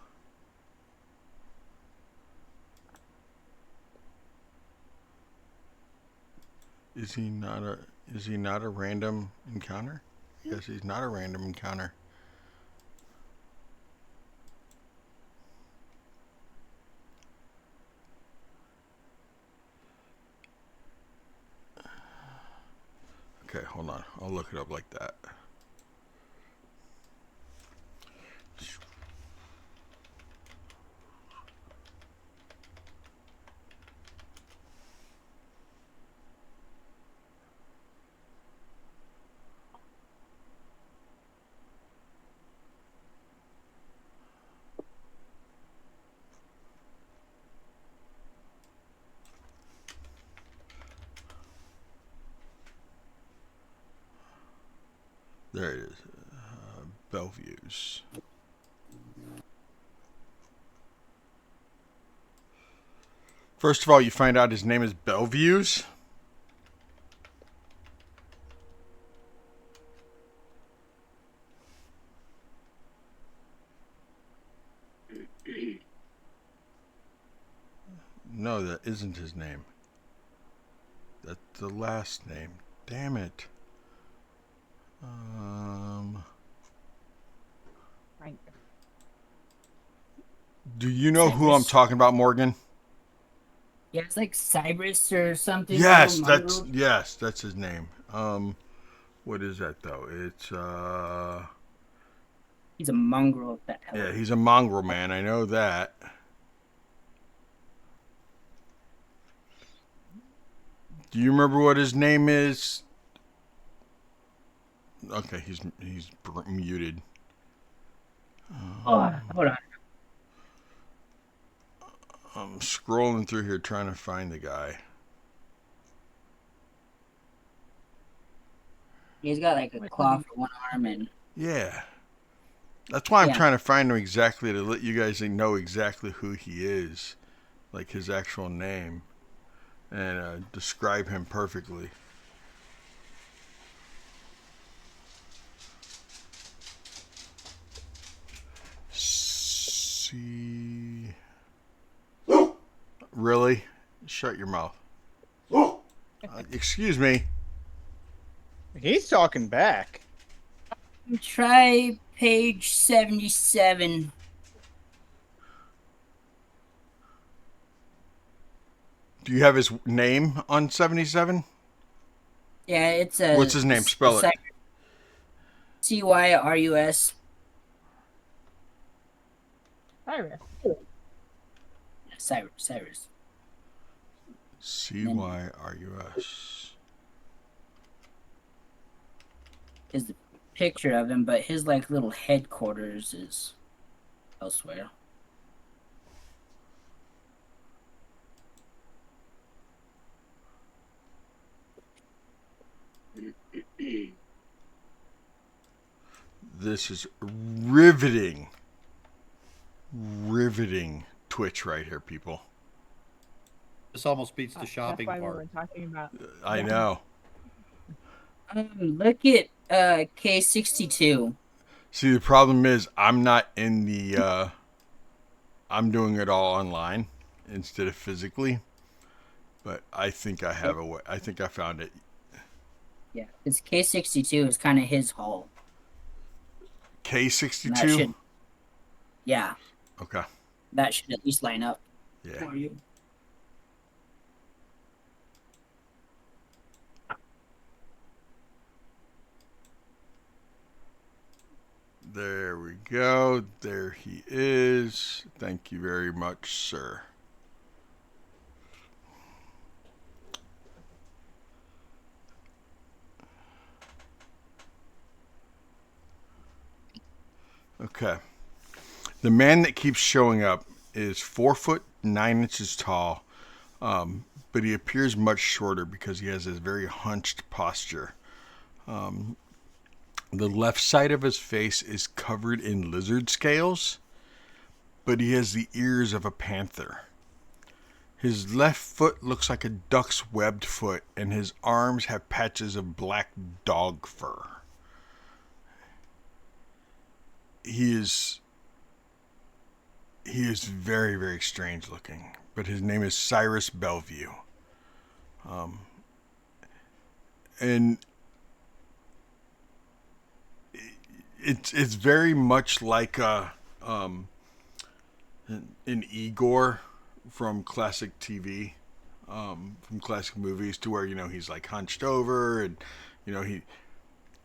Is he not a? Is he not a random encounter? Yes, he's not a random encounter. Okay, hold on. I'll look it up like that. There it is. Bellevue's. First of all, you find out his name is Bellevue's. No, that isn't his name. That's the last name. Damn it. Frank. Do you know who I'm Cyrus? talking about, Morgan? Yeah, it's like Cyrus or something. Yes, little that's mongrel. that's his name. What is that though? It's He's a mongrel if that helps. yeah, he's a mongrel man. I know that. Do you remember what his name is? Okay, he's muted. Oh, hold on. I'm scrolling through here trying to find the guy. He's got like a What claw did for one arm and Yeah. That's why I'm Yeah. trying to find him exactly to let you guys know exactly who he is, like his actual name, and describe him perfectly. See. Really? Shut your mouth. Excuse me. He's talking back. try page 77. Do you have his name on 77? Yeah, it's a. What's his name? Spell it. Cyrus. Cyrus. Cyrus. Cyrus. Is the picture of him, but his like little headquarters is elsewhere. This is riveting Twitch right here, people. This almost beats the shopping That's why we part. were talking about. I Yeah. know. Look at K62. See, the problem is I'm not in the. I'm doing it all online instead of physically. But I think I have a way. I think I found it. Yeah, it's K62 is kind of his haul. K62. Yeah, Okay. that should at least line up Yeah. for you. There we go. There he is. Thank you very much, sir. Okay. The man that keeps showing up is 4'9" tall, but he appears much shorter because he has this very hunched posture. The left side of his face is covered in lizard scales, but he has the ears of a panther. His left foot looks like a duck's webbed foot, and his arms have patches of black dog fur. He is very, very strange looking, but his name is Cyrus Bellevue. and it's very much like an Igor from classic TV, from classic movies, to where he's like hunched over, and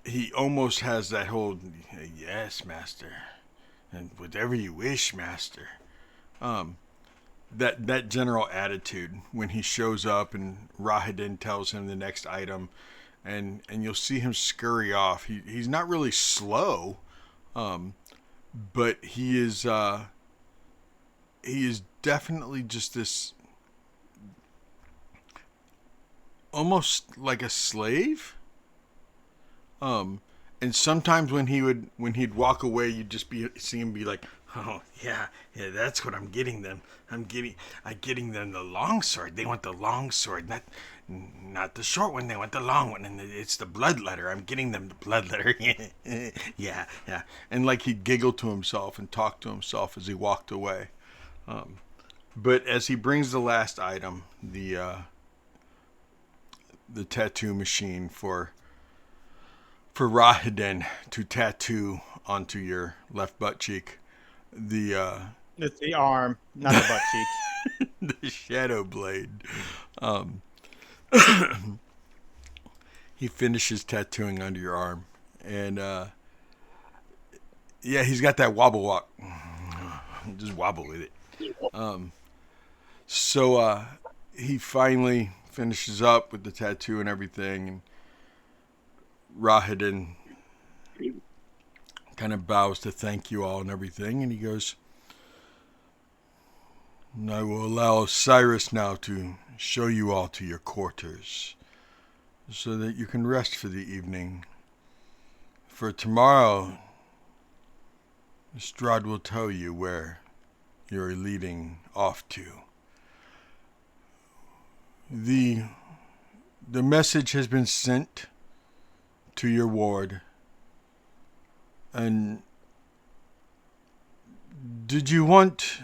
he almost has that whole yes, master, and whatever you wish, master. Um, that general attitude when he shows up and Rahadin tells him the next item, and you'll see him scurry off. He's not really slow, um, but he is definitely just this, almost like a slave. Um, and sometimes when he'd walk away, you'd just see him be like, "Oh yeah, yeah, that's what I'm getting them. I'm getting them the long sword. They want the long sword, not the short one. They want the long one, and it's the blood letter. I'm getting them the blood letter." Yeah, yeah. And like he'd giggle to himself and talk to himself as he walked away. Um, but as he brings the last item, the tattoo machine for Rahiden to tattoo onto your left butt cheek, the It's the arm, not the butt cheek. the shadow blade. Um, he finishes tattooing under your arm, and yeah, he's got that wobble walk. Just wobble with it. So he finally finishes up with the tattoo and everything, and Rahadin kind of bows to thank you all and everything, and he goes, "I will allow Cyrus now to show you all to your quarters, so that you can rest for the evening. For tomorrow, Strahd will tell you where you're leading off to. The message has been sent to your ward. And did you want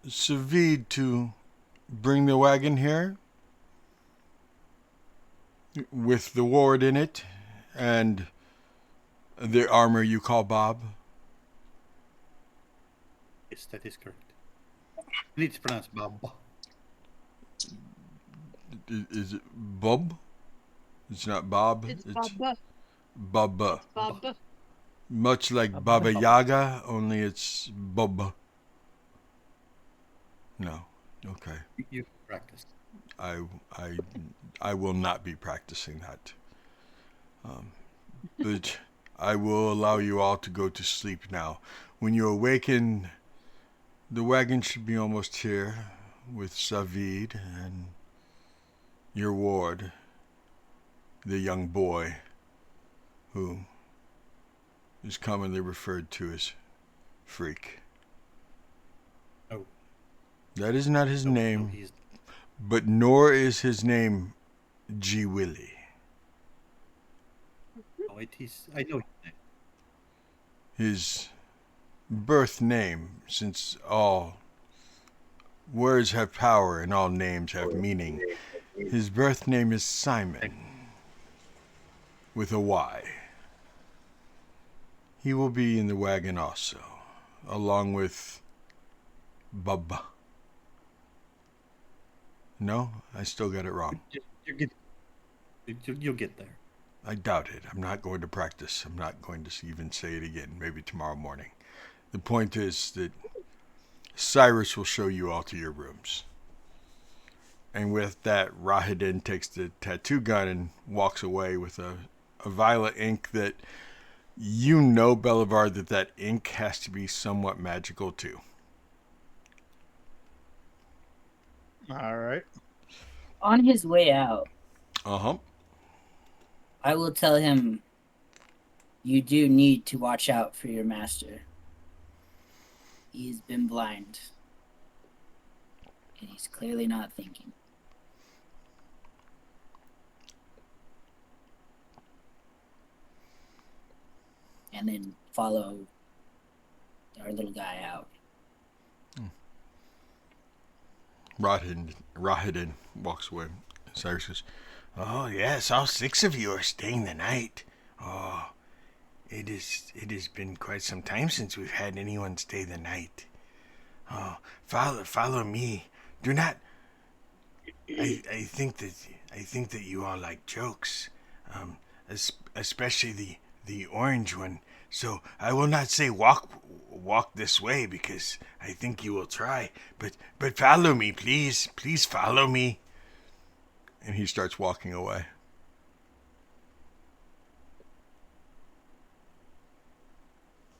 Savid to bring the wagon here with the ward in it and the armor you call Bob?" Yes, that is correct. You need to pronounce Bob. Is it Bob? It's not Bob. It's Baba. Baba. It's Baba. Much like Baba Yaga, only it's Baba. No. Okay. You practice. I will not be practicing that. But I will allow you all to go to sleep now. When you awaken, the wagon should be almost here with Savid and your ward, the young boy who is commonly referred to as Freak. Oh. That is not his No, name, he's but nor is his name G. Willie. no, it is. I know his name. His birth name, since all words have power and all names have meaning. His birth name is Simon, with a Y. He will be in the wagon also, along with Bubba. No, I still got it wrong. You'll get there. I doubt it. I'm not going to practice. I'm not going to even say it again. Maybe tomorrow morning. The point is that Cyrus will show you all to your rooms. And with that, Rahadin takes the tattoo gun and walks away with a violet ink that Belivar, that ink has to be somewhat magical too. All right. On his way out, Uh-huh. I will tell him you do need to watch out for your master. He's been blind. And he's clearly not thinking. And then follow our little guy out. Rahadin walks away. Cyrus says, Oh, yes, all 6 of you are staying the night. Oh, it has been quite some time since we've had anyone stay the night. Oh, follow me. Do not. I think that you all like jokes, especially the orange one. So I will not say walk this way because I think you will try. But follow me, please follow me. And he starts walking away.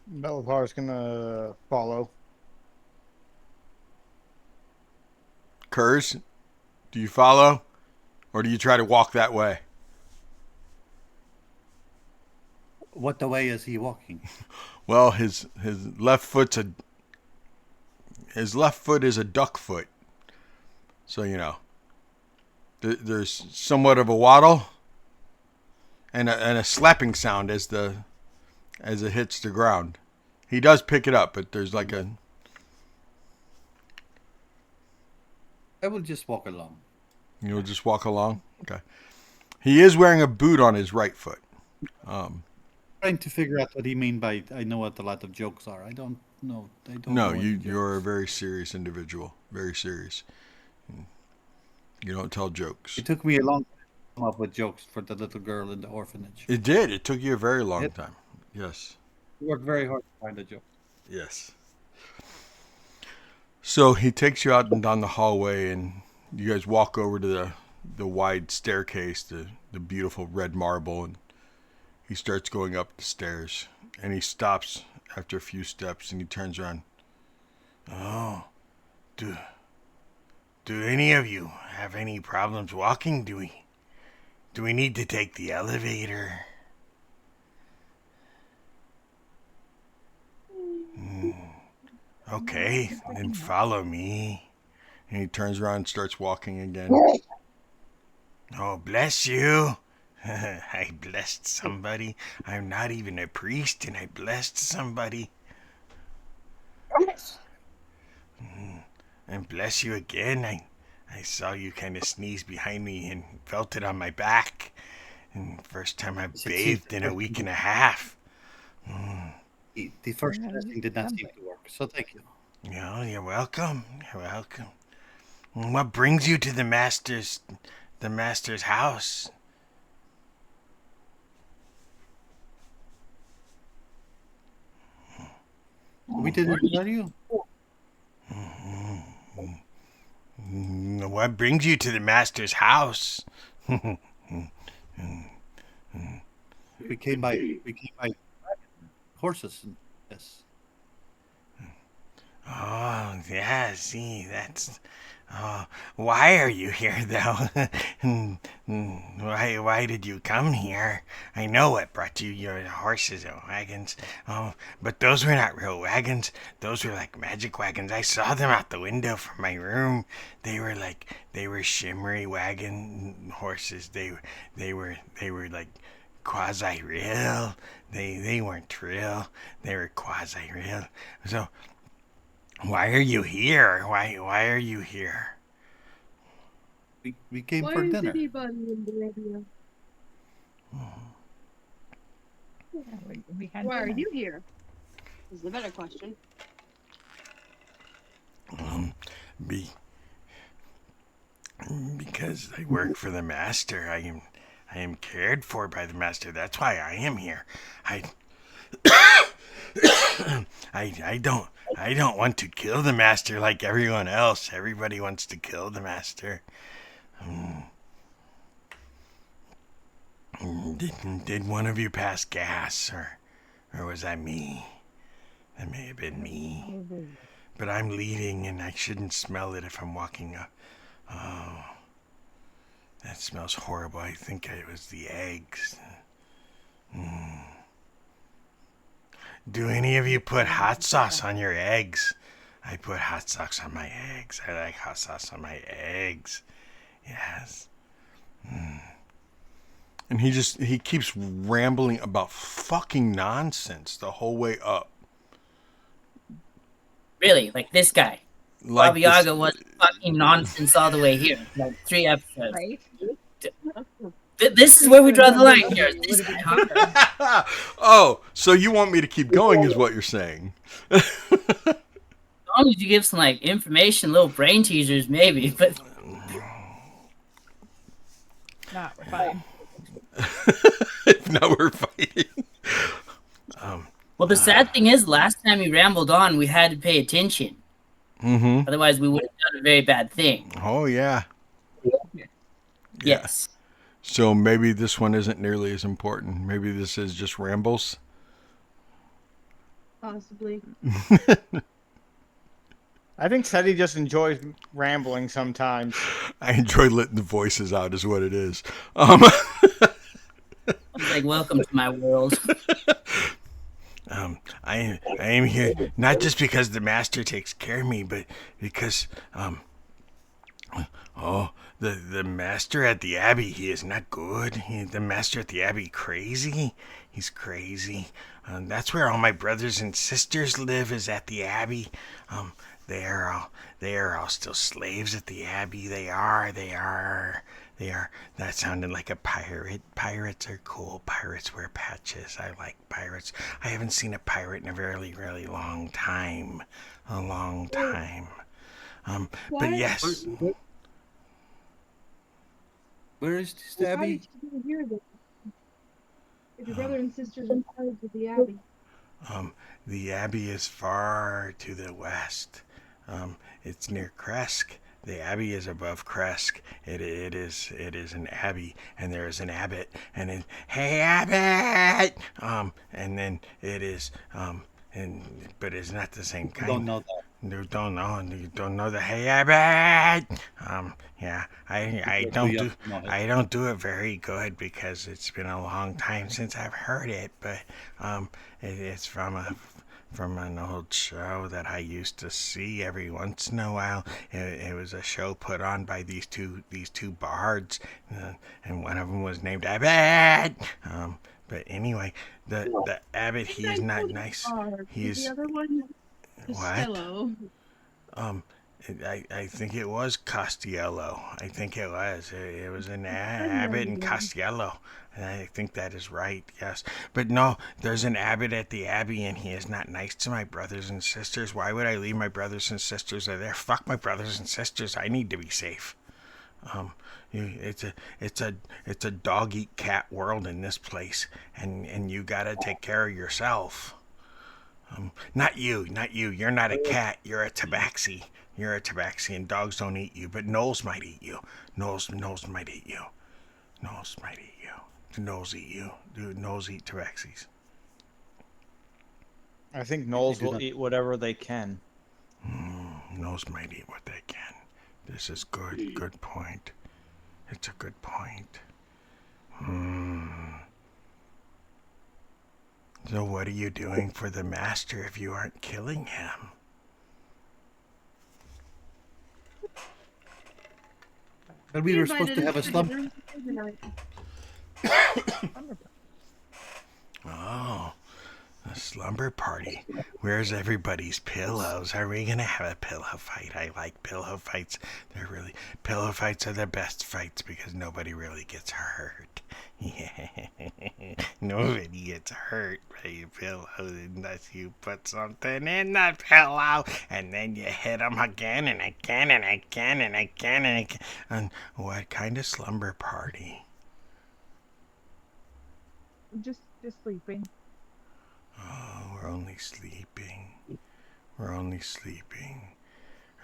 Bellatar's gonna follow. Kurz, do you follow, or do you try to walk that way? What the way is he walking? Well, his left foot is a duck foot, so there's somewhat of a waddle and a slapping sound as it hits the ground. He does pick it up, but there's like a. I will just walk along. You'll just walk along. Okay. He is wearing a boot on his right foot. Trying to figure out what he mean by I know what a lot of jokes are. I don't know. I don't No, know you're a very serious individual. Very serious. You don't tell jokes. It took me a long time to come up with jokes for the little girl in the orphanage. It did. It took you a very long time. Yes. Worked very hard to find a joke. Yes. So he takes you out and down the hallway, and you guys walk over to the wide staircase, the beautiful red marble, and he starts going up the stairs, and he stops after a few steps, and he turns around. Oh, do any of you have any problems walking? Do we need to take the elevator? Okay, then follow me. And he turns around and starts walking again. Oh, bless you. I blessed somebody. I'm not even a priest, and I blessed somebody. And bless you again. I saw you kind of sneeze behind me and felt it on my back. And first time I bathed in a week and a half. The first blessing did not seem to work, so thank you. Oh, you're welcome. You're welcome. What brings you to the master's house? We didn't tell you. What brings you to the master's house? We came by horses. And, yes. Oh, yeah, see, that's... Oh, why are you here, though? Why did you come here? I know what brought you your horses and wagons. Oh, but those were not real wagons. Those were like magic wagons. I saw them out the window from my room. They were shimmery wagon horses. They were like quasi-real. They weren't real. They were quasi-real. So... why are you here? Why are you here? We came Why for is dinner. anybody in Barovia? Yeah, we had Why are dinner. you here? Is the better question. Because I work for the master. I am cared for by the master. That's why I am here. I don't want to kill the master like everyone else. Everybody wants to kill the master. Did one of you pass gas, or was that me? That may have been me. But I'm leading, and I shouldn't smell it if I'm walking up. Oh, that smells horrible. I think it was the eggs. Do any of you put hot sauce on your eggs? I put hot sauce on my eggs. I like hot sauce on my eggs. Yes. And he keeps rambling about fucking nonsense the whole way up. Really, like this guy. Like Baba Yaga was fucking nonsense all the way here. Like 3 episodes. Right? This is where we draw the line here. Would This have been time, huh? quicker. Oh, so you want me to keep going is what you're saying. As long as you give some like information, little brain teasers, maybe. But Not fine. Now we're fighting. well, the sad thing is, last time we rambled on, we had to pay attention. Mm-hmm. Otherwise, we would have done a very bad thing. Oh, yeah. Yes. So maybe this one isn't nearly as important. Maybe this is just rambles. Possibly. I think Seti just enjoys rambling sometimes. I enjoy letting the voices out, is what it is. He's like, welcome to my world. I am here not just because the master takes care of me, but because the master at the abbey, he is not good. The master at the abbey crazy. He's crazy. That's where all my brothers and sisters live, is at the abbey. They are all still slaves at the abbey. They are. That sounded like a pirate. Pirates are cool. Pirates wear patches. I like pirates. I haven't seen a pirate in a really, really long time. A long time. But yes. Where is this Why Abbey? did you hear this? If your brother and sisters are part of the abbey. The abbey is far to the west. It's near Kresk. The abbey is above Kresk. It is an abbey, and there is an abbot, and then hey abbot, and then it is but it's not the same kind. Don't know that. You don't know the hey abbot. Yeah, I don't do it very good because it's been a long time since I've heard it, but it's from an old show that I used to see every once in a while. It was a show put on by these two bards, and one of them was named Abbott. But anyway, the abbot, he is not nice. He's The other one, what? Costello. I think it was Costello. I think it was. It was an abbot in Costello. And I think that is right, yes. But no, there's an abbot at the abbey, and he is not nice to my brothers and sisters. Why would I leave my brothers and sisters there? Fuck my brothers and sisters. I need to be safe. It's a dog eat cat world in this place, and you gotta take care of yourself. Not you. You're not a cat. You're a tabaxi. And dogs don't eat you, but gnolls might eat you. Gnolls might eat you. Gnolls might eat you. Do gnolls eat you? Do gnolls eat tabaxis? I think Knowles will eat whatever they can. Gnolls might eat what they can. This is good. Good point. It's a good point. So what are you doing for the master if you aren't killing him? But we were supposed to have a slump. Oh, a slumber party. Where's everybody's pillows? Are we gonna have a pillow fight? I like pillow fights. Pillow fights are the best fights because nobody really gets hurt. Nobody gets hurt by your pillow unless you put something in the pillow and then you hit them again and again and again and again and again. And what kind of slumber party? Just sleeping. Oh, we're only sleeping.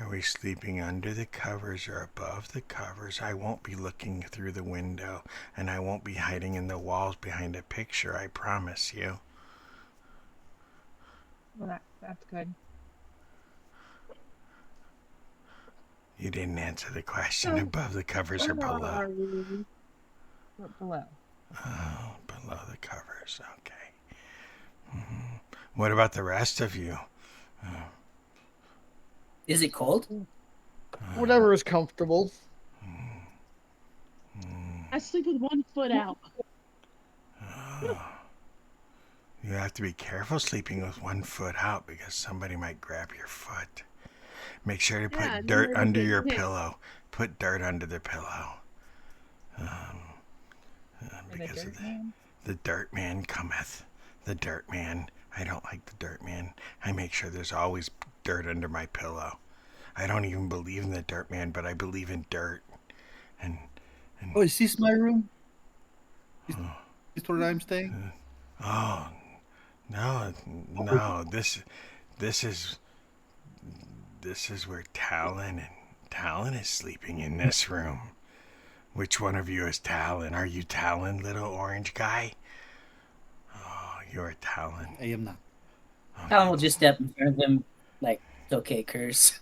Are we sleeping under the covers or above the covers? I won't be looking through the window, and I won't be hiding in the walls behind a picture, I promise you. Well, that's good. You didn't answer the question. Above the covers or below? Below. Oh, below the covers. Okay. What about the rest of you? Is it cold? Whatever is comfortable. I sleep with 1 foot out. You have to be careful sleeping with 1 foot out because somebody might grab your foot. Make sure to put dirt under your pillow. Put dirt under the pillow. For the Because of dirt man? the dirt man cometh. The dirt man. I don't like the dirt man. I make sure there's always dirt under my pillow. I don't even believe in the dirt man, but I believe in dirt. And Oh, is this my room? Is this where I'm staying? oh no, this is where Talon is sleeping in this room. Which one of you is Talon? Are you Talon, little orange guy? Oh, you're Talon. I am not. Talon will just step in front of them, like, it's okay, curse.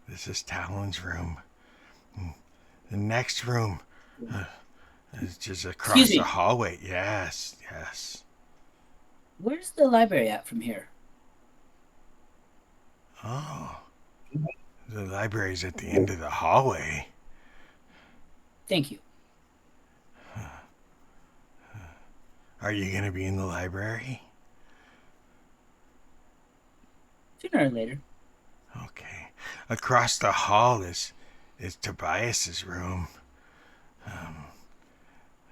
This is Talon's room. The next room is just across Excuse the me. hallway. Yes. Where's the library at from here? Oh, the library's at the end of the hallway. Thank you. Are you going to be in the library? Sooner or later. Okay. Across the hall is Tobias's room.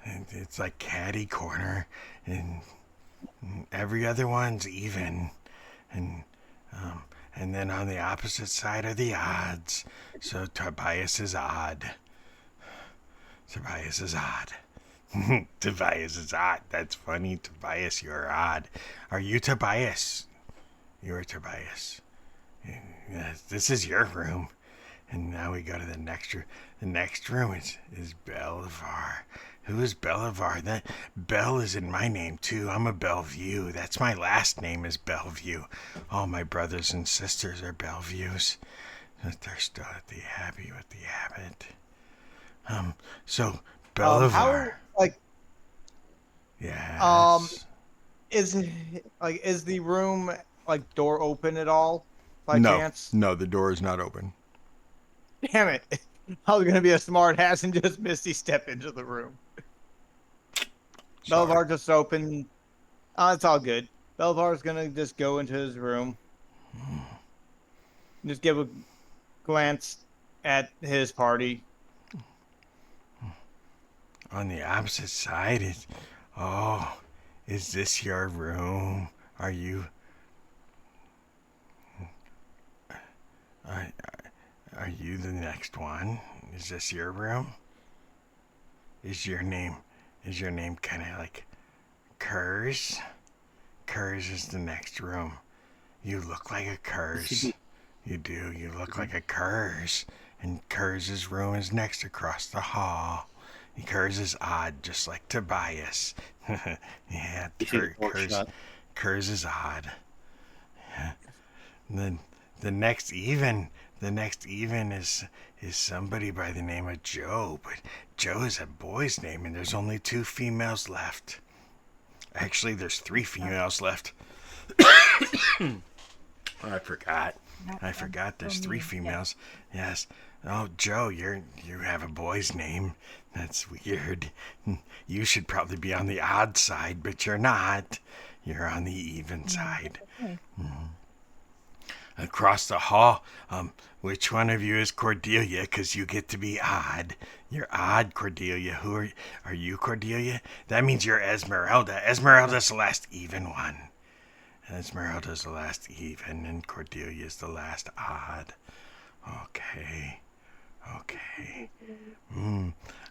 And it's like caddy corner, and every other one's even, and and then on the opposite side are the odds. So Tobias is odd. Tobias is odd. Tobias is odd. That's funny. Tobias, you're odd. Are you Tobias? You're Tobias. Yes, this is your room. And now we go to the next room. The next room is Belivar. Who is Belivar? That Bell is in my name too. I'm a Bellevue. That's my last name is Bellevue. All my brothers and sisters are Bellevues. But they're still at the Abbey with the Abbot. So Belivar. How like Yes. is the room like door open at all by No, chance? no, the door is not open. Damn it! I was gonna be a smart ass and just misty step into the room. Sorry. Belvar just opened. It's all good. Belvar's gonna just go into his room, just give a glance at his party. On the opposite side is this your room? Are you are you the next one? Is this your room? Is your name kind of like Kurz? Kurz is the next room. You look like a Kurz. You do. You look like a Kurz. And Kurz's room is next across the hall. Kurz is odd, just like Tobias. Yeah, Kurz is odd. And then the next even is somebody by the name of Joe, but Joe is a boy's name, and there's only 2 females left. Actually, there's 3 females left. I forgot. There's 3 females. Yes. Oh, Joe, you have a boy's name. That's weird. You should probably be on the odd side, but you're not. You're on the even side. Okay. Across the hall, which one of you is Cordelia? Because you get to be odd. You're odd, Cordelia. Who are you, Cordelia? That means you're Esmeralda. Esmeralda's the last even one. Esmeralda's the last even, and Cordelia's the last odd. Okay.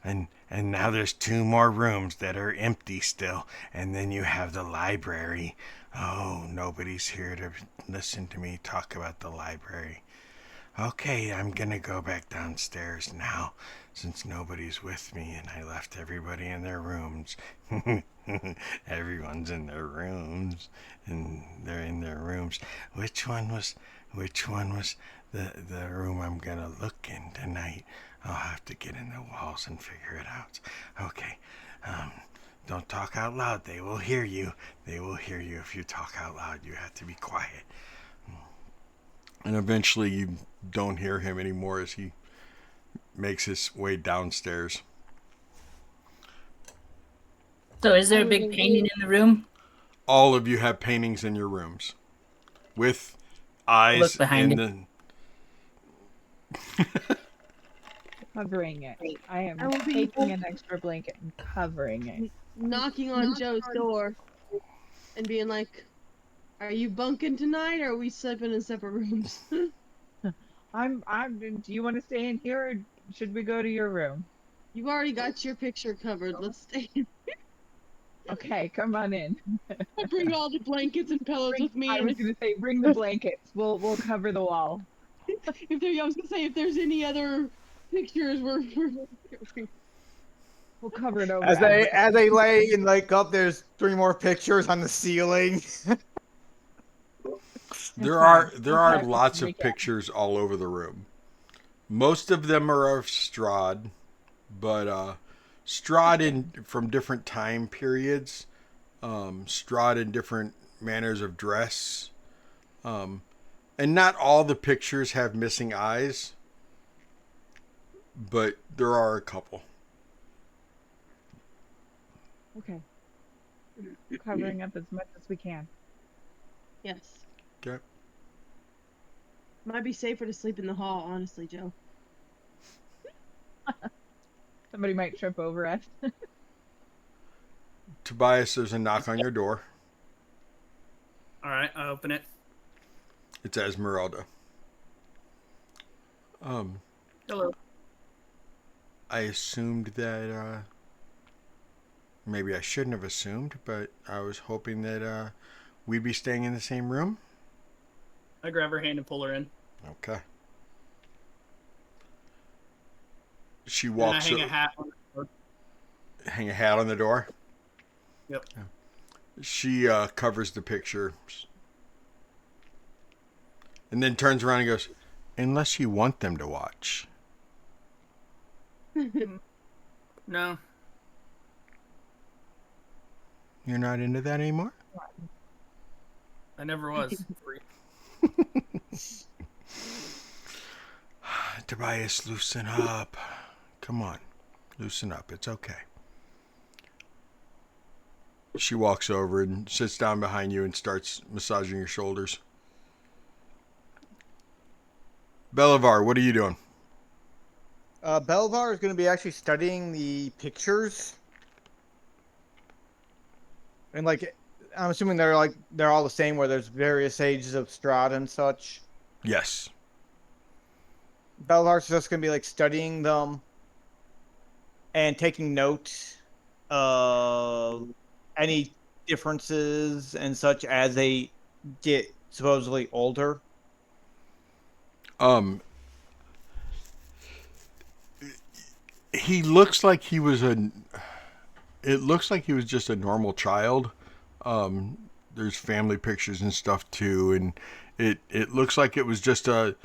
And now there's 2 more rooms that are empty still, and then you have the library. Oh, nobody's here to listen to me talk about the library. Okay, I'm gonna go back downstairs now, since nobody's with me and I left everybody in their rooms. Everyone's in their rooms, and they're in their rooms. Which one was the room I'm gonna look in tonight? I'll have to get in the walls and figure it out. Okay, don't talk out loud. They will hear you. They will hear you if you talk out loud. You have to be quiet. And eventually you don't hear him anymore as he makes his way downstairs. So is there a big painting in the room? All of you have paintings in your rooms with eyes Look behind in it. the covering it. I I am will be taking an extra blanket and covering it. knocking on Joe's door and being like, "Are you bunking tonight, or are we sleeping in separate rooms?" Do you want to stay in here or should we go to your room? You've already got your picture covered. Let's stay. Okay, come on in. I bring all the blankets and pillows with me, I and was gonna say bring the blankets. We'll cover the wall. if there, I was gonna say if there's any other pictures, We'll cover it over As they everything. as they lay and wake up, there's 3 more pictures on the ceiling. There fine. are there We'll are practice lots when we of can. pictures all over the room. Most of them are of Strahd, but Strahd in from different time periods. Strahd in different manners of dress. And not all the pictures have missing eyes, but there are a couple. Okay. We're covering up as much as we can. yes, Okay. might be safer to sleep in the hall, honestly, Joe. Somebody might trip over us. Tobias, there's a knock on your door. All right, I open it. It's Esmeralda. Hello. I assumed that maybe I shouldn't have assumed, but I was hoping that we'd be staying in the same room. I grab her hand and pull her in. Okay. She And I walks. hang a hat on the door. Hang a hat on the door. Yep. She covers the picture, and then turns around and goes, "Unless you want them to watch." No. You're not into that anymore? I never was. Tobias, loosen up. Come on. Loosen up. It's okay. She walks over and sits down behind you and starts massaging your shoulders. Belivar, what are you doing? Belvar is going to be actually studying the pictures, and like, I'm assuming they're all the same, where there's various ages of Strahd and such. Yes. Belvar's just going to be like studying them and taking note of any differences and such as they get supposedly older. He looks like he was it looks like he was just a normal child. There's family pictures and stuff too, and it looks like it was just a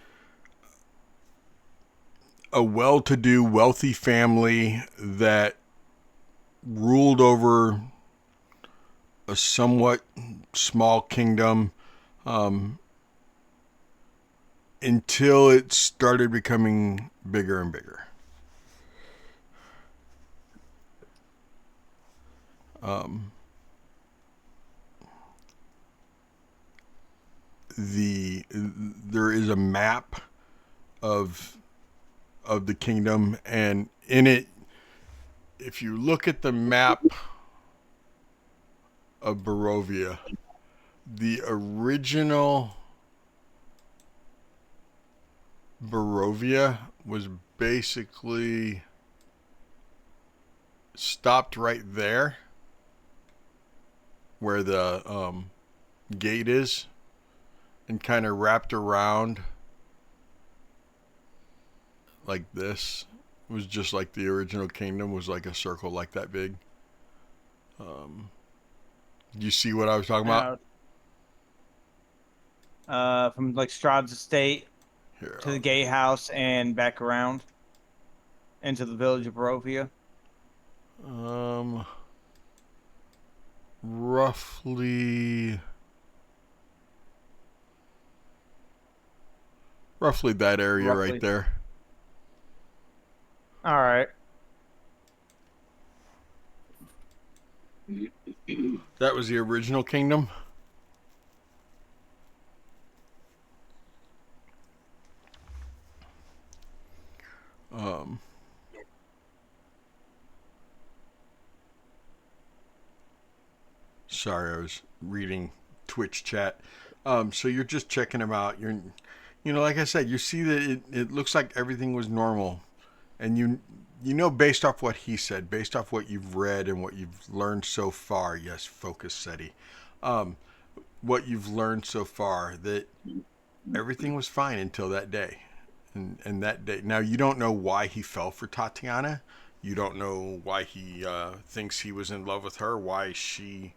well-to-do, wealthy family that ruled over a somewhat small kingdom until it started becoming bigger and bigger. There is a map of the kingdom, and in it, if you look at the map of Barovia, the original Barovia was basically stopped right there where the gate is, and kind of wrapped around like this. It was just like the original kingdom was like a circle like that big. Do you see what I was talking about? From like Strahd's estate Here, to the gatehouse and back around into the village of Barovia. roughly that area Roughly. right there. All right. That was the original kingdom. Sorry, I was reading Twitch chat. So you're just checking him out. Like I said, you see that it looks like everything was normal, and you know based off what he said, based off what you've read and what you've learned so far. Yes, focus, SETI. What you've learned so far that everything was fine until that day. And that day, now you don't know why he fell for Tatiana. You don't know why he thinks he was in love with her, why she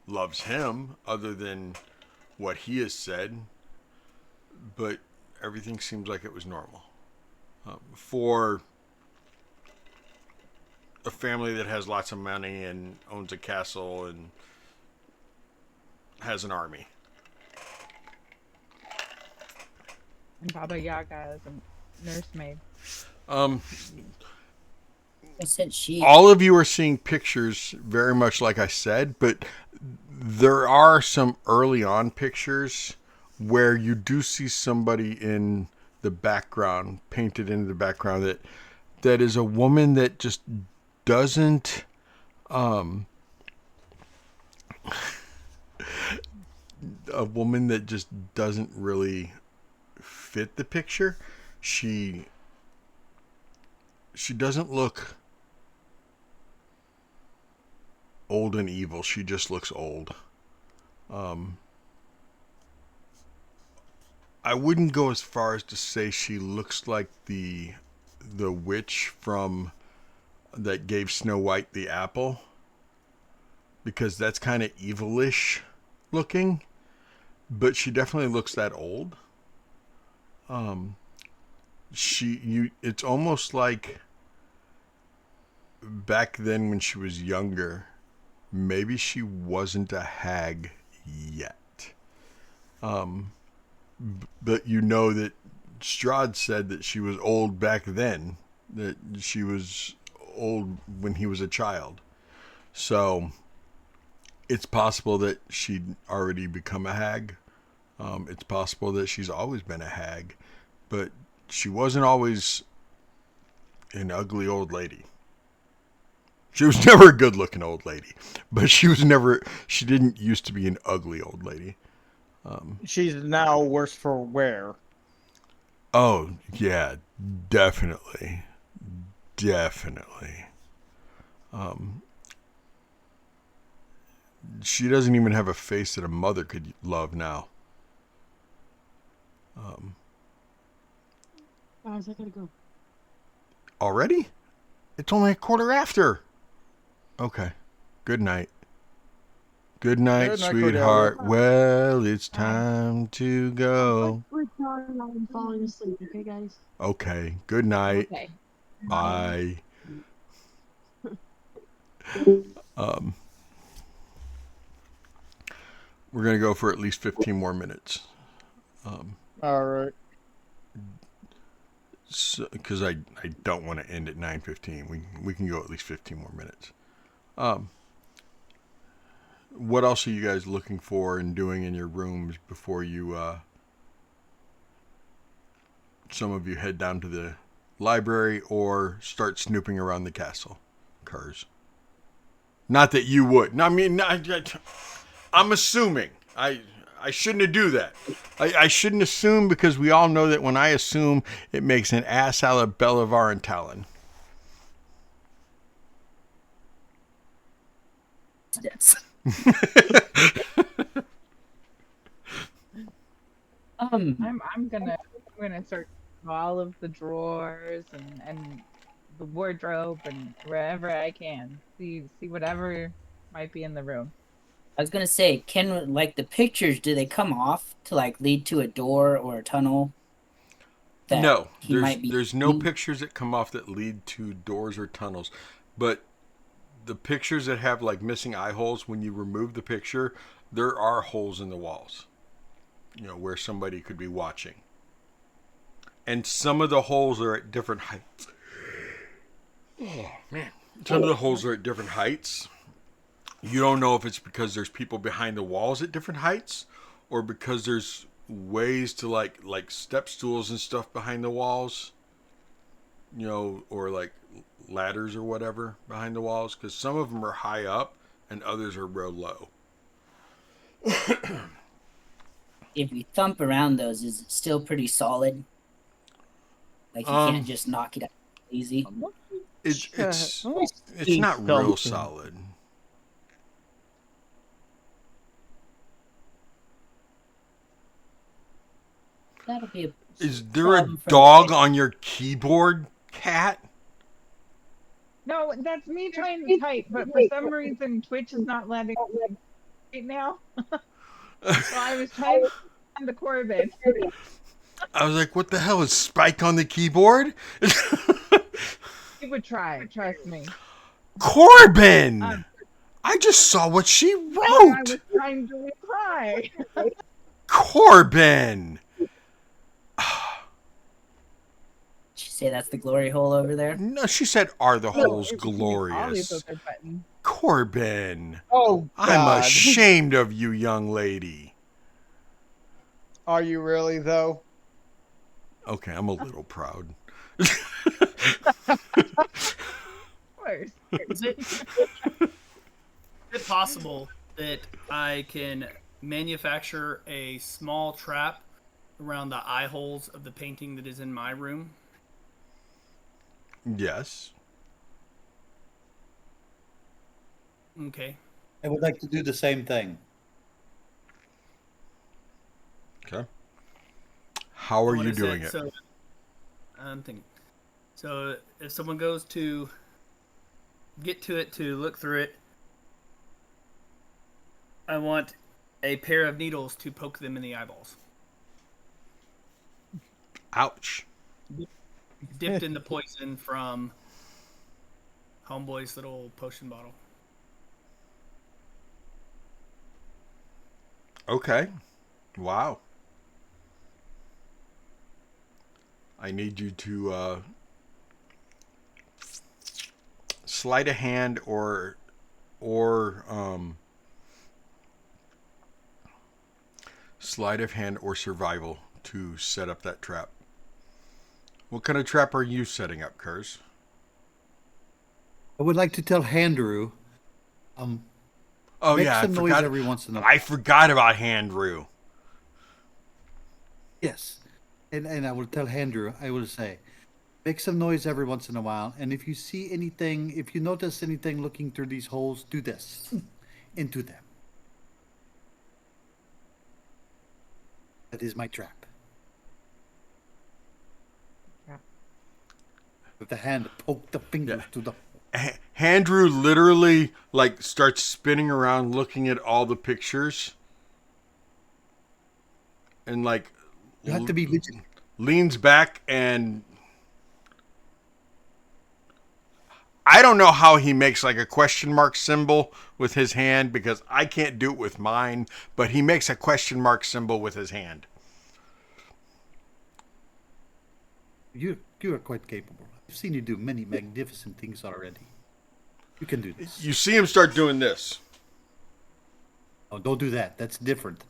loves him, other than what he has said. But everything seems like it was normal. For a family that has lots of money and owns a castle and has an army. And Baba Yaga is a nursemaid. I said she. All of you are seeing pictures very much like I said, but there are some early on pictures where you do see somebody in the background, painted into the background, that is a woman that just doesn't a woman that just doesn't really fit the picture. She doesn't look old and evil. She just looks old. I wouldn't go as far as to say she looks like the witch from that gave Snow White the apple, because that's kind of evilish looking, but she definitely looks that old. It's almost like back then when she was younger, maybe she wasn't a hag yet. But you know that Strahd said that she was old back then, that she was old when he was a child. So it's possible that she'd already become a hag. It's possible that she's always been a hag, but she wasn't always an ugly old lady. She was never a good looking old lady, but she didn't used to be an ugly old lady. She's now worse for wear. Oh, yeah, definitely. Definitely. She doesn't even have a face that a mother could love now. Guys, I gotta go. Already? It's only a quarter after. Okay. Good night. Good night, Good night, sweetheart. Cordelia. Well, it's time to go. We're done. I'm falling asleep, okay, guys? Okay. Good night. Okay. Bye. We're going to go for at least 15 more minutes. All right. Because I don't want to end at 9:15. We can go at least 15 more minutes. What else are you guys looking for and doing in your rooms before you, some of you head down to the library or start snooping around the castle? Curs. Not that you would. No, I mean, I'm assuming. I shouldn't do that. I shouldn't assume, because we all know that when I assume, it makes an ass out of Belivar and Talon. Yes. I'm gonna search all of the drawers and the wardrobe and wherever I can. See whatever might be in the room. I was gonna say, can like the pictures, do they come off to like lead to a door or a tunnel? No, he might be there's no in? pictures that come off that lead to doors or tunnels, but the pictures that have like missing eye holes, when you remove the picture, there are holes in the walls. You know, where somebody could be watching. And some of the holes are at different heights. Oh, man. Some of the holes are at different heights. You don't know if it's because there's people behind the walls at different heights, or because there's ways to like step stools and stuff behind the walls, you know, or like ladders or whatever behind the walls, because some of them are high up and others are real low. If you thump around those, is it still pretty solid? Like you can't just knock it out easy. It's Let me it's see not real something. solid. That'll be a Is there a problem for dog later. on your keyboard, cat? No, that's me trying to type, but for some reason Twitch is not letting me right now. So I was trying to find the Corbin. I was like, what the hell is Spike on the keyboard? He would try, trust me. Corbin! I just saw what she And I wrote. was trying to reply. Corbin! Did you say that's the glory hole over there? No, she said, are the No, holes it could be all these glorious? other buttons. Corbin! Oh I'm God. ashamed of you, young lady. Are you really though? Okay, I'm a little proud. Of course. Is it possible that I can manufacture a small trap around the eye holes of the painting that is in my room? Yes. Okay. I would like to do the same thing. Okay. How are What you is doing it? So, I'm thinking. So if someone goes to get to it to look through it, I want a pair of needles to poke them in the eyeballs, Ouch. dipped in the poison from Homeboy's little potion bottle. Okay. Wow. I need you to sleight of hand or sleight of hand or survival to set up that trap. What kind of trap are you setting up, Kurz? I would like to tell Handrew, Oh make yeah, some noise every once in a while. I forgot about Handrew. Yes. And I will tell Handrew, I will say, make some noise every once in a while. And if you see anything, if you notice anything looking through these holes, do this into them. That is my trap. Yeah. With the hand, poke the fingers Yeah. to the. Handrew literally like starts spinning around looking at all the pictures and like You have to be vigilant. leans back, and I don't know how he makes like a question mark symbol with his hand because I can't do it with mine, but he makes a question mark symbol with his hand. You are quite capable. I've seen you do many magnificent things already. You can do this. You see him start doing this. Oh, don't do that. That's different.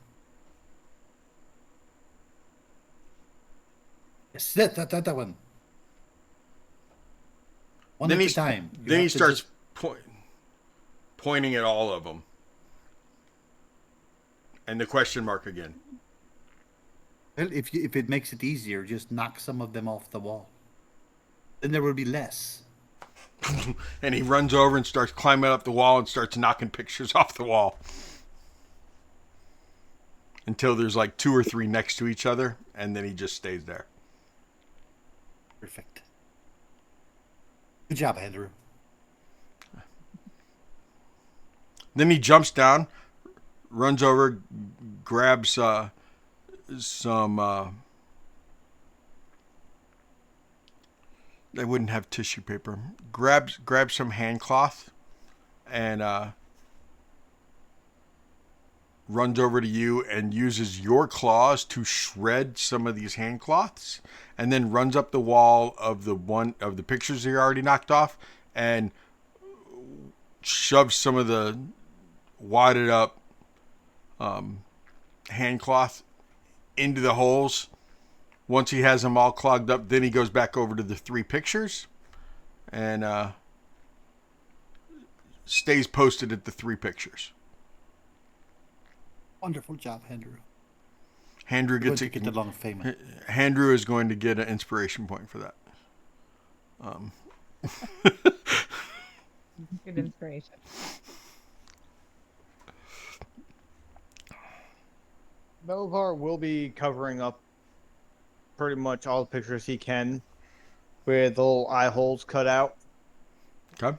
Yes, that one. One Then at he a time. You then he have to starts just- pointing at all of them, and the question mark again. Well, if it makes it easier, just knock some of them off the wall. Then there will be less. And he runs over and starts climbing up the wall and starts knocking pictures off the wall until there's like 2 or 3 next to each other, and then he just stays there. Perfect. Good job, Andrew. Then he jumps down, runs over, grabs some. They wouldn't have tissue paper. Grabs some hand cloth, and runs over to you and uses your claws to shred some of these hand cloths, and then runs up the wall of the pictures he already knocked off, and shoves some of the wadded up hand cloth into the holes. Once he has them all clogged up, then he goes back over to the 3 pictures and stays posted at the 3 pictures. Wonderful job, Andrew. Andrew You're going gets to get along famous. Andrew is going to get an inspiration point for that. Good inspiration. Belvar will be covering up pretty much all the pictures he can with little eye holes cut out. Okay.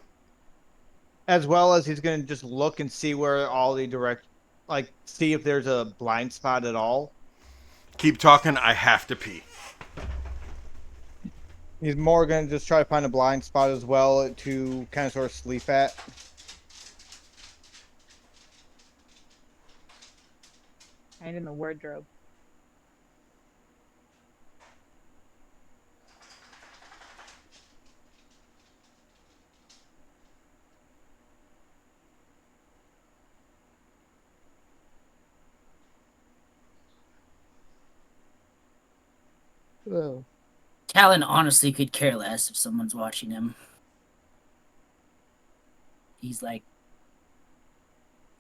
As well as he's going to just look and see where all the see if there's a blind spot at all. Keep talking. I have to pee. He's more going to just try to find a blind spot as well to kind of sort of sleep at. Hide in the wardrobe. Oh. Talon honestly could care less if someone's watching him. He's like,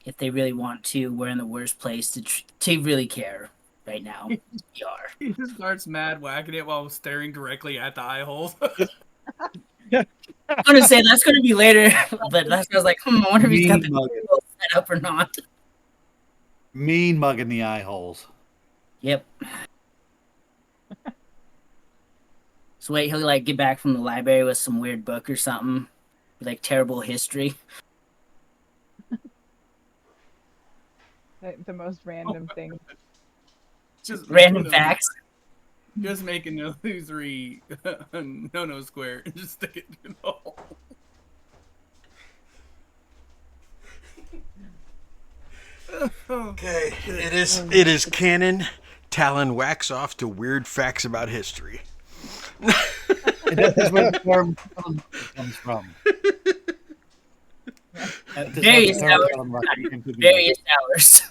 if they really want to, we're in the worst place to really care right now. We are. He just starts mad whacking it while staring directly at the eye holes. I'm gonna say that's gonna be later, but that's I was like, I wonder if he's got the Mean set up or not. Mean mug in the eye holes. Yep. So wait, he'll like get back from the library with some weird book or something, with, like terrible history. The most random thing. Just Random facts. Just make an illusory no square and just stick it in the hole. Okay. It is canon. Talon whacks off to weird facts about history. That is where the term comes from. Various hours. Various hours.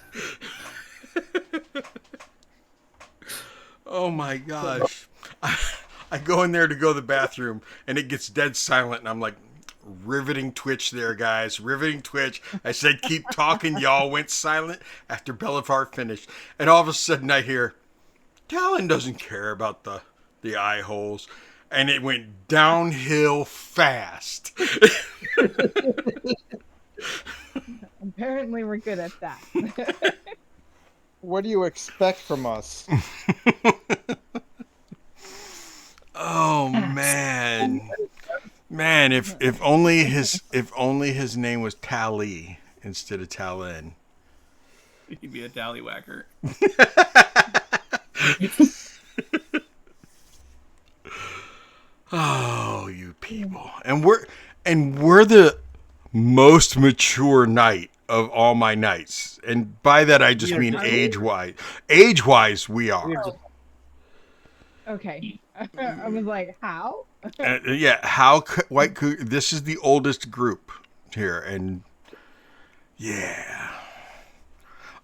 Oh my gosh. I go in there to go to the bathroom and it gets dead silent and I'm like, riveting twitch there, guys. Riveting twitch. I said, keep talking. Y'all went silent after Bellevar finished. And all of a sudden I hear, Talon doesn't care about the eye holes. And it went downhill fast. Apparently, we're good at that. What do you expect from us? Oh man. Man, if only his name was Tally instead of Talon. He'd be a tallywhacker. Oh, you people. And we're the most mature knight of all my knights. And by that I just mean age-wise. Age-wise we are. Okay. I was like, how? Yeah, White Cougar, this is the oldest group here and yeah.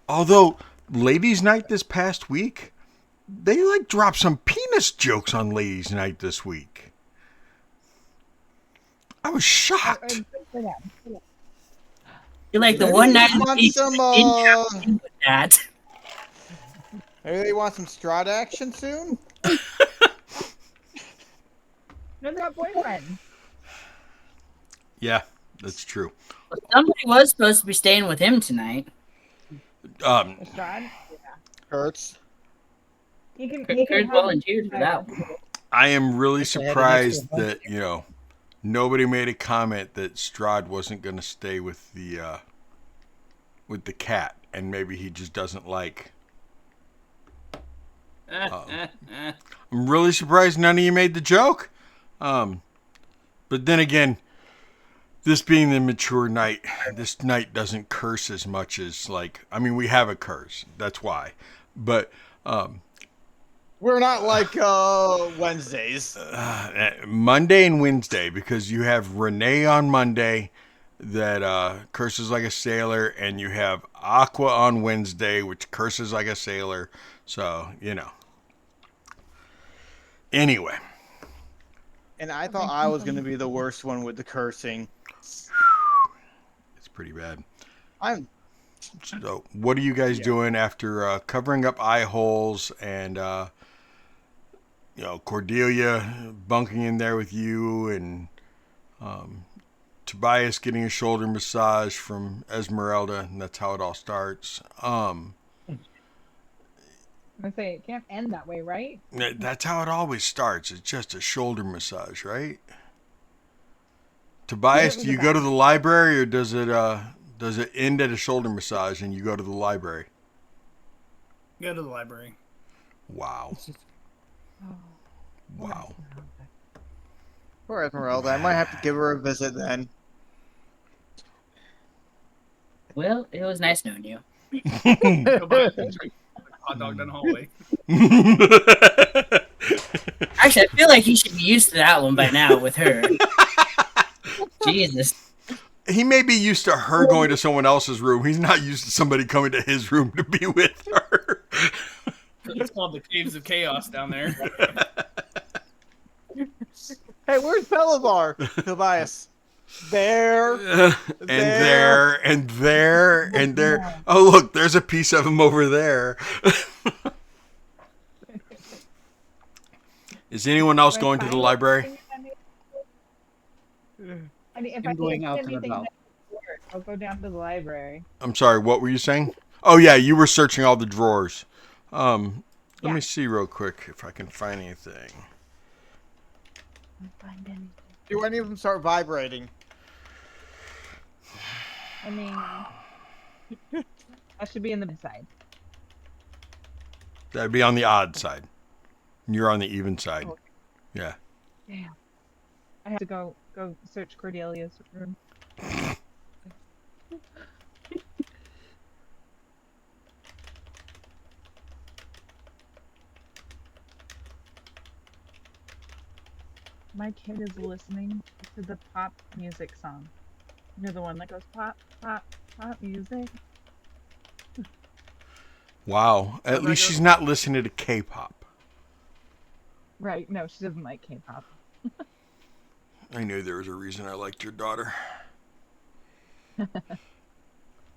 Although Ladies' Night this past week, they like dropped some penis jokes on Ladies' Night this week. I was shocked. You're like the one night Want with that. Maybe they want some Strahd action soon? No, they're not boyfriends. Yeah, that's true. Somebody was supposed to be staying with him tonight. Strahd? Yeah. Hurts. He can Kurt volunteered for that one. I am really surprised that, nobody made a comment that Strahd wasn't going to stay with the cat, and maybe he just doesn't like. I'm really surprised none of you made the joke. But then again, this being the mature knight, this knight doesn't curse as much as we have a curse. That's why. But we're not like Wednesdays. Monday and Wednesday, because you have Renee on Monday that curses like a sailor, and you have Aqua on Wednesday, which curses like a sailor. So, Anyway. And I thought I was going to be the worst one with the cursing. It's pretty bad. I'm So, what are you guys doing after covering up eye holes and Cordelia bunking in there with you and Tobias getting a shoulder massage from Esmeralda, and that's how it all starts. I say it can't end that way, right? That's how it always starts. It's just a shoulder massage, right? Tobias, do you go to the library, or does it end at a shoulder massage and you go to the library? Go to the library. Wow. Oh, Wow. Poor Esmeralda. I might have to give her a visit then. Well, it was nice knowing you. Go buy a hot dog down the hallway. Actually, I feel like he should be used to that one by now with her. Jesus. He may be used to her going to someone else's room. He's not used to somebody coming to his room to be with her. It's called the Caves of Chaos down there. Hey, where's Belivar? Tobias. There. And there. Oh, look, there's a piece of him over there. Is anyone else going to the library? I mean, if I'm I going think out and anything about. that work, I'll go down to the library. I'm sorry, what were you saying? Oh, yeah, you were searching all the drawers. Let me see real quick if I can find anything. Find anything. Do any of them start vibrating? I mean, I should be in the side. That'd be on the odd side. You're on the even side. Oh. Yeah. Damn. I have to go search Cordelia's room. My kid is listening to the pop music song. You know, the one that goes pop, pop, pop music? Wow. At least she's not listening to K-pop. Right. No, she doesn't like K-pop. I knew there was a reason I liked your daughter.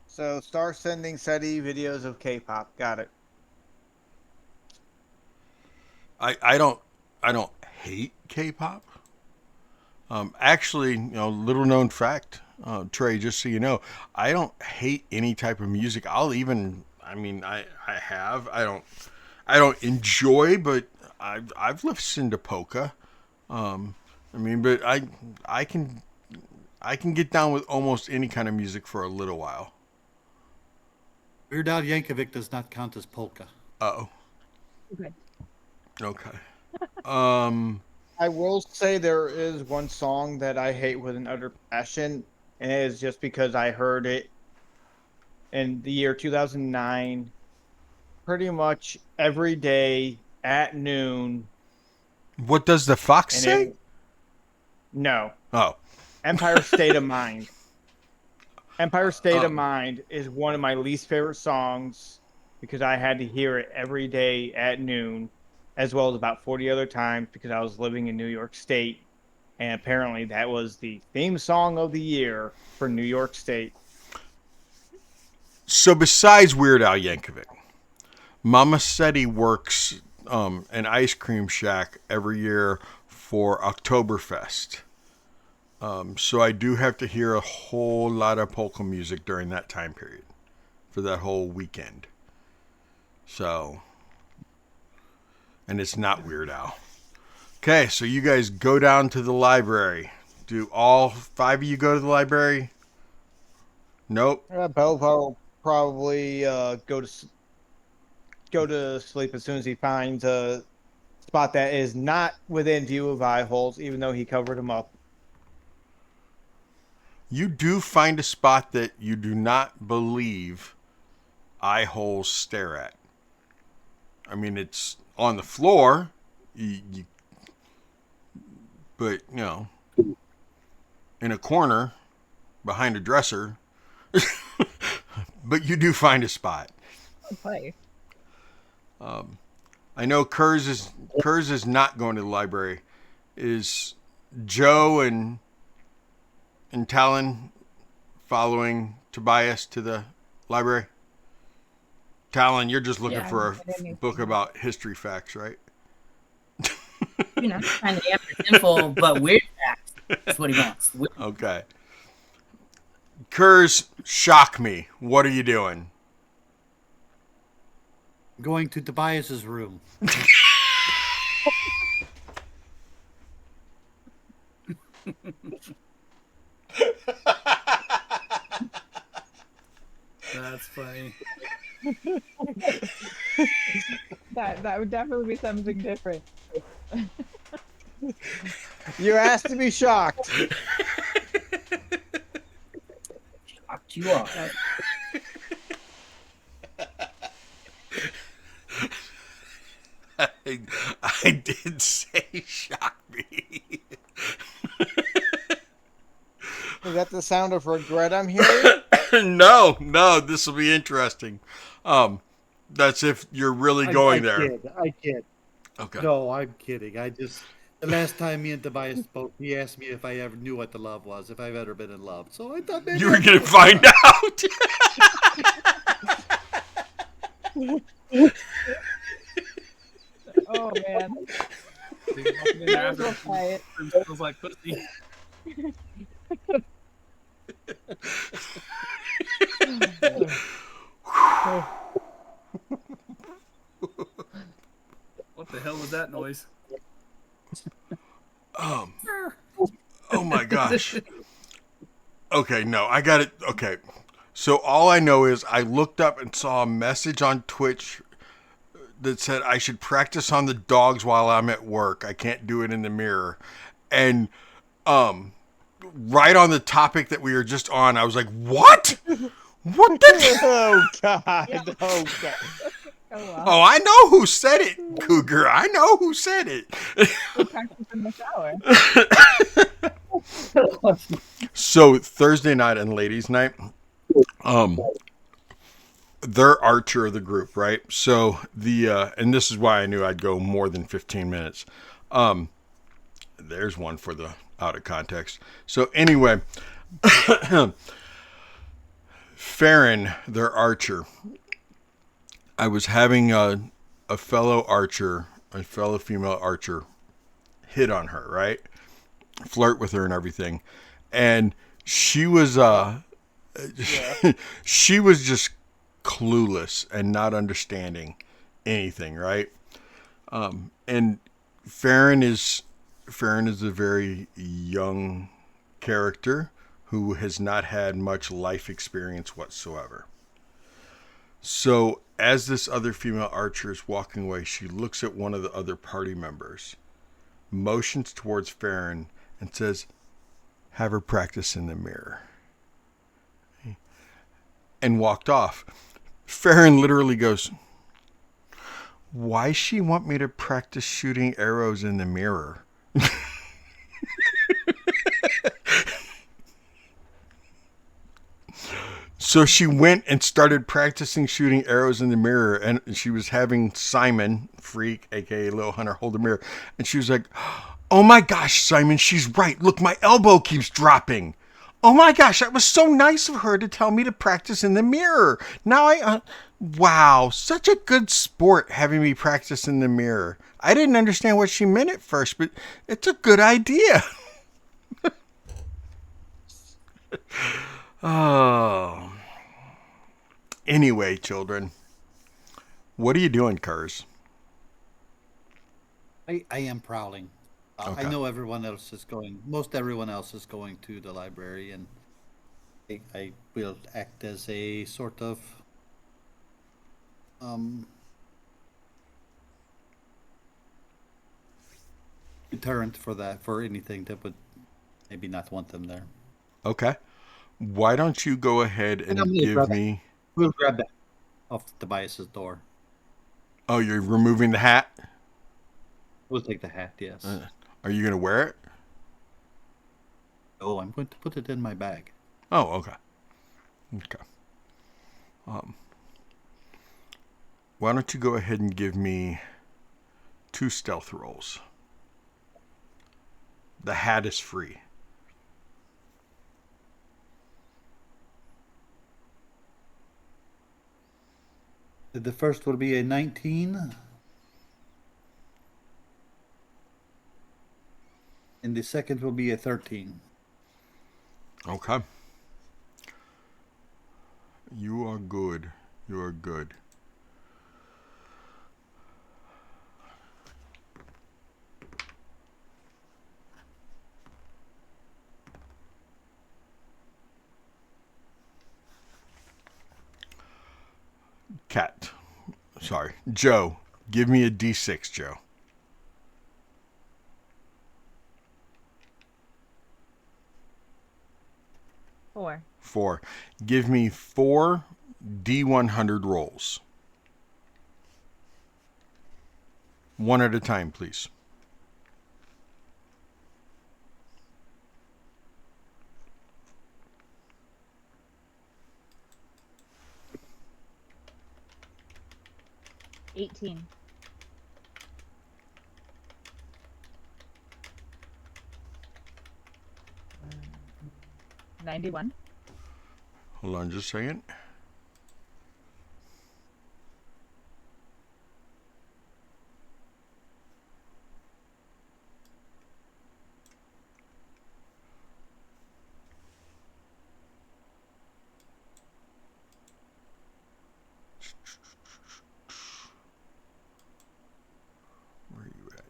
So start sending SETI videos of K-pop. Got it. I don't hate K-pop. Actually, little known fact, Trey, just so you know, I don't hate any type of music. I don't enjoy, but I've listened to polka. But I can get down with almost any kind of music for a little while. Weird Al Yankovic does not count as polka. Uh-oh. Good. Okay. I will say there is one song that I hate with an utter passion, and it is just because I heard it in the year 2009, pretty much every day at noon. What does the fox And say? No. Oh. Empire State of Mind. Empire State of Mind is one of my least favorite songs because I had to hear it every day at noon, as well as about 40 other times because I was living in New York State. And apparently that was the theme song of the year for New York State. So besides Weird Al Yankovic, Mama SETI works an ice cream shack every year for Oktoberfest. So I do have to hear a whole lot of polka music during that time period for that whole weekend. So, and it's not Weird Al. Okay, so you guys go down to the library. Do all 5 of you go to the library? Nope. Belvar will probably go to sleep as soon as he finds a spot that is not within view of eye holes, even though he covered him up. You do find a spot that you do not believe eye holes stare at. I mean, it's on the floor, but, in a corner behind a dresser. But you do find a spot. Good place. I know Kurz is not going to the library. Is Joe and Talon following Tobias to the library? Talon, you're just looking Yeah, I for haven't a read anything book yet. about history facts, right? You know, kind of after simple but weird facts. That's what he wants. Okay. Kurz, shock me. What are you doing? Going to Tobias's room. That's funny. That would definitely be something different. You asked to be shocked. Shocked you are. Yep. I did say shock me. Is that the sound of regret I'm hearing? No, this will be interesting. That's if you're really going there. I kid. Okay. No, I'm kidding. The last time me and Tobias spoke, he asked me if I ever knew what the love was, if I've ever been in love. So I thought maybe You were I going to could find out. Oh man. Walking in Might there as well after try it. it smells like pussy. What the hell was that noise? Oh my gosh. Okay, no, I got it. Okay. So all I know is I looked up and saw a message on Twitch that said I should practice on the dogs while I'm at work. I can't do it in the mirror. And right on the topic that we were just on, I was like, "What? What the Oh God! Yeah. Oh God! Oh well. Oh, I know who said it, Cougar. I know who said it." Go practice in the shower. So Thursday night and ladies' night, they're archer of the group, right? So and this is why I knew I'd go more than 15 minutes. There's one for the out of context. So anyway, Farron, their archer. I was having a fellow archer, a fellow female archer, hit on her, right? Flirt with her and everything, and she was she was just clueless and not understanding anything, right? And Farron is a very young character who has not had much life experience whatsoever. So as this other female archer is walking away, she looks at one of the other party members, motions towards Farron, and says, "Have her practice in the mirror," and walked off. Farron literally goes, "Why she want me to practice shooting arrows in the mirror?" So she went and started practicing shooting arrows in the mirror, and she was having Simon, Freak, aka Little Hunter, hold the mirror, and she was like, "Oh my gosh, Simon, she's right. Look, my elbow keeps dropping. Oh my gosh, that was so nice of her to tell me to practice in the mirror. Now wow, such a good sport having me practice in the mirror. I didn't understand what she meant at first, but it's a good idea." Oh. Anyway, children, what are you doing, Kurz? I am prowling. Okay. I know most everyone else is going to the library, and I will act as a sort of deterrent for anything that would maybe not want them there. Okay. Why don't you go ahead and I'm gonna give grab me... We'll grab that off Tobias's door. Oh, you're removing the hat? We'll take the hat, yes. Are you going to wear it? Oh, I'm going to put it in my bag. Oh, okay. Okay. Why don't you go ahead and give me 2 stealth rolls? The hat is free. The first will be a 19. And the second will be a 13. Okay. You are good. You are good. Cat. Sorry. Joe. Give me a D6, Joe. 4. 4. Give me 4 D100 rolls. One at a time, please. 18. 91. Hold on just a second. Where are you at?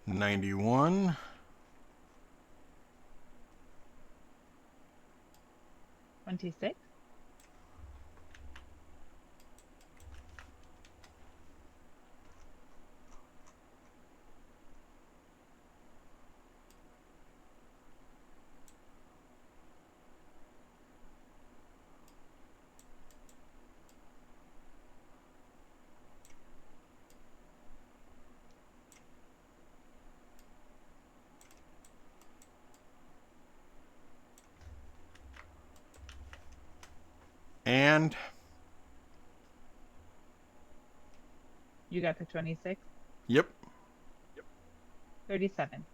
$91. 26. And You got the 26. yep. 37.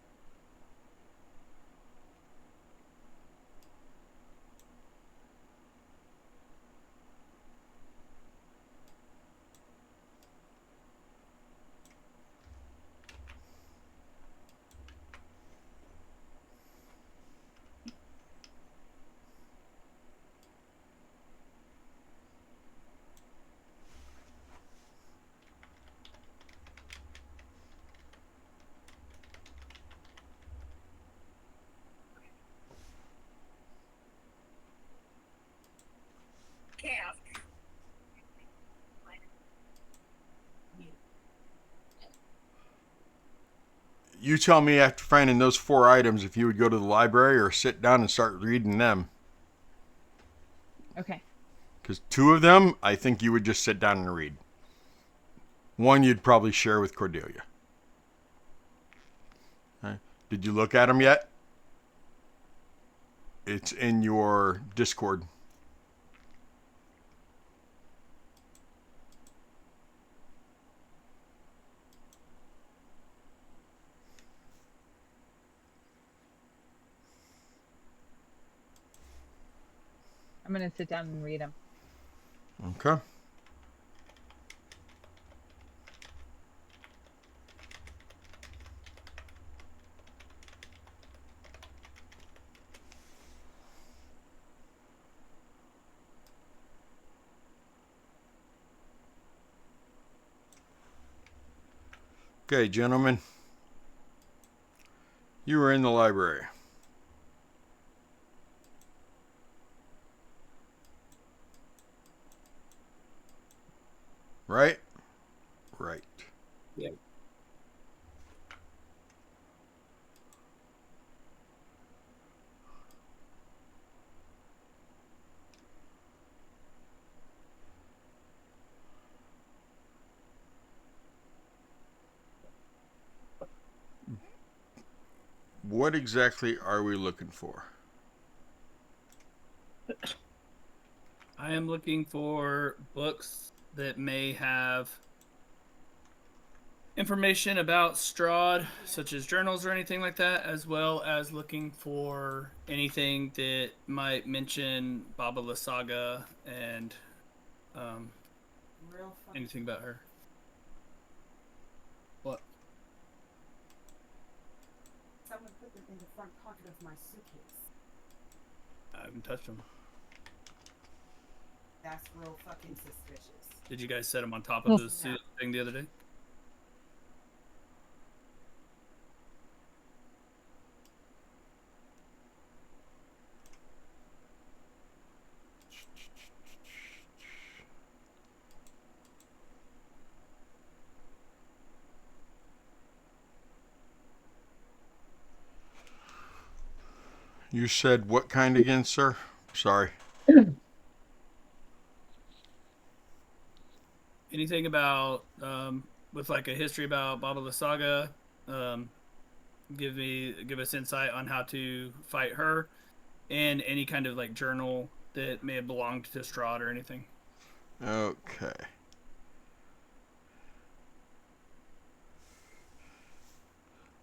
You tell me after finding those 4 items if you would go to the library or sit down and start reading them. Okay. Because 2 of them, I think you would just sit down and read. 1 you'd probably share with Cordelia. Okay. Did you look at them yet? It's in your Discord. I'm going to sit down and read them. Okay. Okay, gentlemen. You were in the library. Right? Right. Yep. What exactly are we looking for? I am looking for books that may have information about Strahd, such as journals or anything like that, as well as looking for anything that might mention Baba Lysaga and um, anything about her. What? Someone put them in the front pocket of my suitcase. I haven't touched them. That's real fucking suspicious. Did you guys set them on top of the suit thing the other day? You said what kind again, sir? Sorry. Anything about with like a history about Baba Lysaga? Um, give us insight on how to fight her, and any kind of like journal that may have belonged to Strahd or anything. Okay.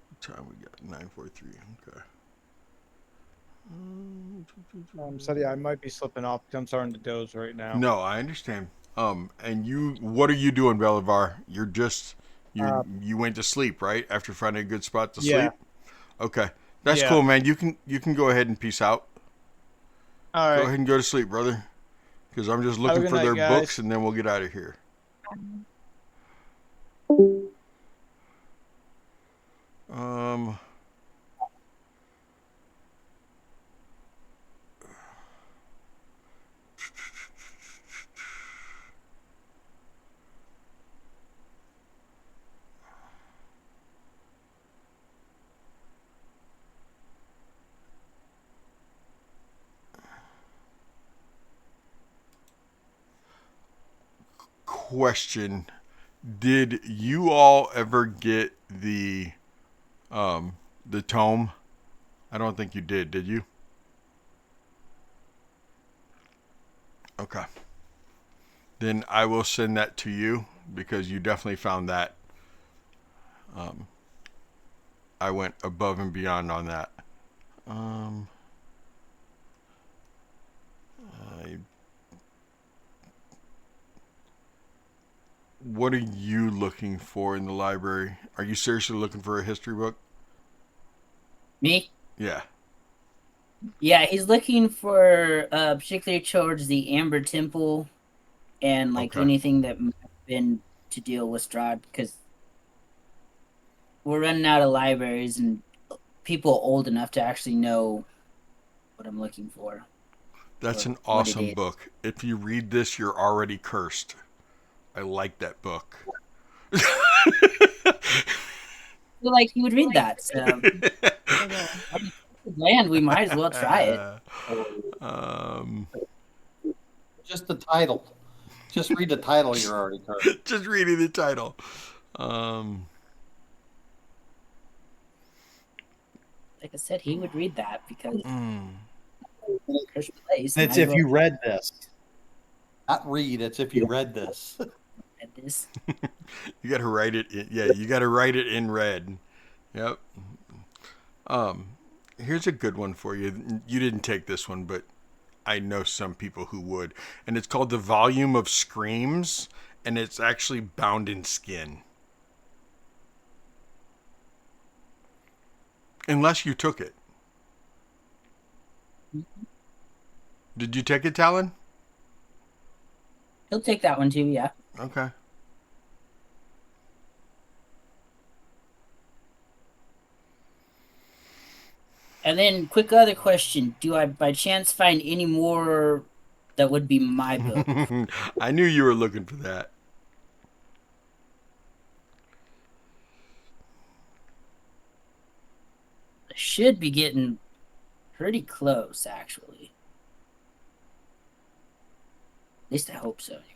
What time we got? 9:43. Okay. So I might be slipping off because I'm starting to doze right now. No, I understand. And you, what are you doing, Belivar? You're just you went to sleep, right? After finding a good spot to Yeah. sleep. Okay, that's Yeah. cool, man. You can go ahead and peace out. All Go right. ahead and go to sleep, brother. Because I'm just Have a looking good for night, their guys. books, and then we'll get out of here. Um. Question: did you all ever get the tome? I don't think you did. Did you? Okay. Then I will send that to you because you definitely found that. I went above and beyond on that. Um, I, what are you looking for in the library? Are you seriously looking for a history book? Me? Yeah. Yeah, he's looking for particularly towards the Amber Temple and like Okay. anything that might have been to deal with Strahd because we're running out of libraries and people old enough to actually know what I'm looking for. That's or an what it awesome is. book. If you read this, you're already cursed. I like that book. I feel like he would read that. So land, we might as well try it. um, Just the title. Just read the title. You're already covered. just reading the title. Um, Like I said, he would read that because mm. there's place. And it's if you read this. Not read, it's if you read this. This. You got to write it. Yeah, you got to write it in red. Yep. Here's a good one for you. You didn't take this one, but I know some people who would. And it's called The Volume of Screams, and it's actually bound in skin. Unless you took it. Did you take it, Talon? He'll take that one too, yeah. Okay. And then, quick other question: do I, by chance, find any more that would be my book? I knew you were looking for that. I should be getting pretty close, actually. At least I hope so. Anyway.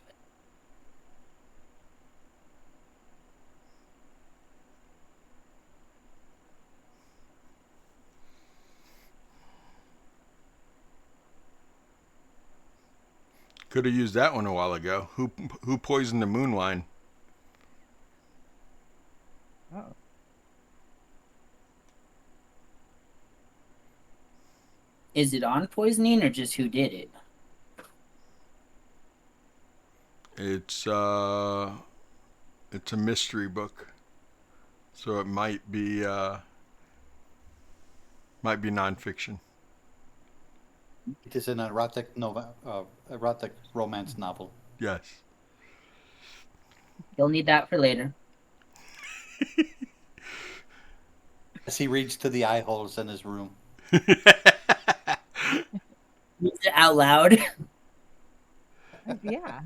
Could have used that one a while ago. Who poisoned the moon wine? Oh. Is it on poisoning or just who did it? It's a mystery book, so it might be nonfiction. It is an erotic erotic romance novel. Yes. You'll need that for later. As he reads to the eye holes in his room. Reads it out loud. Yeah.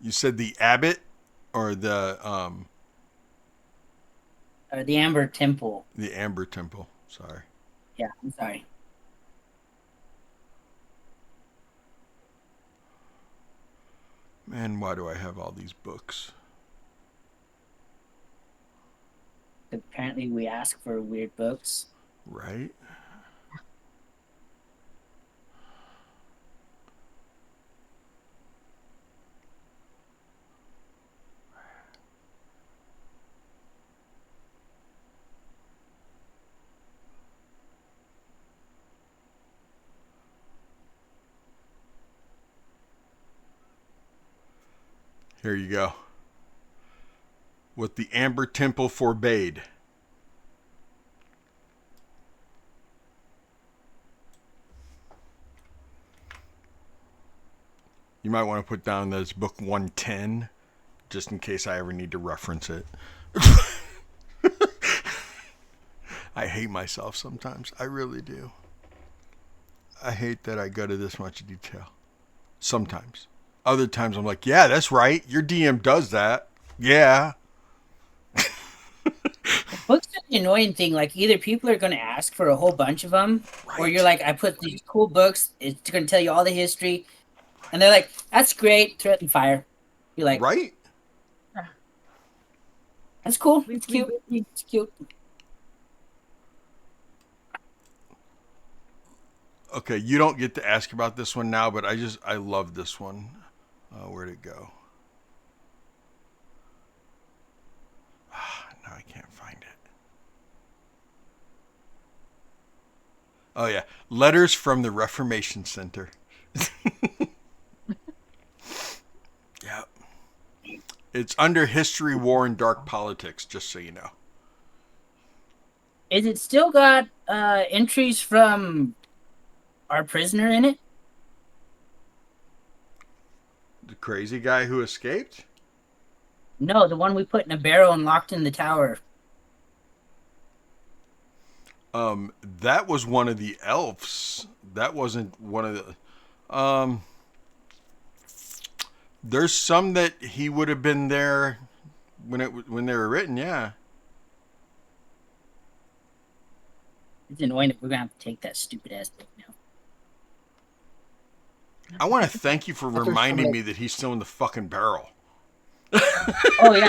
You said the abbot or the The Amber Temple. the Amber Temple. Sorry. Yeah, I'm sorry. Man, why do I have all these books? Apparently, we ask for weird books. Right? Here you go. What the Amber Temple forbade. You might want to put down that it's book 110, just in case I ever need to reference it. I hate myself sometimes. I really do. I hate that I go to this much detail. Sometimes. Other times I'm like, yeah, that's right. Your DM does that. Yeah. Books are the annoying thing. Like, either people are going to ask for a whole bunch of them, or you're like, I put these cool books. It's going to tell you all the history. And they're like, that's great. Threaten fire. You're like, right? That's cool. It's cute. It's cute. Okay, you don't get to ask about this one now, but I love this one. Where'd it go? Now I can't find it. Oh yeah, Letters from the Reformation Center. Yep. It's under History, War, and Dark Politics, just so you know. Is it still got entries from our prisoner in it? The crazy guy who escaped? No, the one we put in a barrel and locked in the tower. That was one of the elves. That wasn't one of the. There's some that he would have been there when they were written. Yeah. It's annoying that we're gonna have to take that stupid ass book now. I want to thank you for reminding me that he's still in the fucking barrel. Oh yeah.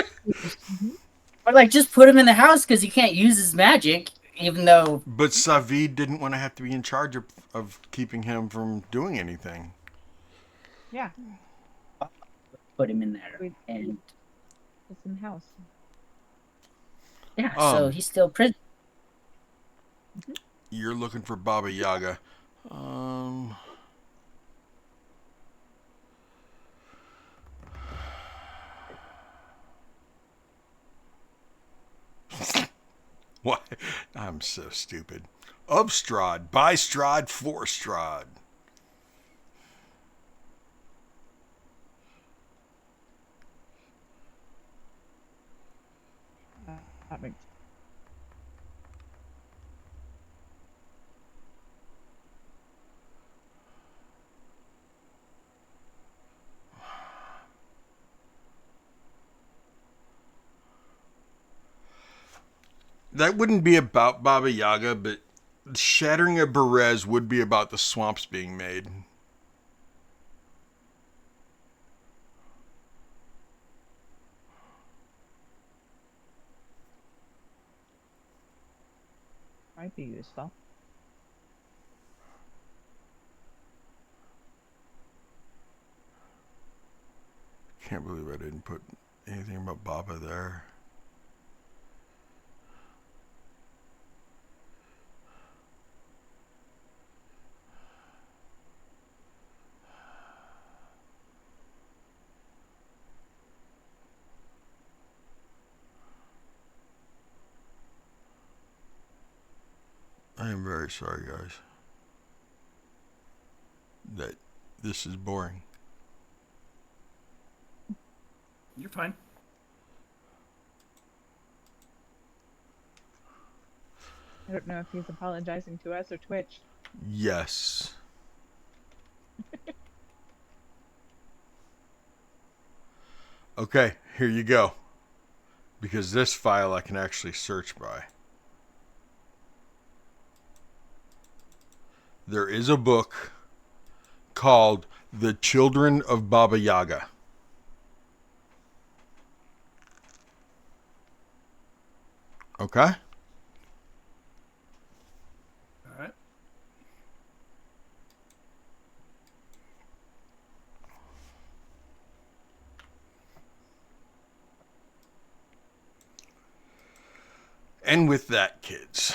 Or like just put him in the house because he can't use his magic, even though. But Savid didn't want to have to be in charge of keeping him from doing anything. Yeah. Put him in there, and it's in the house. Yeah, so he's still prison. You're looking for Baba Yaga. What? I'm so stupid. Of Strahd, by Strahd, for Strahd. That makes That wouldn't be about Baba Yaga, but shattering a Berez would be about the swamps being made. I be useful. Can't believe I didn't put anything about Baba there. I am very sorry, guys, that this is boring. You're fine. I don't know if he's apologizing to us or Twitch. Yes. Okay, here you go. Because this file I can actually search by. There is a book called The Children of Baba Yaga. Okay? All right. And with that, kids.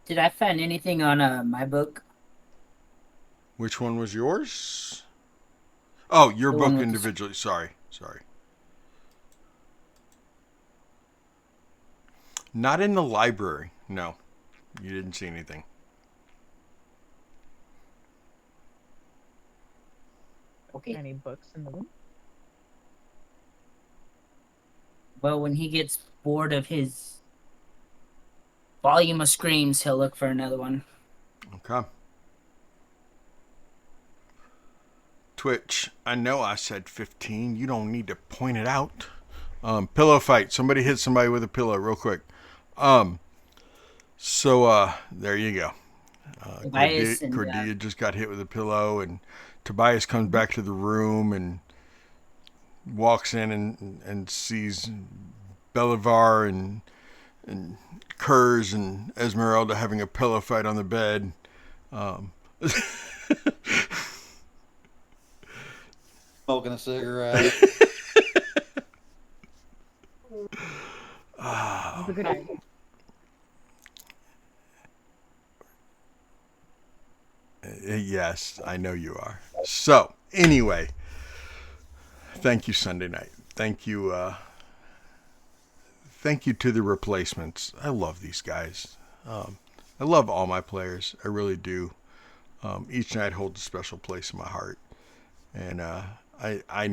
Did I find anything on my book? Which one was yours? Oh, your The one book with the- individually. Sorry. Not in the library. No. You didn't see anything. Okay. Any books in the room? Well, when he gets bored of his volume of screams, he'll look for another one. Okay. Twitch, I know I said 15. You don't need to point it out. Pillow fight. Somebody hit somebody with a pillow real quick. So there you go. Tobias and, Cordelia just got hit with a pillow, and Tobias comes back to the room and walks in and sees Belivar and Kurz and Esmeralda having a pillow fight on the bed. Smoking a cigarette. That's a good idea. Yes, I know you are. So, anyway, thank you, Sunday night. Thank you to the replacements. I love these guys. I love all my players. I really do. Each night holds a special place in my heart. And I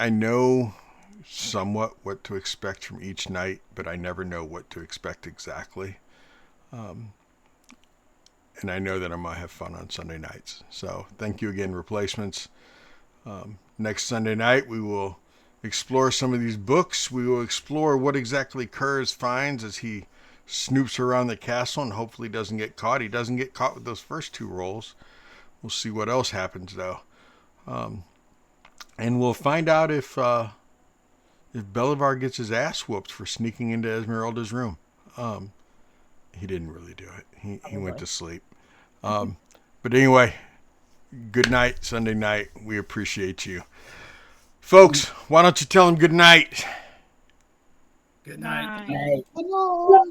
know somewhat what to expect from each night, but I never know what to expect exactly. And I know that I might have fun on Sunday nights. So thank you again, replacements. Next Sunday night, we will explore some of these books. We will explore what exactly Kurz finds as he snoops around the castle and hopefully doesn't get caught. He doesn't get caught with those first two rolls. We'll see what else happens, though. And we'll find out if Belivar gets his ass whooped for sneaking into Esmeralda's room. He didn't really do it. He went to sleep. But anyway, good night, Sunday night. We appreciate you. Folks, why don't you tell them good night? Good night. Night. Hello.